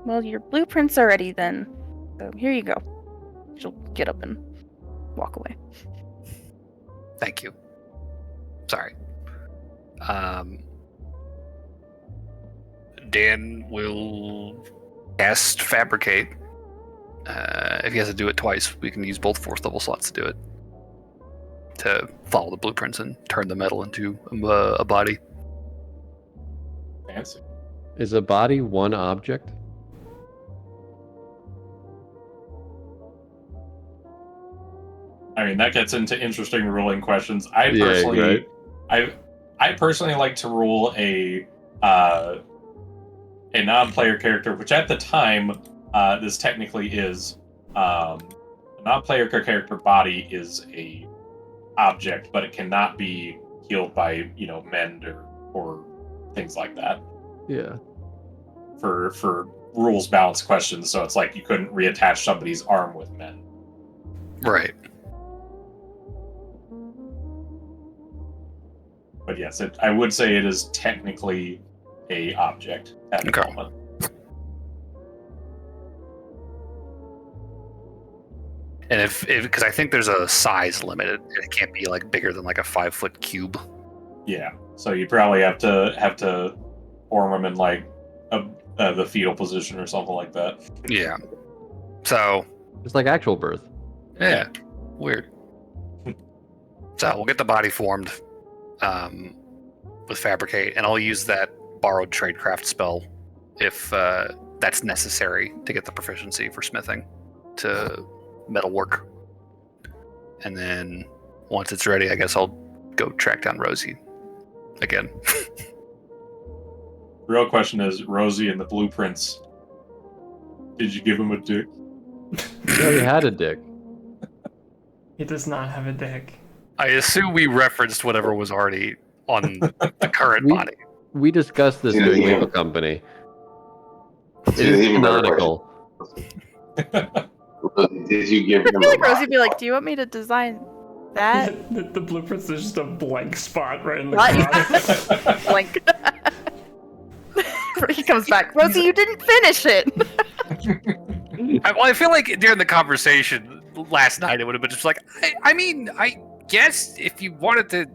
Well, your blueprint's are ready then. So here you go. She'll get up and walk away. Thank you. Sorry. Dan will cast Fabricate. If he has to do it twice, we can use both 4th level slots to do it. To follow the blueprints and turn the metal into a body. fancy. Is a body one object? I mean, that gets into interesting ruling questions. I personally like to rule a non-player character, which at the time this technically is A non-player character body is a object, but it cannot be healed by mend or things like that. Yeah. For rules balance questions, so it's like you couldn't reattach somebody's arm with mend. Right. But yes, I would say it is technically a object at the Okay. moment. And if because I think there's a size limit, it can't be like bigger than like a 5-foot cube. Yeah, so you probably have to form them in like the fetal position or something like that. Yeah. So It's like actual birth. yeah, weird. So we'll get the body formed with fabricate, and I'll use that borrowed tradecraft spell if that's necessary to get the proficiency for smithing to metalwork. And then once it's ready, I guess I'll go track down Rosie again. The real question is, Rosie and the blueprints, did you give him a dick? He already had a dick. He does not have a dick. I assume we referenced whatever was already on the current body. We discussed this Yeah, doing yeah. legal company. It Yeah, is even better canonical. Did you give I him feel a like Rosie body? would be like, "Do you want me to design that?" The blueprints is just a blank spot right in the What? ground. Like, he comes back. Rosie, you didn't finish it. I feel like during the conversation last night, it would have been just like, I mean, I guess if you wanted to,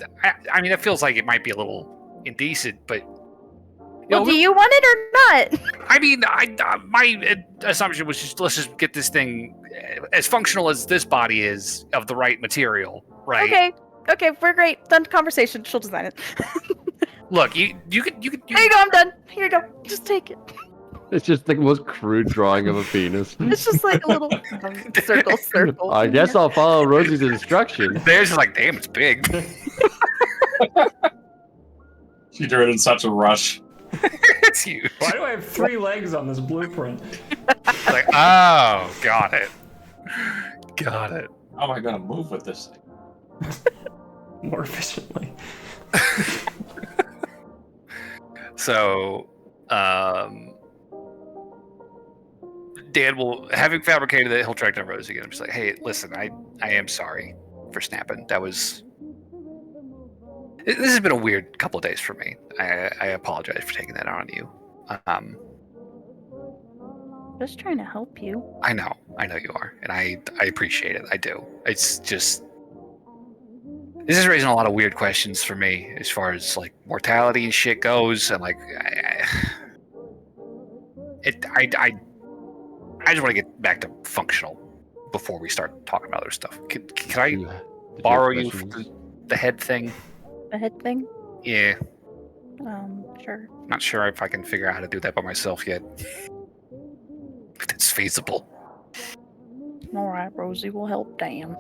I mean, it feels like it might be a little indecent, but Well, do you want it or not? I mean, my assumption was just let's just get this thing as functional as this body is of the right material, right? Okay, we're great. Done conversation. She'll design it. Look, you could There you go. I'm done. Here you go. Just take it. It's just the most crude drawing of a penis. It's just like a little circle. I guess I'll follow Rosie's instructions. There's just like, damn, it's big. She drew it in such a rush. It's huge. Why do I have 3 legs on this blueprint? Like, oh, got it. Got it. How am I gonna move with this thing? More efficiently. So, Dan will, having fabricated it, he'll track down Rosie again. I'm just like, hey, listen, I am sorry for snapping. That was. This has been a weird couple of days for me. I apologize for taking that on you. Just trying to help you. I know you are, and I appreciate it. I do. It's just. This is raising a lot of weird questions for me as far as like mortality and shit goes, and like, I just want to get back to functional before we start talking about other stuff. Can I Did you borrow have you for questions? the head thing? The head thing? Yeah, Sure. not sure if I can figure out how to do that by myself yet. If it's feasible. Alright, Rosie will help Dan.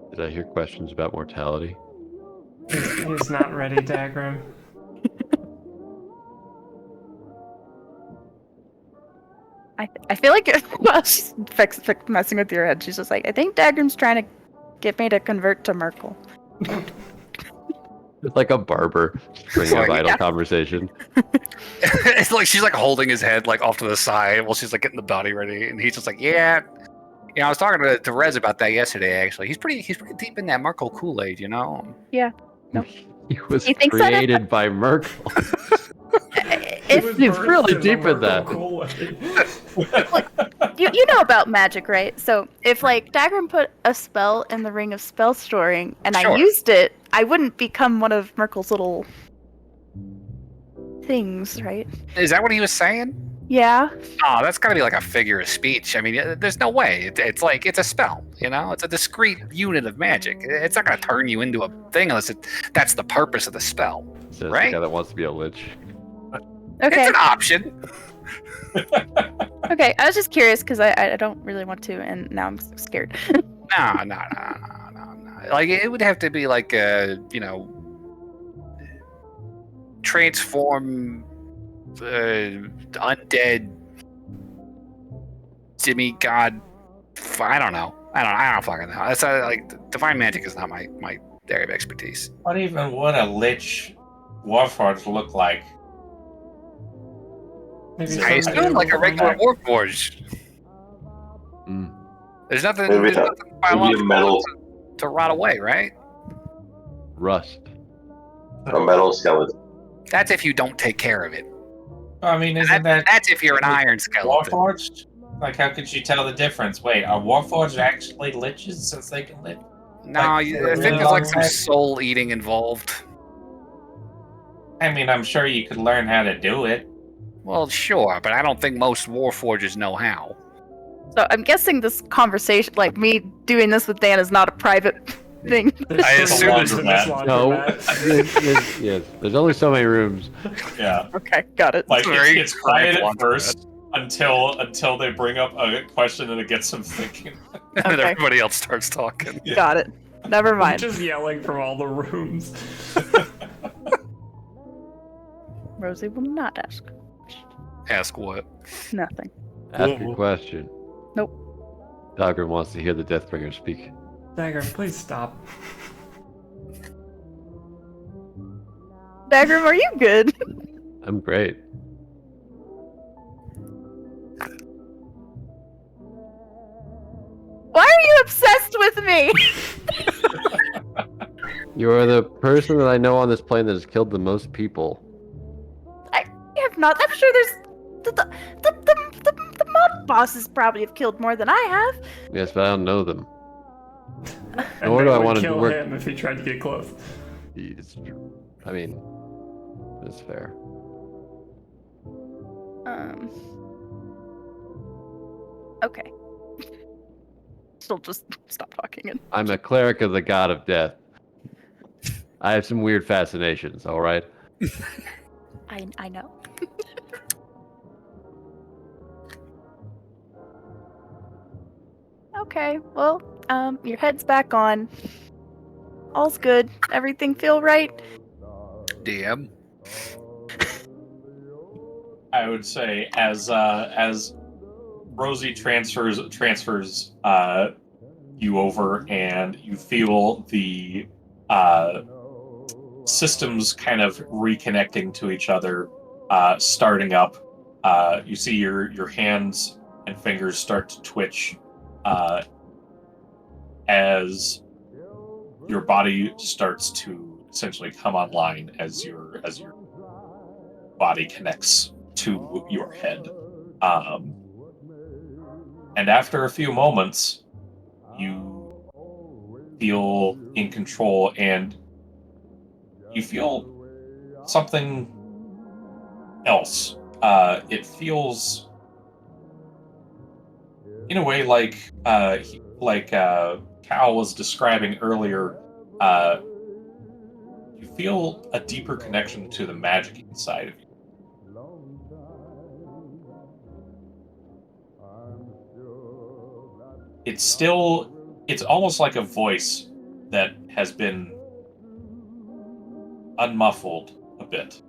Did I hear questions about mortality? He's not ready, Dagrim. I feel like while she's messing with your head, she's just like, I think Dagrim's trying to get me to convert to Merkel. It's like a barber bringing Like, a vital yeah. conversation. It's like she's like holding his head like off to the side while she's like getting the body ready, and he's just like, yeah. I was talking to Rez about that yesterday. Actually, he's pretty deep in that Merkel Kool-Aid, you know. Nope. He was He thinks that- created by Merkel. If He's really deep in that. you know about magic, right? So if like Dagrim put a spell in the ring of spell storing and Sure. I used it, I wouldn't become one of Merkel's little things, right? Is that what he was saying? Yeah. Oh, that's got to be like a figure of speech. I mean, there's no way. It's like it's a spell, you know. It's a discrete unit of magic. It's not going to turn you into a thing unless that's the purpose of the spell. Says Right? the guy that wants to be a lich. Okay. It's an option. Okay. I was just curious because I don't really want to, and now I'm scared. No. Like it would have to be like transform undead demigod. I don't know. I don't fucking know. That's like divine magic is not my area of expertise. What even would a lich warforged look like? Maybe I I someday assume like a we'll regular find- warforged. Mm. There's nothing, Maybe there's a- nothing Maybe a biological metal, to rot away, right? Rust. a metal skeleton. That's if you don't take care of it. I mean, isn't that That's if you're an iron skeleton. warforged? Like, how could you tell the difference? Wait, are warforged actually liches since they can live? No, Like, I for a think really there's like long some time? soul eating involved. I mean, I'm sure you could learn how to do it. Well, sure, but I don't think most warforgers know how. So I'm guessing this conversation, like me doing this with Dan, is not a private thing. There's I still assume rooms in it's this No. laundromat. Yes. There's only so many rooms. Yeah. Okay, got it. Like, Very it's quiet at correct. first until they bring up a question and it gets them thinking. And Okay. everybody else starts talking. Yeah. Got it. Never I'm mind. just yelling from all the rooms. Rosie will not ask. Ask what? Nothing. Ask a question. Nope. Dagrim wants to hear the Deathbringer speak. Dagrim, please stop. Dagrim, are you good? I'm great. Why are you obsessed with me? You are the person that I know on this plane that has killed the most people. I have not. I'm sure there's the mob bosses probably have killed more than I have. Yes, but I don't know them. And Nor do they I would want to kill work. him if he tried to get close. It's true. I mean, that's fair. Okay. Still just stop talking and I'm a cleric of the god of death. I have some weird fascinations, alright? I know. Okay, well, your head's back on. All's good. Everything feel right? DM. I would say as Rosie transfers you over, and you feel the systems kind of reconnecting to each other, starting up. You see your hands and fingers start to twitch as your body starts to essentially come online as your body connects to your head. And after a few moments, you feel in control, and you feel something else. It feels, in a way, like Cal was describing earlier. You feel a deeper connection to the magic inside of you. It's almost like a voice that has been unmuffled a bit.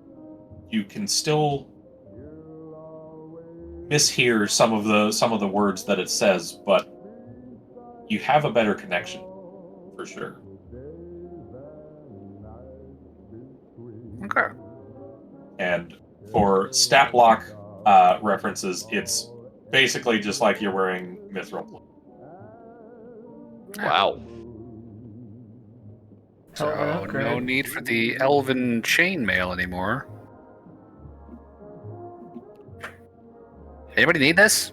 You can still mishear some of the words that it says, but you have a better connection for sure. Okay. And for stat block references, it's basically just like you're wearing mithril. Wow. So Hell of an no upgrade. need for the elven chainmail anymore. Anybody need this?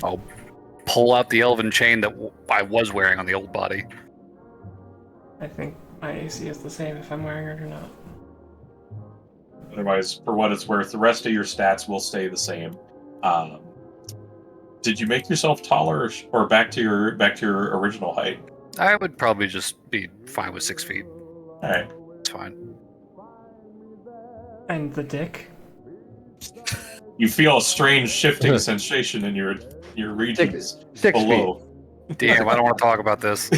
I'll pull out the elven chain that I was wearing on the old body. I think my AC is the same if I'm wearing it or not. Otherwise, for what it's worth, the rest of your stats will stay the same. Did you make yourself taller, or back to your original height? I would probably just be fine with 6 feet. All right. It's fine. And the dick? You feel a strange shifting sensation in your regions 6 below. Damn, I don't want to talk about this.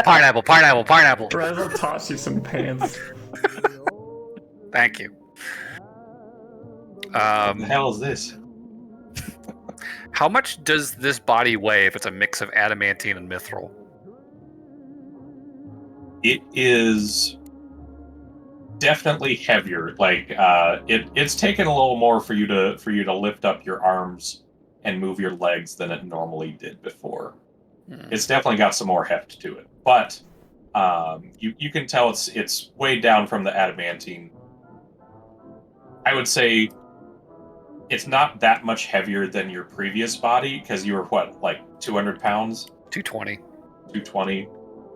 Pineapple. Rez will toss you some pants. Thank you. What the hell is this? How much does this body weigh if it's a mix of adamantine and mithril? It is definitely heavier. Like it's taken a little more for you to lift up your arms and move your legs than it normally did before. It's definitely got some more heft to it, but you can tell it's way down from the adamantine. I would say it's not that much heavier than your previous body because you were like 200 pounds, 220. 220.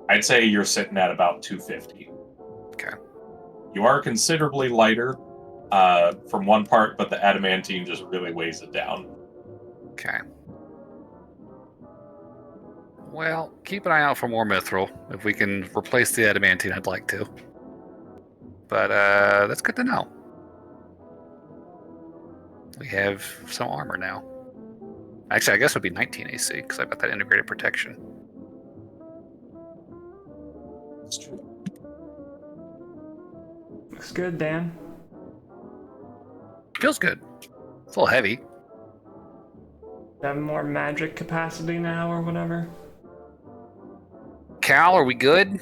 I'd say you're sitting at about 250. Okay. You are considerably lighter from one part, but the adamantine just really weighs it down. Okay. Well, keep an eye out for more mithril. If we can replace the adamantine, I'd like to. But that's good to know. We have some armor now. Actually, I guess it would be 19 AC because I've got that integrated protection. It's true. Looks good, Dan. Feels good. It's a little heavy. Have more magic capacity now or whatever. Cal, are we good?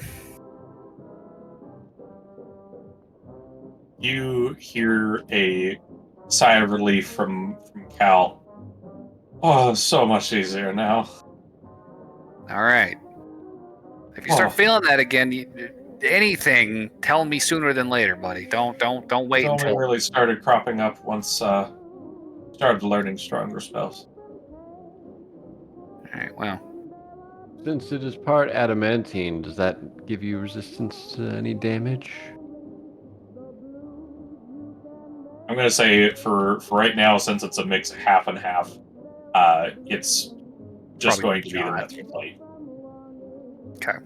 You hear a sigh of relief from Cal. Oh, so much easier now. All right. If you start feeling that again, anything, tell me sooner than later, buddy. Don't wait It only until. really started cropping up once started learning stronger spells. All right. Well, Since it is part adamantine, does that give you resistance to any damage? I'm gonna say for right now, since it's a mix of half and half, it's just Probably going to be the not. mithril plate. okay.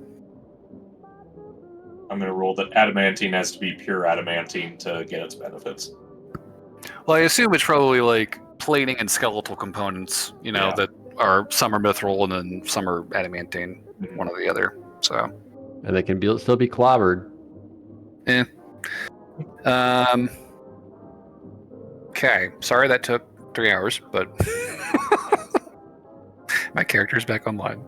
I'm gonna rule that adamantine has to be pure adamantine to get its benefits. Well, I assume it's probably like plating and skeletal components, Yeah. that are some are mithril and then some are adamantine, one or the other. So, And they can still be clobbered. Okay. Sorry that took 3 hours, but my character's back online.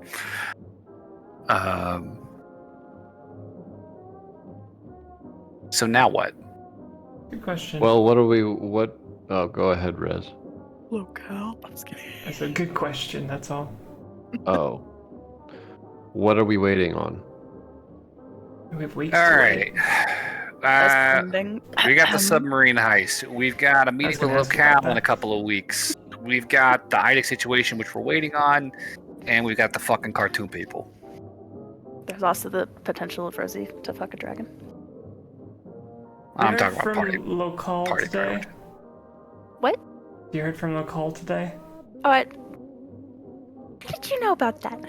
So now what? Good question. Well, what? Oh, go ahead, Rez. Locale. I'm just kidding. That's a good question, that's all. Oh. What are we waiting on? We have weeks All to right. wait. That's pending. We got the submarine heist. We've got a meeting with gonna ask you Locale about in a that. couple of weeks. We've got the IDIC situation, which we're waiting on, and we've got the fucking cartoon people. There's also the potential of Rosie to fuck a dragon. I'm You talking heard about from Locale party today? priority. What? You heard from Locale today? Oh, how did you know about that?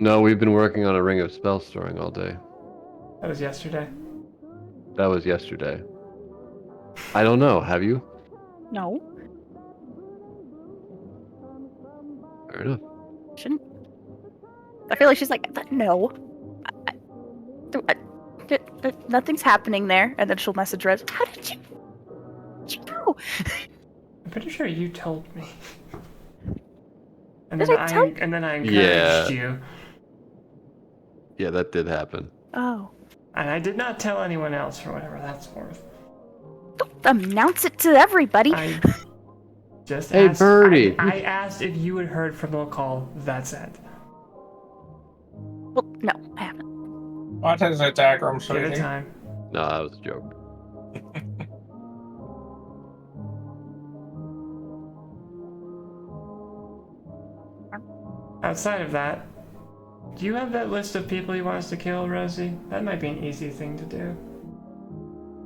No, we've been working on a ring of spell storing all day. That was yesterday. That was yesterday. I don't know. Have you? No, Fair enough. shouldn't. I feel like she's like, no. Nothing's happening there. And then she'll message Rez. How did you know? I'm pretty sure you told me. And Did then I tell you? and then I encouraged Yeah. you. Yeah, that did happen. Oh. And I did not tell anyone else for whatever that's worth. Don't announce it to everybody. I just Hey, asked, Birdie. I asked if you had heard from Locale. That's it. Well, no, I haven't. What is it, Dagrim, Give it sweetie? time. No, that was a joke. Outside of that, do you have that list of people you want us to kill, Rosie? That might be an easy thing to do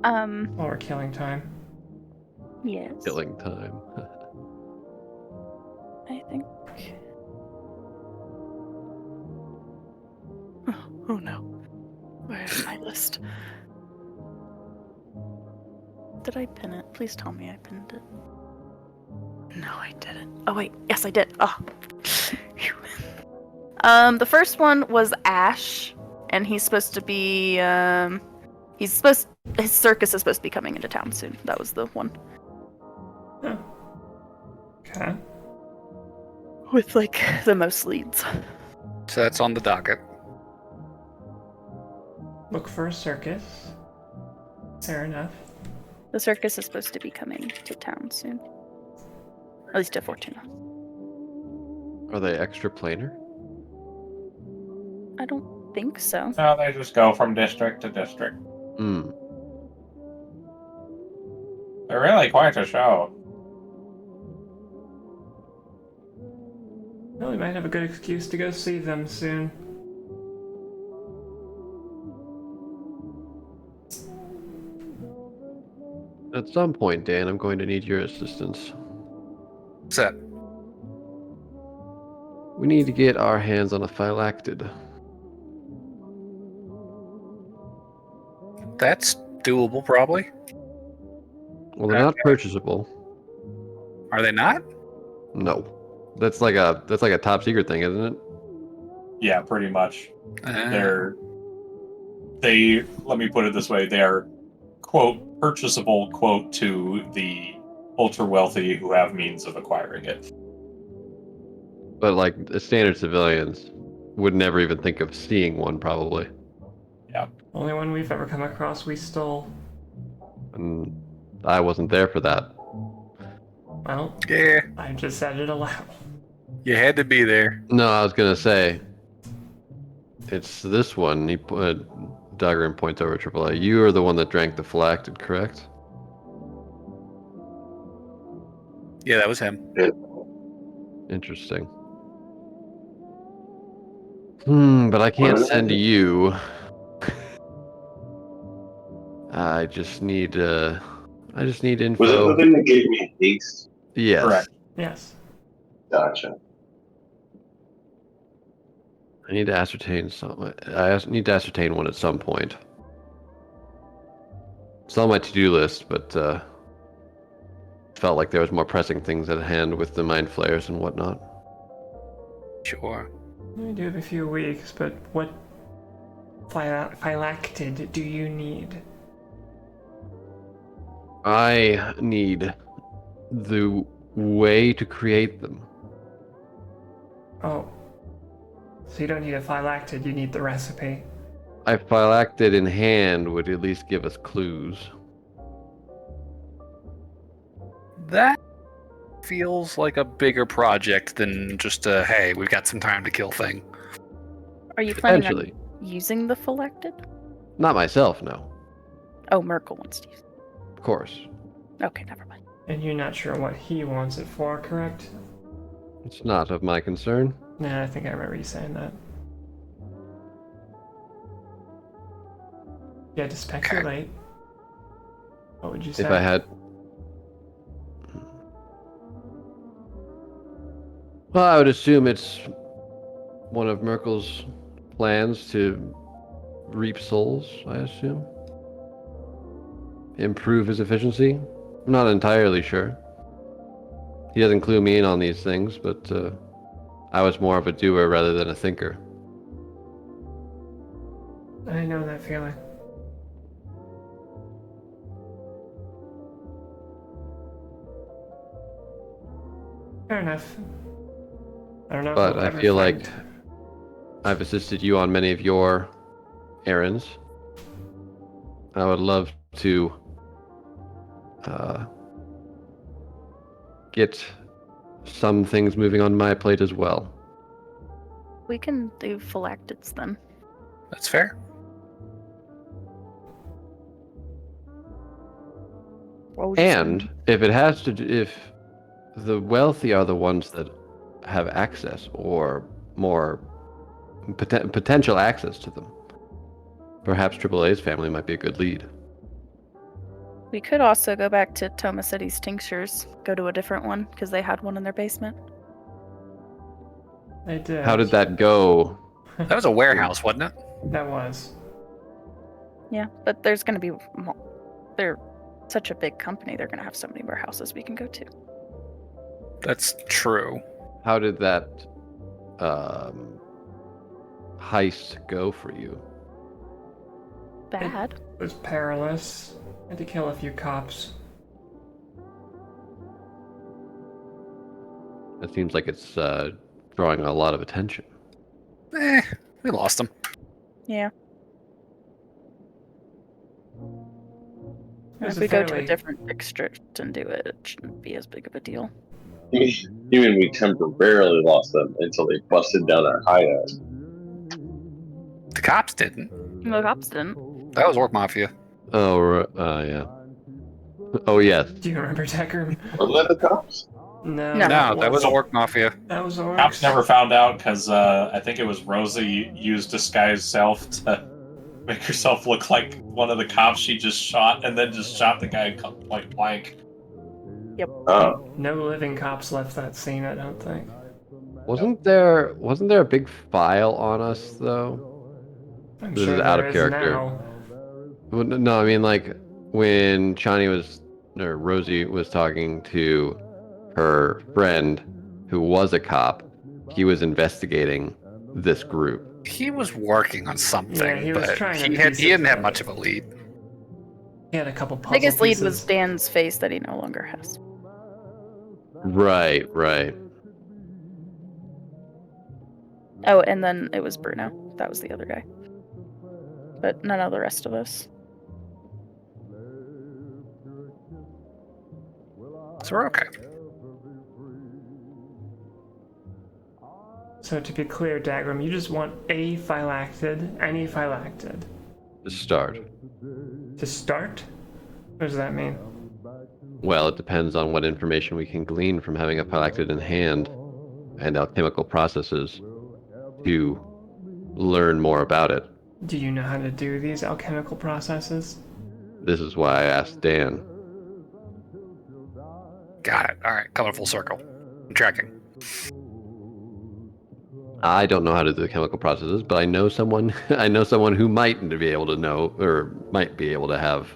while we're killing time. Yes. Killing time. I think. Oh no. Where's my list? Did I pin it? Please tell me I pinned it. No, I didn't. Oh wait, yes I did. Oh. Phew. The first one was Ash, and he's supposed to be his circus is supposed to be coming into town soon. That was the one. Oh. Okay. with like the most leads. So that's on the docket. Look for a circus. Fair enough. The circus is supposed to be coming to town soon. At least to Fortuna. Are they extra planar? I don't think so. No, they just go from district to district. Hmm. They're really quite a show. Well, we might have a good excuse to go see them soon. At some point, Dan, I'm going to need your assistance. What's that? We need to get our hands on a phylactid. That's doable, probably. Well, they're not purchasable. Are they not? No. That's like a top secret thing, isn't it? Yeah, pretty much. Uh, Let me put it this way, they are, quote, purchasable, quote, to the ultra wealthy who have means of acquiring it. But like the standard civilians would never even think of seeing one, probably. Only one we've ever come across we stole. And I wasn't there for that. Well, yeah, I just said it aloud. you had to be there. No, I was gonna say it's this one. Dagrim points over AAA. You are the one that drank the phylactid, correct? Yeah, that was him. Interesting. But I can't send you. I just need info. Was it the thing that gave me haste? Yes. Correct. Yes. Gotcha. I need to ascertain one at some point. It's on my to-do list, but felt like there was more pressing things at hand with the mind flayers and whatnot. Sure. We do have a few weeks, but what phylactid do you need? I need the way to create them. Oh. So you don't need a phylactid, you need the recipe. A phylactid in hand would at least give us clues. That feels like a bigger project than just a, hey, we've got some time to kill thing. Are you planning Potentially. on using the phylactid? Not myself, no. Oh, Merkel wants to use it. Of course. Okay, never mind. And you're not sure what he wants it for, correct? It's not of my concern. Nah, I think I remember you saying that. You had to speculate. What would you say? If I had... Well, I would assume it's one of Merkel's plans to reap souls, I assume. Improve his efficiency? I'm not entirely sure. He doesn't clue me in on these things, but I was more of a doer rather than a thinker. I know that feeling. Fair enough. I don't know. But I feel like I've assisted you on many of your errands. I would love to get some things moving on my plate as well. We can do phylactids then. That's fair. What would you And say? if the wealthy are the ones that have access or more potential access to them, perhaps AAA's family might be a good lead. We could also go back to Toma City's tinctures, go to a different one, because they had one in their basement. I did. How did that go? That was a warehouse, wasn't it? That was. Yeah, but there's going to be more. They're such a big company, they're going to have so many warehouses we can go to. That's true. How did that heist go for you? Bad. It was perilous. Had to kill a few cops. It seems like it's drawing a lot of attention. We lost him. Yeah. It was If we go to a fairly- different district and do it, it shouldn't be as big of a deal. Even we temporarily lost them until they busted down our hideout. The cops didn't. The cops didn't. That was Orc Mafia. Oh, yeah. Oh, yes. Do you remember Dagrim? Was that the cops? No. No. No, that was Orc Mafia. That was orcs. Cops never found out because I think it was Rosie used disguise self to make herself look like one of the cops she just shot, and then just shot the guy point blank. Oh. No living cops left that scene, I don't think. Wasn't there a big file on us though? I'm This sure is out there of is character. now. Well, no, I mean like when Rosie was talking to her friend who was a cop, he was investigating this group. He was working on something, Yeah, he was but trying to he piece didn't it have together. much of a lead. He had a couple puzzle Biggest lead pieces. was Dan's face that he no longer has. Right. Oh, and then it was Bruno. That was the other guy. But none of the rest of us. So we're okay. So to be clear, Dagrim, you just want a phylactid, any phylactid. To start. To start? What does that mean? Well, it depends on what information we can glean from having a phylactid in hand and alchemical processes to learn more about it. Do you know how to do these alchemical processes? This is why I asked Dan. Got it. All right, coming full circle. I'm tracking. I don't know how to do the chemical processes, but I know someone who might be able to know or might be able to have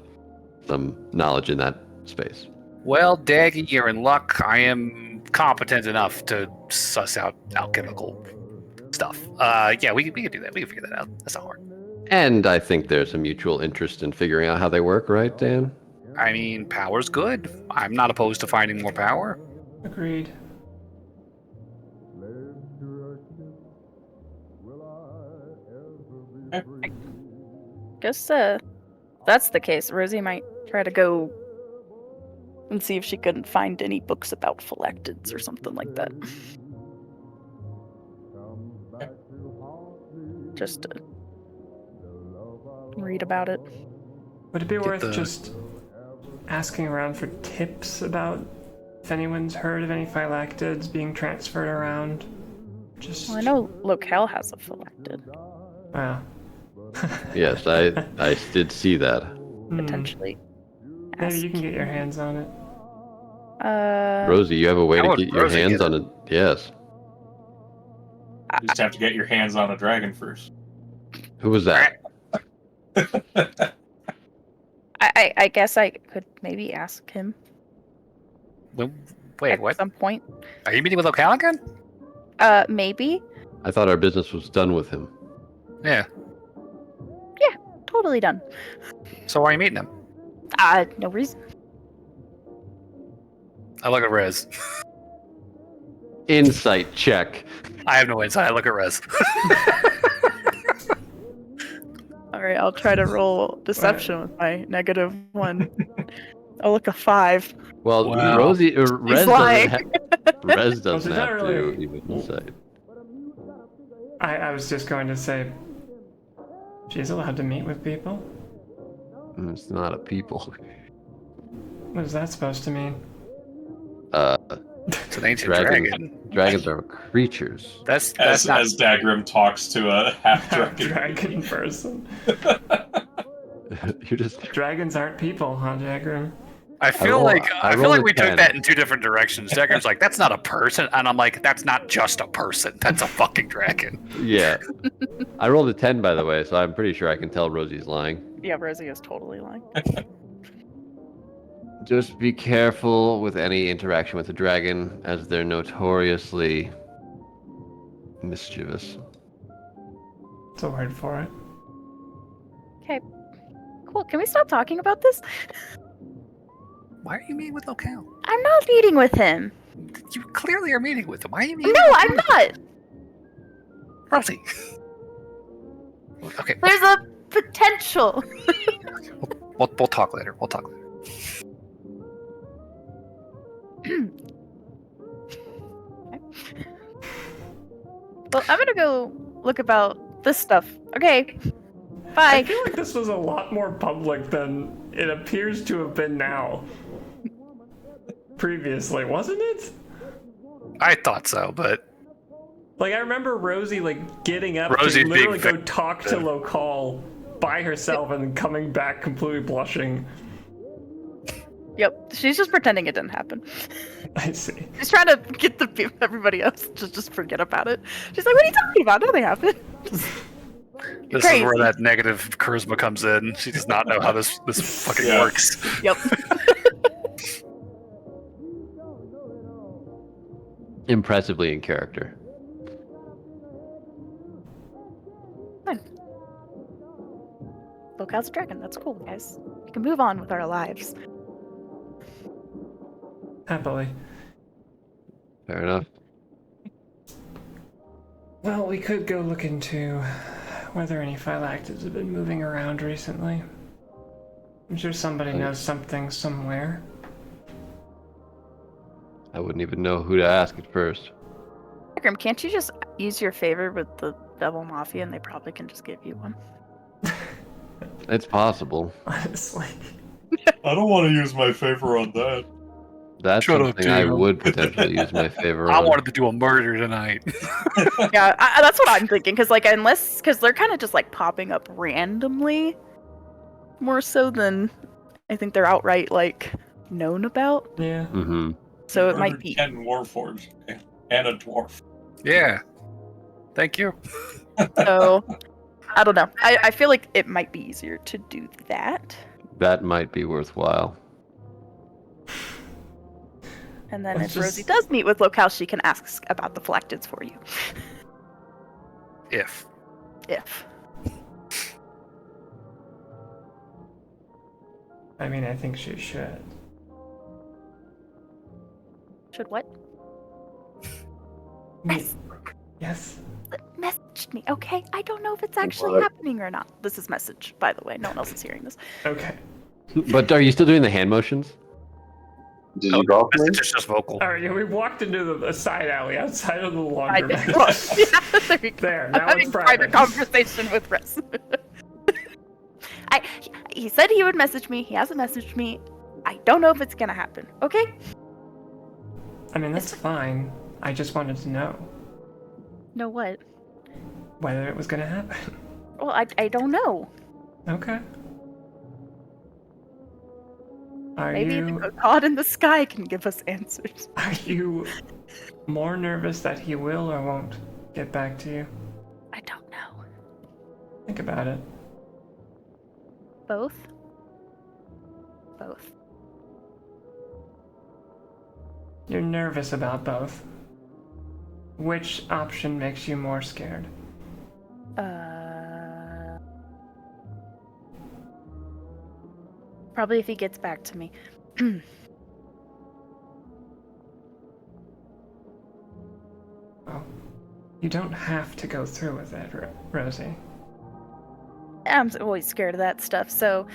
some knowledge in that space. Well, Daggy, you're in luck. I am competent enough to suss out alchemical stuff. Yeah, we can do that. We can figure that out. That's not hard. And I think there's a mutual interest in figuring out how they work, right, Dan? I mean, power's good. I'm not opposed to finding more power. Agreed. Guess that's the case. Rosie might try to go and see if she can find any books about phylactids or something like that. Just to read about it. Would it be worth the- just asking around for tips about if anyone's heard of any phylactids being transferred around? Just. Well, I know Locale has a phylactid, Wow. Yes, I did see that. potentially. Maybe you can get your hands on it. Rosie, you have a way How to would get your Rosie hands get on it. Yes. You just have to get your hands on a dragon first. Who was that? I guess I could maybe ask him Wait, at what? some point. Are you meeting with Locale again? Maybe. I thought our business was done with him. Yeah. Totally done. So why are you meeting him? No reason. I look at Rez. Insight check. I have no insight. I look at Rez. Alright, I'll try to roll deception with my -1. I'll look a 5. Well, Wow. Rosie, Rez lying. Rez Was doesn't it not have to really- even insight. I was just going to say, she's allowed to meet with people? It's not a people. What is that supposed to mean? It's an ancient Dragon. dragon. Dragons are creatures. That's As not. Dagrim talks to a half dragon. Dragon person. You're just Dragons aren't people, huh, Dagrim? I feel roll- like I I feel rolled like a we 10. took that in two different directions. Dagrim's like, that's not a person, and I'm like, that's not just a person. That's a fucking dragon. yeah. I rolled a 10, by the way, so I'm pretty sure I can tell Rosie's lying. Yeah, Rosie is totally lying. Just be careful with any interaction with a dragon, as they're notoriously mischievous. That's a word for it. Cool. Can we stop talking about this? Why are you meeting with Locale? I'm not meeting with him. You clearly are meeting with him. Why are you meeting No, with I'm not. Rosie? Okay, There's a potential. we'll talk later. We'll talk later. Well, I'm gonna go look about this stuff. Okay. I Bye. feel like this was a lot more public than it appears to have been now. Previously, wasn't it? I thought so, but Like, I remember Rosie, like, getting up Rosie's to being literally go very- talk to Local by herself and then coming back completely blushing. Yep. She's just pretending it didn't happen. I see. She's trying to get everybody else to just forget about it. She's like, "What are you talking about? Nothing happened." this Crazy. is where that negative charisma comes in. She does not know how this fucking Yeah. works. Yep. Impressively in character. Locale's a dragon. That's cool, guys. We can move on with our lives. Happily. Fair enough. Well, we could go look into whether any phylactids have been moving around recently. I'm sure somebody knows something somewhere. I wouldn't even know who to ask at first. Dagrim, can't you just use your favor with the Devil Mafia and they probably can just give you one? It's possible. Honestly. I don't want to use my favor on that. That's Shut up, something I Daniel. would potentially use my favor I on. wanted to do a murder tonight. Yeah, that's what I'm thinking. Because they're kind of just like popping up randomly, more so than I think they're outright like known about. Yeah. Mm-hmm. So it might Murdered be. 10 warforged and a dwarf. Yeah. Thank you. So I don't know. I feel like it might be easier to do that, That might be worthwhile. and then Let's if just- Rosie does meet with Locale, she can ask about the phylactids for you. If. If I mean, I think she should. should what? Me- Yes. Message me, okay? I don't know if it's actually What? happening or not. This is message, by the way. No one else is hearing this. Okay. But are you still doing the hand motions? Did you golf me? It's just vocal. All right. Yeah, we walked into a side alley outside of the I did. laundromat. Yeah, there you go. There. I'm Now having it's private private. conversation with Rez. He said he would message me. He hasn't messaged me. I don't know if it's gonna happen. Okay? I mean, that's fine. I just wanted to know Know what? whether it was going to happen. Well, I don't know. Okay. Are Maybe you the God in the sky can give us answers. are you more nervous that he will or won't get back to you? I don't know. Think about it. Both? Both. You're nervous about both. Which option makes you more scared? Probably if he gets back to me. Well, you don't have to go through with it, Rosie. I'm always scared of that stuff, so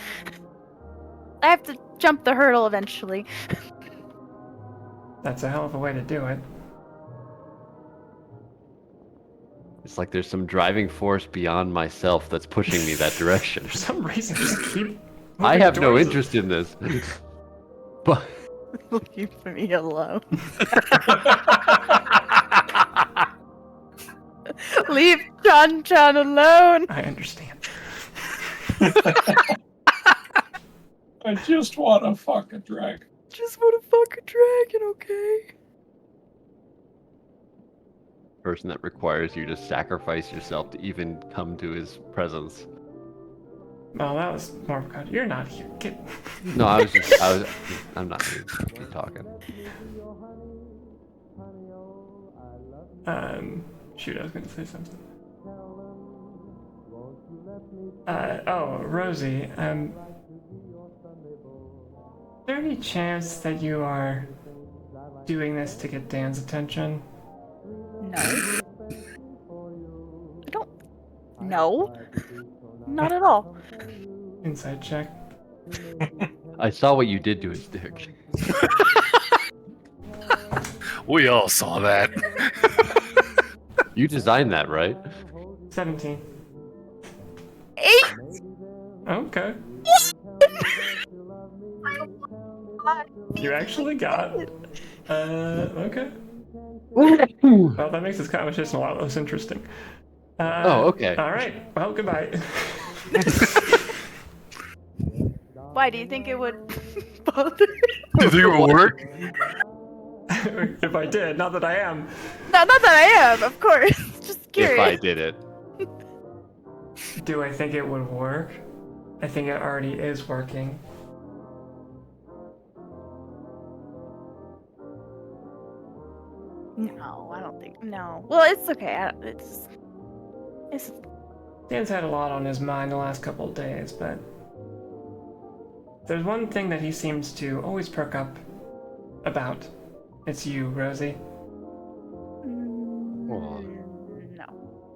I have to jump the hurdle eventually. That's a hell of a way to do it. It's like there's some driving force beyond myself that's pushing me that direction. For some reason, just keep. I moving have no towards it. interest in this. But Leave me alone. Leave Chan alone. I understand. I just want to fuck a dragon. Just want to fuck a dragon, okay? person that requires you to sacrifice yourself to even come to his presence. Well, that was more of a You're not here. Get. No, I'm not here. Keep talking. Shoot, I was going to say something. Oh, Rosie, is there any chance that you are doing this to get Dan's attention? No. I don't. No. Not at all. Inside check. I saw what you did to his dick. We all saw that. You designed that, right? 17. 8! Okay. You actually got. Okay. Well, that makes this conversation a lot less interesting. Oh, okay. All right. Well, goodbye. Why do you think it would bother? Do you think it will work? If I did, not that I am. No, not that I am, of course. Just curious. If I did it. Do I think it would work? I think it already is working. No, I don't think. No. Well, it's okay. It's. Dan's had a lot on his mind the last couple of days, but there's one thing that he seems to always perk up about. It's you, Rosie. No,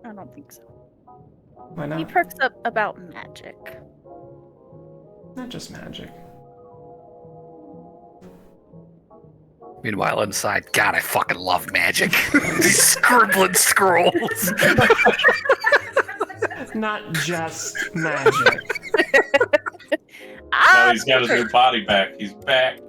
I don't think so. Why He not? perks up about magic. Not just magic. Meanwhile, inside, God, I fucking love magic. These scribbling scrolls. Not just magic. Now he's got his new body back. He's back.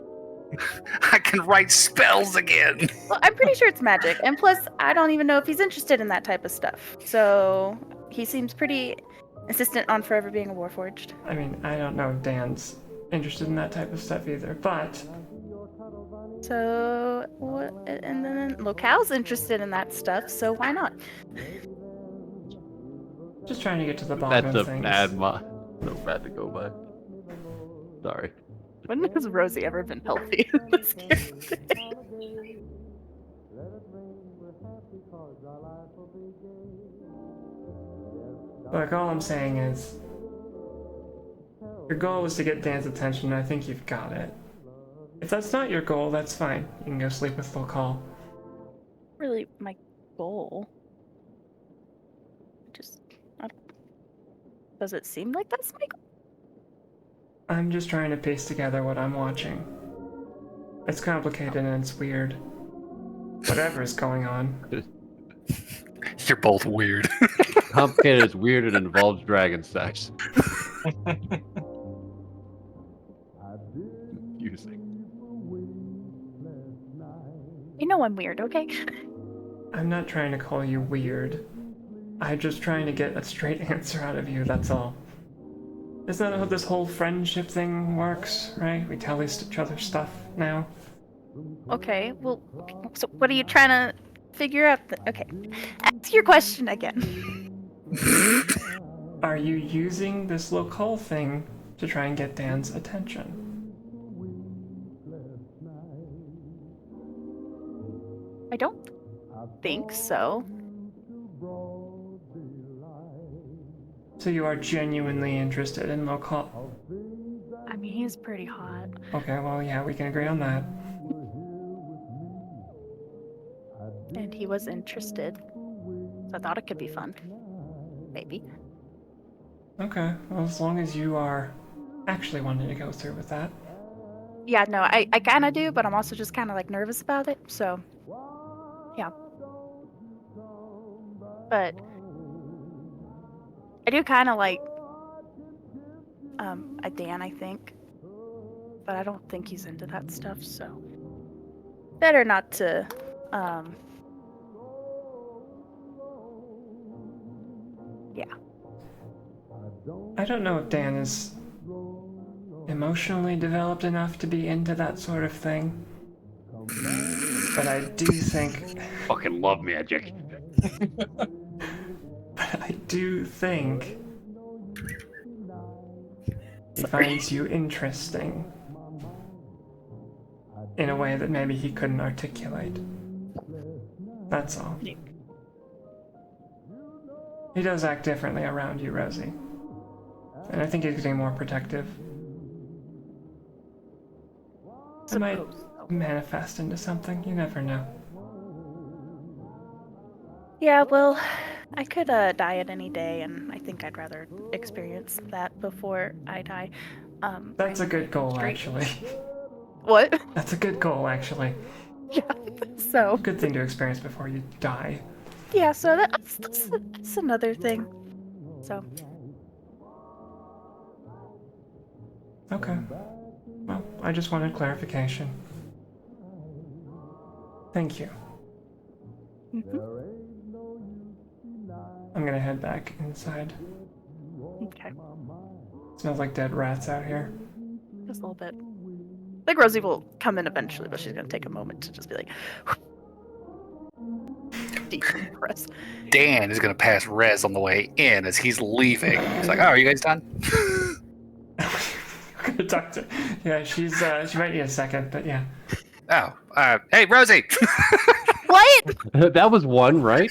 I can write spells again. Well, I'm pretty sure it's magic, and plus, I don't even know if he's interested in that type of stuff. So he seems pretty insistent on forever being a warforged. I mean, I don't know if Dan's interested in that type of stuff either, but So what? And then Locale's interested in that stuff. So why not? just trying to get to the bottom That's of a things. bad so bad to go by. Sorry. When has Rosie ever been healthy? Let's get Look, all I'm saying is, your goal was to get Dan's attention, and I think you've got it. If that's not your goal, that's fine. You can go sleep with Locale. really my goal. Does it seem like that's my goal? I'm just trying to piece together what I'm watching. It's complicated and it's weird. Whatever is going on. You're both weird. Complicated, it's weird, and involves dragon sex. Confusing. You know I'm weird, okay? I'm not trying to call you weird. I'm just trying to get a straight answer out of you, that's all. Isn't that how this whole friendship thing works, right? We tell each other stuff now. Okay, well, so what are you trying to figure out? Okay, ask your question again. Are you using this Locale thing to try and get Dan's attention? I don't think so. So you are genuinely interested in Locale? I mean, he's pretty hot. Okay, well, yeah, we can agree on that. And he was interested. So I thought it could be fun. Maybe. Okay, well, as long as you are actually wanting to go through with that. Yeah, no, I kind of do, but I'm also just kind of like nervous about it, so. Yeah. But I do kind of like a Dan, I think. But I don't think he's into that stuff, so. Better not to, yeah. I don't know if Dan is emotionally developed enough to be into that sort of thing. But I do think... Fucking love magic. But I do think he finds you interesting in a way that maybe he couldn't articulate. That's all. He does act differently around you, Rosie. And I think he's getting more protective. It might Suppose so. manifest into something. You never know. Yeah, well, I could die at any day, and I think I'd rather experience that before I die. That's a good goal, Straight- actually. What? That's a good goal, actually. Yeah. So. Good thing to experience before you die. Yeah. So that's another thing. So. Okay. Well, I just wanted clarification. Thank you. Mhm. I'm gonna head back inside. Okay. Smells like dead rats out here. Just a little bit. I think Rosie will come in eventually, but she's gonna take a moment to just be like, decompress. Dan is gonna pass Rez on the way in as he's leaving. He's like, "Oh, are you guys done?" I'm gonna talk to. Yeah, she might need a second, but yeah. Oh, hey, Rosie. What? That was one, right?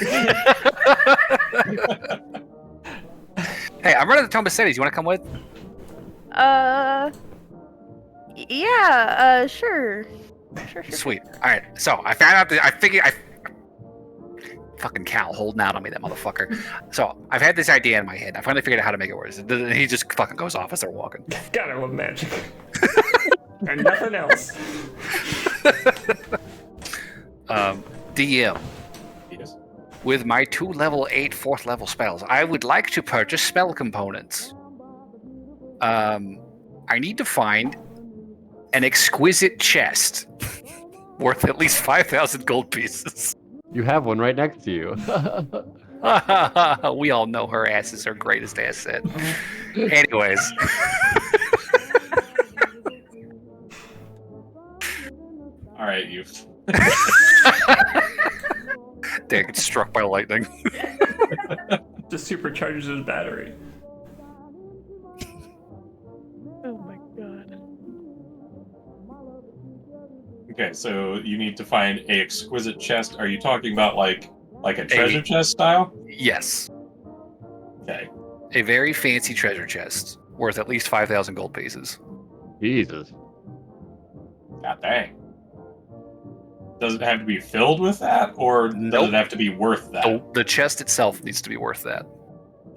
Hey, I'm running to Thomas Cities. You want to come with? Yeah. Sure. Sure. Sweet. All right. So I found out that I figured fucking Cal holding out on me, that motherfucker. So I've had this idea in my head. I finally figured out how to make it work. He just fucking goes off as they're walking. Gotta love magic. And nothing else. DM. Yes. With my 2 level 8 4th level spells, I would like to purchase spell components. I need to find an exquisite chest worth at least 5,000 gold pieces. You have one right next to you. We all know her ass is her greatest asset. Anyways. All right, you. Dan gets struck by lightning. Just supercharges his battery. Oh my god. Okay, so you need to find a exquisite chest. Are you talking about like a treasure chest style? Yes. Okay. A very fancy treasure chest worth at least 5,000 gold pieces. Jesus. God dang. Does it have to be filled with that, or does Nope. it have to be worth that? The chest itself needs to be worth that.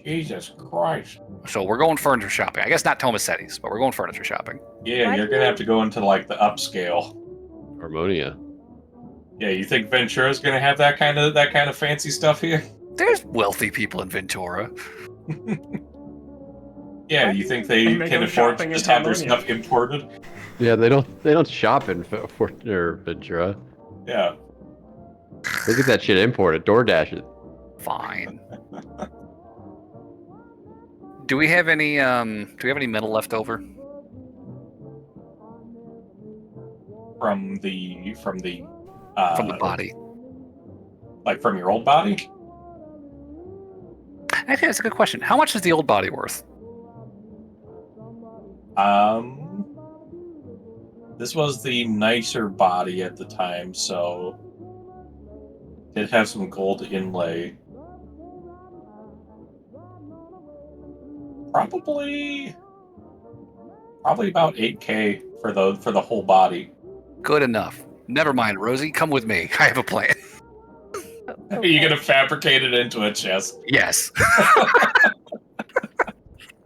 Jesus Christ. So we're going furniture shopping. I guess not Tomasetti's, but we're going furniture shopping. Yeah, Why you're do gonna you- have to go into like the upscale. Harmonia. Yeah, you think Ventura's gonna have that kind of fancy stuff here? There's wealthy people in Ventura. Yeah, you think they And they can go afford to shopping just in have their Harmonia. stuff imported? Yeah, they don't shop in Fortuna or Ventura. Yeah. They get that shit imported. DoorDash it. Fine. Do we have any metal left over? From the From the body. like from your old body? Actually, that's a good question. How much is the old body worth? This was the nicer body at the time, so it have some gold inlay. Probably about 8K for the whole body. Good enough. Never mind, Rosie. Come with me. I have a plan. Are you gonna fabricate it into a chest? Yes.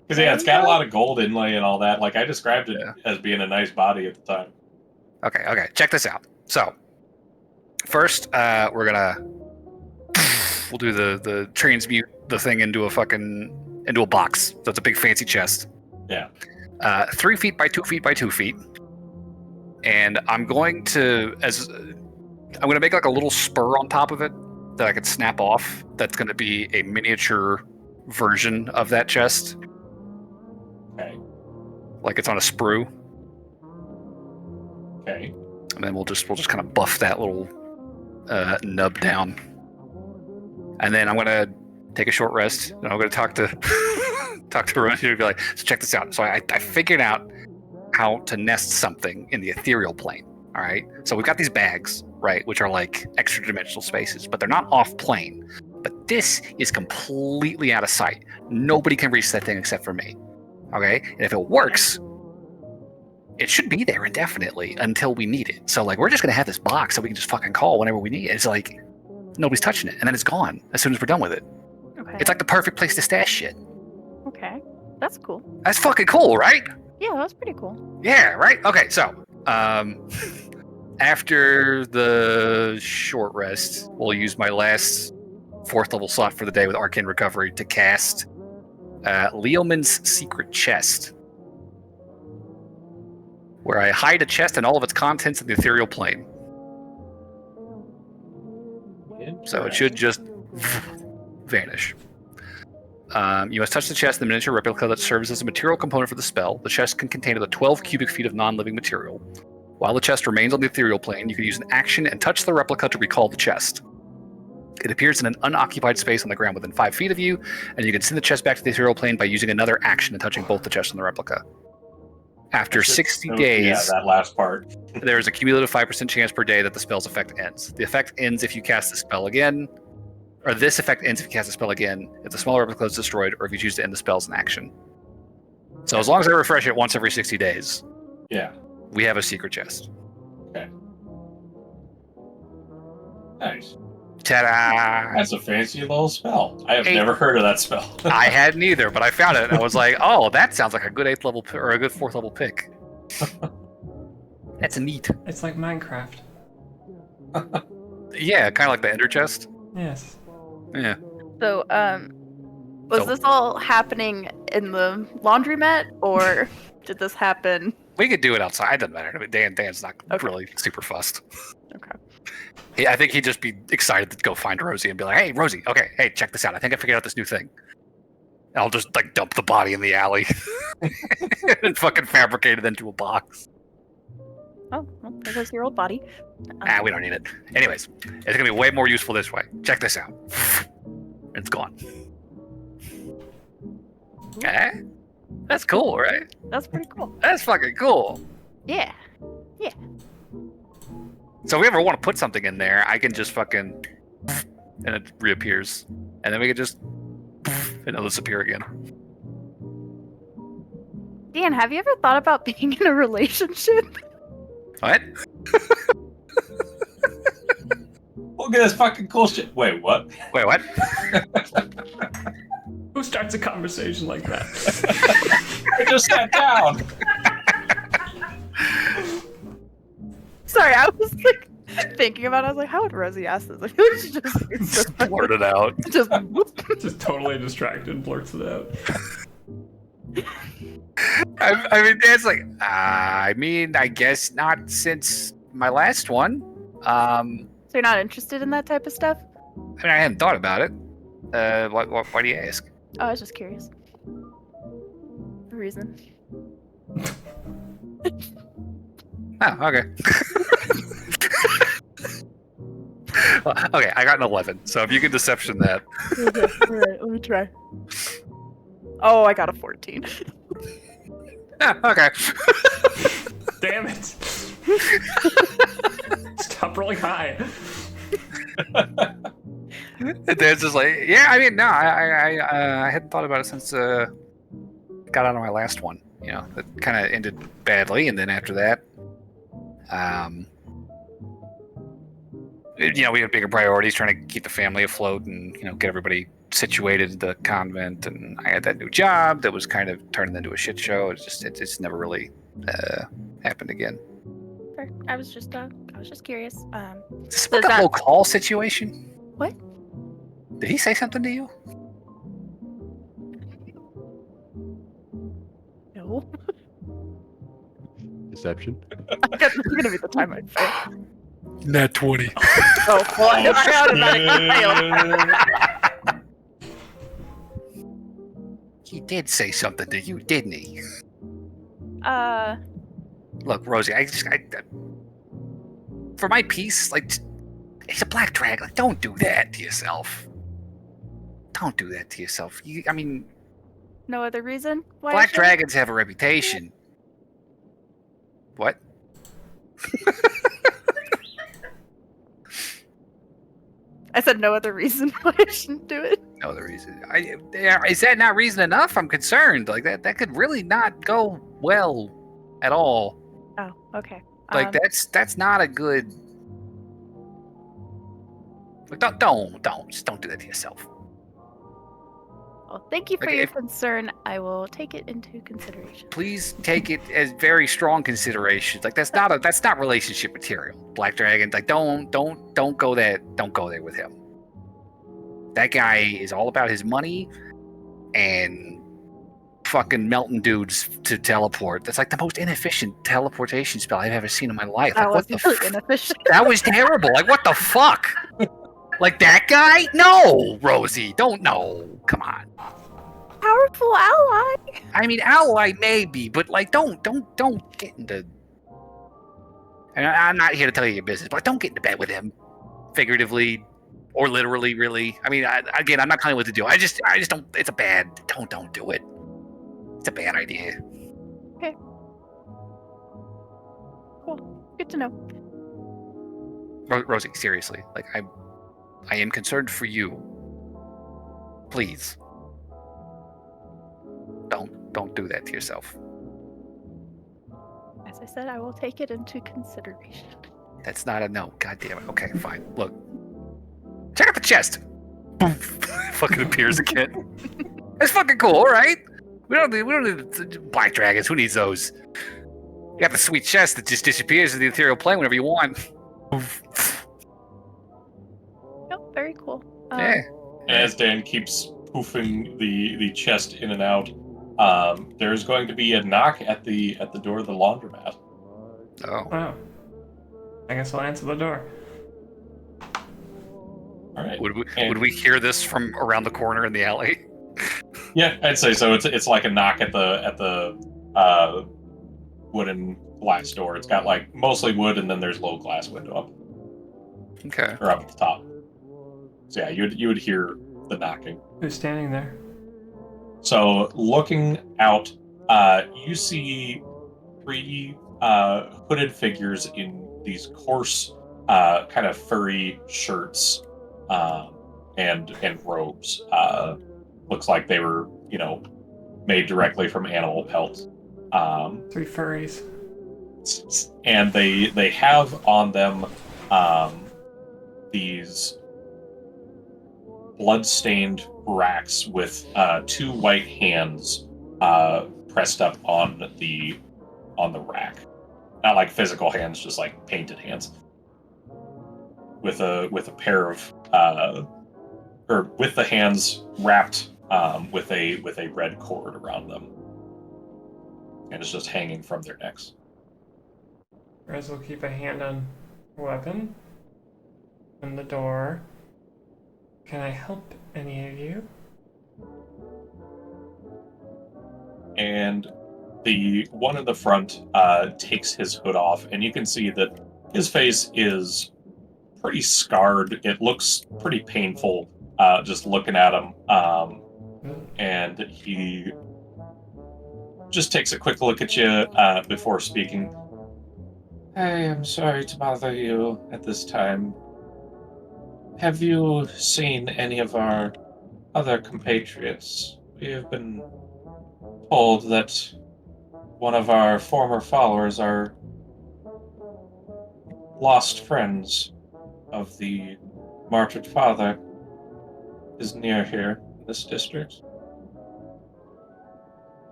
Because yeah, it's got a lot of gold inlay and all that. Like I described it Yeah. as being a nice body at the time. Okay. Check this out. So, first, we'll do the transmute the thing into a box. So it's a big fancy chest. Yeah. 3 feet by 2 feet by 2 feet. And I'm going to make like a little spur on top of it that I could snap off. That's going to be a miniature version of that chest. Okay. Like it's on a sprue. Okay. And then we'll just kind of buff that little nub down. And then I'm gonna take a short rest, and I'm gonna talk to Rosie and be like, so check this out. So I figured out how to nest something in the ethereal plane. All right. So we've got these bags, right, which are like extra dimensional spaces, but they're not off plane. But this is completely out of sight. Nobody can reach that thing except for me. Okay. And if it works, it should be there indefinitely until we need it. So like we're just gonna have this box that we can just fucking call whenever we need it. It's like nobody's touching it, and then it's gone as soon as we're done with it. Okay. It's like the perfect place to stash shit. Okay. That's cool. That's fucking cool, right? Yeah, that's pretty cool. Yeah, right? Okay, so after the short rest, we'll use my last 4th level slot for the day with Arcane Recovery to cast Leoman's Secret Chest, where I hide a chest and all of its contents in the ethereal plane. So it should just vanish. You must touch the chest in the miniature replica that serves as a material component for the spell. The chest can contain up to 12 cubic feet of non-living material. While the chest remains on the ethereal plane, you can use an action and touch the replica to recall the chest. It appears in an unoccupied space on the ground within 5 feet of you, and you can send the chest back to the ethereal plane by using another action and touching both the chest and the replica. After 60 days, Yeah, that last part. there is a cumulative 5% chance per day that the spell's effect ends. The effect ends if you cast the spell again, or this effect ends if you cast the spell again, if the smaller replica is destroyed, or if you choose to end the spell as an action. So as long as I refresh it once every 60 days, Yeah. we have a secret chest. Nice. Ta-da! That's a fancy little spell. I have Hey. never heard of that spell. I hadn't either, but I found it and I was like, "Oh, that sounds like a good 8th level or a good 4th level pick." That's neat. It's like Minecraft. Yeah, kind of like the Ender chest. Yes. Yeah. So, was So- this all happening in the laundromat, or did this happen? We could do it outside. It doesn't matter. I mean, Dan's not Okay. really super fussed. Okay. Yeah, I think he'd just be excited to go find Rosie and be like, "Hey, Rosie, okay, hey, check this out. I think I figured out this new thing." And I'll just like dump the body in the alley and fucking fabricate it into a box. Oh, well, there goes your old body. We don't need it. Anyways, it's gonna be way more useful this way. Check this out. It's gone. Okay, that's cool, right? That's pretty cool. That's fucking cool. Yeah. So if we ever want to put something in there, I can just fucking and it reappears, and then we can just and it'll disappear again. Dan, have you ever thought about being in a relationship? What? Look at this fucking cool shit. Wait, what? Wait, what? Who starts a conversation like that? I just sat down. Sorry, I was like thinking about it. I was like, how would Rosie ask this? Like, she just Blurt it out. just whoop. Just totally distracted, blurts it out. I mean, Dan's like, I guess not since my last one. So you're not interested in that type of stuff? I mean, I hadn't thought about it. Why do you ask? Oh, I was just curious. The reason. Oh, okay. Well, okay, I got an 11. So if you can deception that, Okay, alright, let me try. Oh, I got a 14. okay. Damn it! Stop rolling high. And Dan's just like, yeah. I mean, no, I hadn't thought about it since got out of my last one. You know, that kind of ended badly, and then after that, you know, we had bigger priorities, trying to keep the family afloat and, you know, get everybody situated in the convent. And I had that new job that was kind of turning into a shit show. It's never really happened again. Fair. I was just curious. Is this So about is that that- whole call situation? What? Did he say something to you? No. Deception. I guess it's gonna be the time I fail. Nat 20. Oh, well, I automatically failed. He did say something to you, didn't he? Look, Rosie, for my piece, like, he's a black drag. Like, don't do that to yourself. Don't do that to yourself. I mean, no other reason why I black should? dragons have a reputation. What? I said no other reason why I shouldn't do it. No other reason. Is that not reason enough? I'm concerned. Like, that could really not go well at all. Oh, okay. Like that's not a good. Like, don't do that to yourself. Well, thank you for Like, your if- concern. I will take it into consideration. Please take it as very strong consideration. Like that's not relationship material. Black Dragon, like don't go there with him. That guy is all about his money and fucking melting dudes to teleport. That's like the most inefficient teleportation spell I've ever seen in my life. That Like was what the really inefficient. That was terrible. Like what the fuck? Like that guy? No, Rosie, don't know. Come on. Powerful ally. I mean, ally maybe, but like, don't get into. And I'm not here to tell you your business, but don't get into bed with him, figuratively or literally. Really, I mean, again, I'm not telling you what to do. I just don't. It's a bad. Don't do it. It's a bad idea. Okay. Cool. Good to know. Rosie, seriously, like I am concerned for you. Please, don't do that to yourself. As I said, I will take it into consideration. That's not a no. God damn it. Okay, fine. Look. Check out the chest. Boom. Fucking appears again. That's fucking cool, alright? We don't need black dragons. Who needs those? You got the sweet chest that just disappears in the ethereal plane whenever you want. Oh, very cool. Yeah. As Dan keeps poofing the chest in and out, there's going to be a knock at the door of the laundromat. Oh. Oh. I guess I'll answer the door. All right. Would we hear this from around the corner in the alley? Yeah, I'd say so. It's like a knock at the wooden glass door. It's got like mostly wood, and then there's low glass window up Okay. or up at the top. So yeah, you would hear the knocking. Who's standing there? So looking out, you see three hooded figures in these coarse, kind of furry shirts and robes. Looks like they were, made directly from animal pelts. Three furries. And they have on them these blood-stained racks with two white hands pressed up on the rack. Not like physical hands, just like painted hands. With a pair of or with the hands wrapped with a red cord around them, and it's just hanging from their necks. Rez will keep a hand on weapon. Open the door. Can I help any of you? And the one in the front takes his hood off, and you can see that his face is pretty scarred. It looks pretty painful just looking at him. And he just takes a quick look at you before speaking. I am sorry to bother you at this time. Have you seen any of our other compatriots? We have been told that one of our former followers, our lost friends of the martyred father, is near here in this district.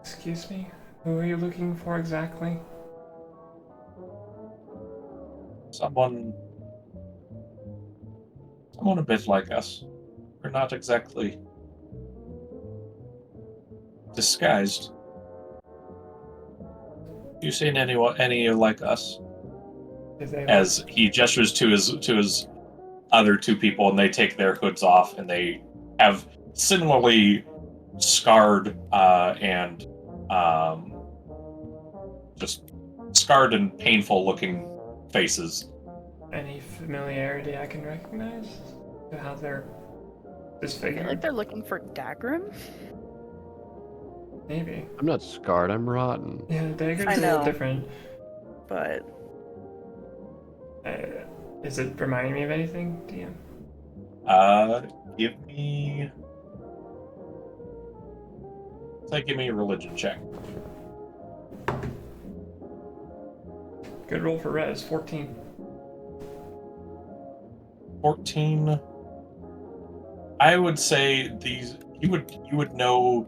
Excuse me? Who are you looking for exactly? Someone a bit like us. We're not exactly disguised. You seen any like us? As he gestures to his other two people, and they take their hoods off, and they have similarly scarred and just scarred and painful looking faces. Any familiarity I can recognize to how they're I feel disfigured? like they're looking for Dagrim. Maybe. I'm not scarred. I'm rotten. Yeah, Dagger's I a little know. different. But Is it reminding me of anything, DM? Give me a religion check. Good roll for Rez, 14. 14. I would say these you would know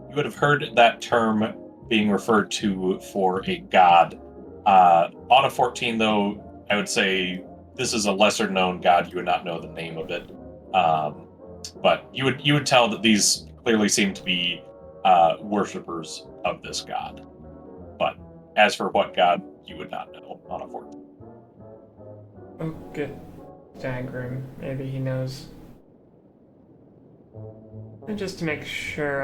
you would have heard that term being referred to for a god. On a 14 though, I would say this is a lesser known god. You would not know the name of it. But you would tell that these clearly seem to be worshippers of this god. But as for what god, you would not know on a 14. Oh, good. Dagrim, maybe he knows. And just to make sure,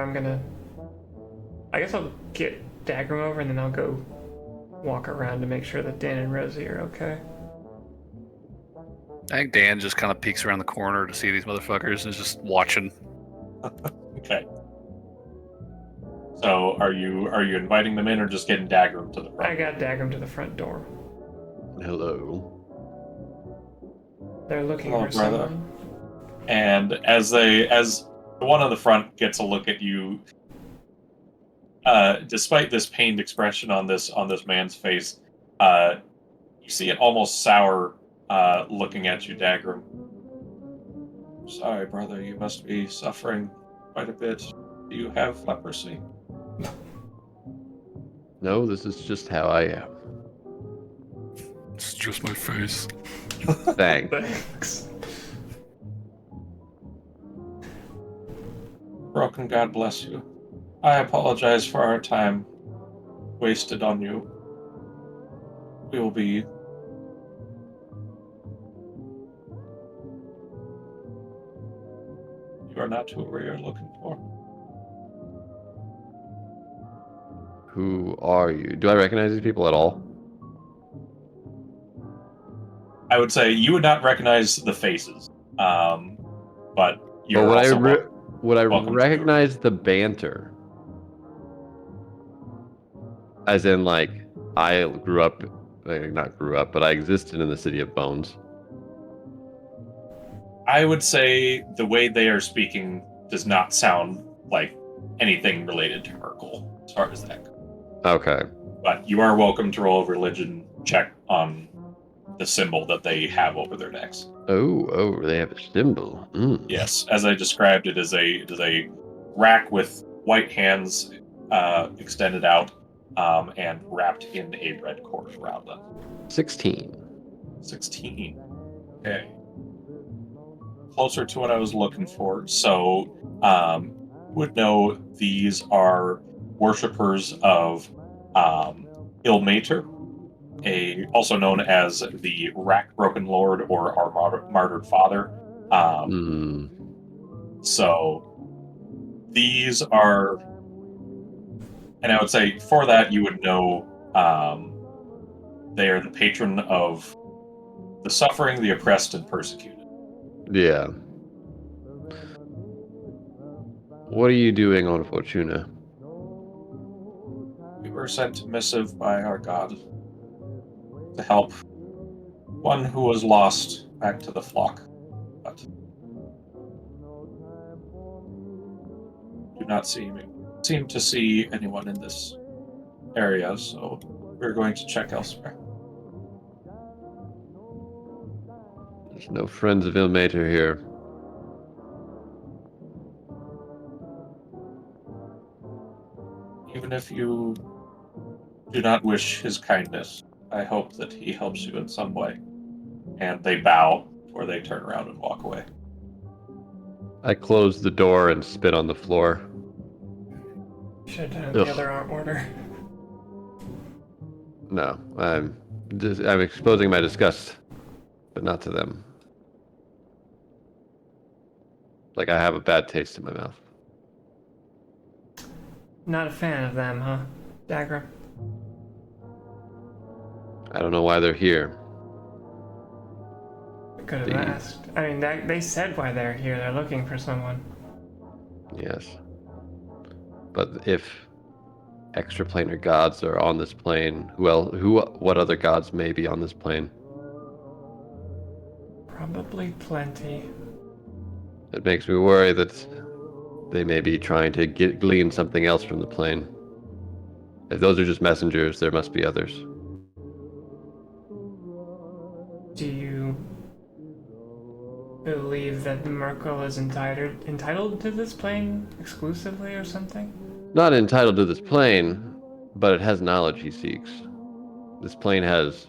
I guess I'll get Dagrim over and then I'll go walk around to make sure that Dan and Rosie are okay. I think Dan just kind of peeks around the corner to see these motherfuckers and is just watching. Okay. So are you inviting them in or just getting Dagrim to the front? I got Dagrim to the front door. Hello. They're looking Hello, for brother. someone. And as the one on the front gets a look at you, despite this pained expression on this man's face, you see it almost sour looking at you, Dagrim. Sorry, brother, you must be suffering quite a bit. Do you have leprosy? No, this is just how I am. It's just my face. Thanks. Thanks. Broken, God bless you. I apologize for our time wasted on you. We will be... You are not who we are looking for. Who are you? Do I recognize these people at all? I would say you would not recognize the faces, but you're But also would I welcome to recognize the banter? As in, like, I grew up, not grew up, but I existed in the City of Bones. I would say the way they are speaking does not sound like anything related to Merkel, as far as that goes. Okay. But you are welcome to roll a religion check on the symbol that they have over their necks. Oh, they have a symbol. Mm. Yes, as I described, it is a rack with white hands extended out and wrapped in a red cord around them. 16. 16. Okay. Closer to what I was looking for. So, would know these are worshippers of Ilmater, also known as the Rack-Broken Lord or our Martyred Father. So, these are, and I would say for that you would know they are the patron of the suffering, the oppressed, and persecuted. Yeah. What are you doing on Fortuna? We were sent a missive by our god to help one who was lost back to the flock, but do not seem to see anyone in this area, so we're going to check elsewhere. There's no friends of Ilmater here. Even if you do not wish his kindness, I hope that he helps you in some way. And they bow, or they turn around and walk away. I close the door and spit on the floor. Should have done it the other order. No, I'm exposing my disgust, but not to them. Like I have a bad taste in my mouth. Not a fan of them, huh? Dagrim? I don't know why they're here. Could have asked. I mean, they said why they're here. They're looking for someone. Yes. But if extraplanar gods are on this plane, what other gods may be on this plane? Probably plenty. It makes me worry that they may be trying to glean something else from the plane. If those are just messengers, there must be others. Do you believe that Merkel is entitled to this plane exclusively or something? Not entitled to this plane, but it has knowledge he seeks. This plane has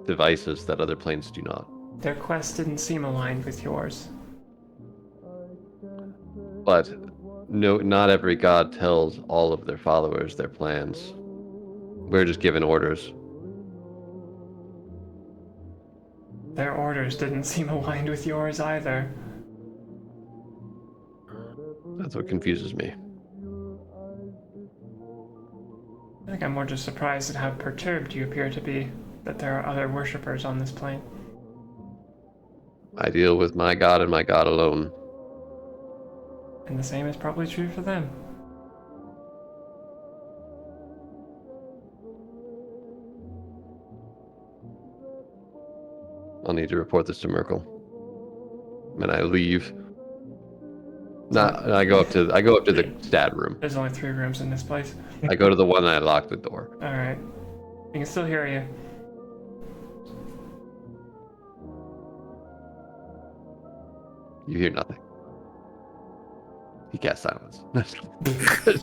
devices that other planes do not. Their quest didn't seem aligned with yours. But no, not every god tells all of their followers their plans. We're just given orders. Their orders didn't seem aligned with yours either. That's what confuses me. I think I'm more just surprised at how perturbed you appear to be that there are other worshippers on this plane. I deal with my god and my god alone. And the same is probably true for them. I'll need to report this to Merkel. And I leave. I go up to the stat room. There's only 3 rooms in this place. I go to the one and I lock the door. Alright. We can still hear you. You hear nothing. He casts silence. It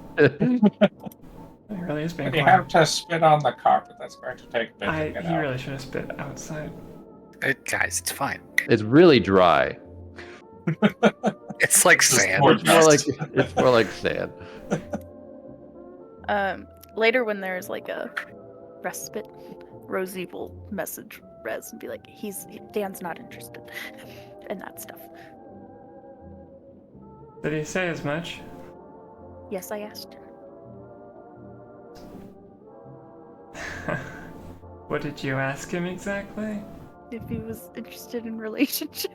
really is being If you quiet. have to spit on the carpet, that's going to take a bit to get He out. really should have spit outside. Guys, it's fine. It's really dry. It's like Just sand. more It's more like sand. Later when there's like a respite, Rosie will message Rez and be like, Dan's not interested in that stuff. Did he say as much? Yes, I asked. What did you ask him exactly? If he was interested in relationship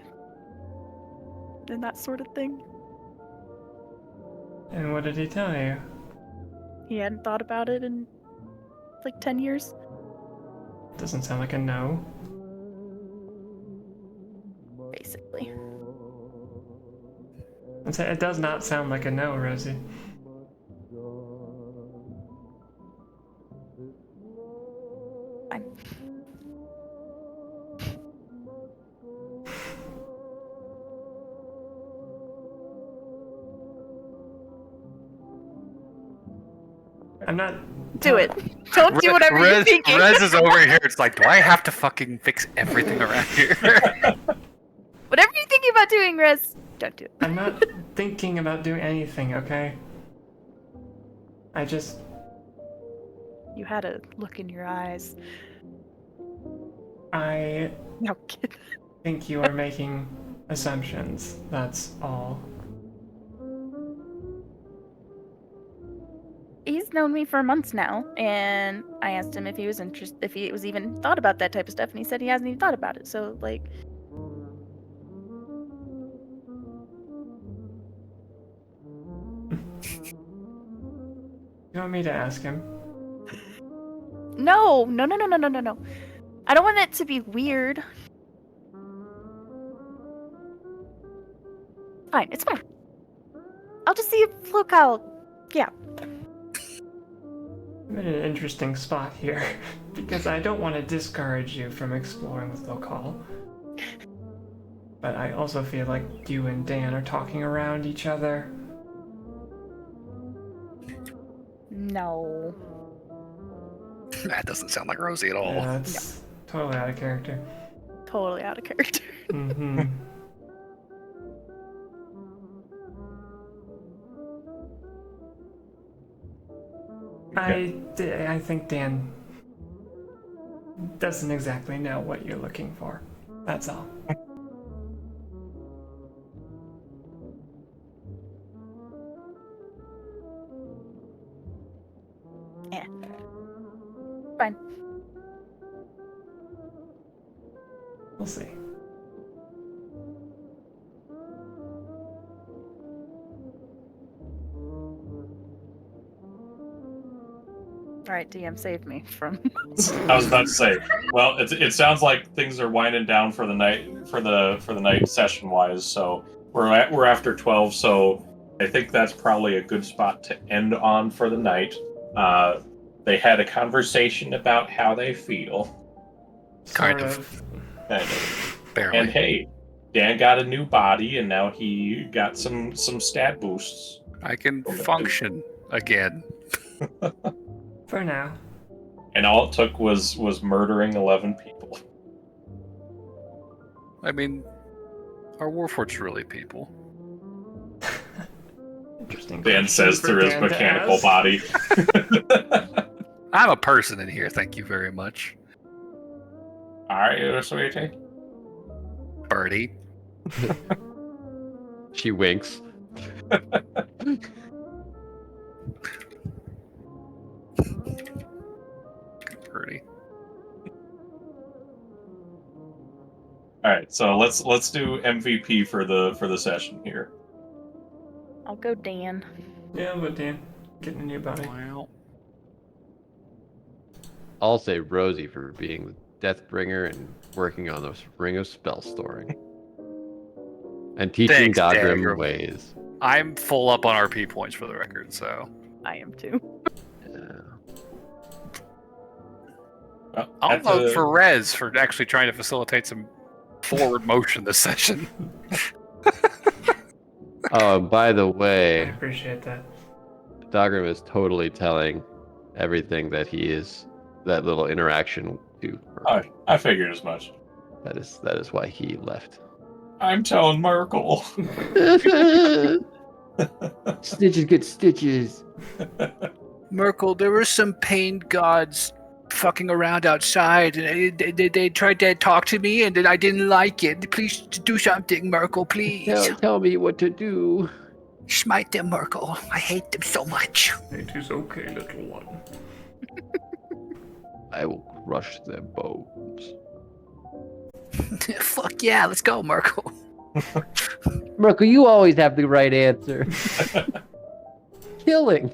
and that sort of thing. And what did he tell you? He hadn't thought about it in like 10 years. Doesn't sound like a no. Basically. It does not sound like a no, Rosie. Fine. I'm not. Do it. Don't do whatever you're thinking. Rez is over here. It's like, do I have to fucking fix everything around here? Whatever you're thinking about doing, Rez, don't do it. I'm not thinking about doing anything, okay? I just. You had a look in your eyes. I No kid. think you are making assumptions. That's all. He's known me for months now, and I asked him if he was even thought about that type of stuff, and he said he hasn't even thought about it. So, like, You want me to ask him? no. I don't want it to be weird. Fine, it's fine. I'll just see if look how. Yeah. I'm in an interesting spot here because I don't want to discourage you from exploring with Lokal. But I also feel like you and Dan are talking around each other. No. That doesn't sound like Rosie at all. Yeah, that's totally out of character. Totally out of character. Mm-hmm. I think Dan doesn't exactly know what you're looking for. That's all. Yeah. Fine. We'll see. All right, DM, save me from. I was about to say. Well, it sounds like things are winding down for the night for the night session wise. So we're after 12. So I think that's probably a good spot to end on for the night. They had a conversation about how they feel. Kind Sort of. Kind of. Barely. And hey, Dan got a new body, and now he got some stat boosts. I can function again. For now. And all it took was murdering 11 people. I mean, our Warforged's really people. Interesting. Dan question says for through his Dan to mechanical ask. body. I'm a person in here, thank you very much. Alright, sweetie. Birdie. She winks. Birdie. Alright, so let's do MVP for the session here. I'll go Dan. Yeah, but Dan, getting a new body. Well, I'll say Rosie for being the Deathbringer and working on this ring of spell storing. And teaching Thanks, Dagrim Dagrim. ways. I'm full up on RP points for the record, so I am too. Well, I'll that's vote a- for Rez for actually trying to facilitate some forward motion this session. Oh, by the I way, appreciate that. Dagrim is totally telling everything that he is, that little interaction to her. I figured as much. That is why he left. I'm telling Merkel. Stitches get stitches. Merkel, there were some pain gods fucking around outside, and they tried to talk to me, and I didn't like it. Please do something, Merkel, please. Tell me what to do. Smite them, Merkel. I hate them so much. It is okay, little one. I will crush their bones. Fuck yeah, let's go, Merkel. Merkel, you always have the right answer. Killing.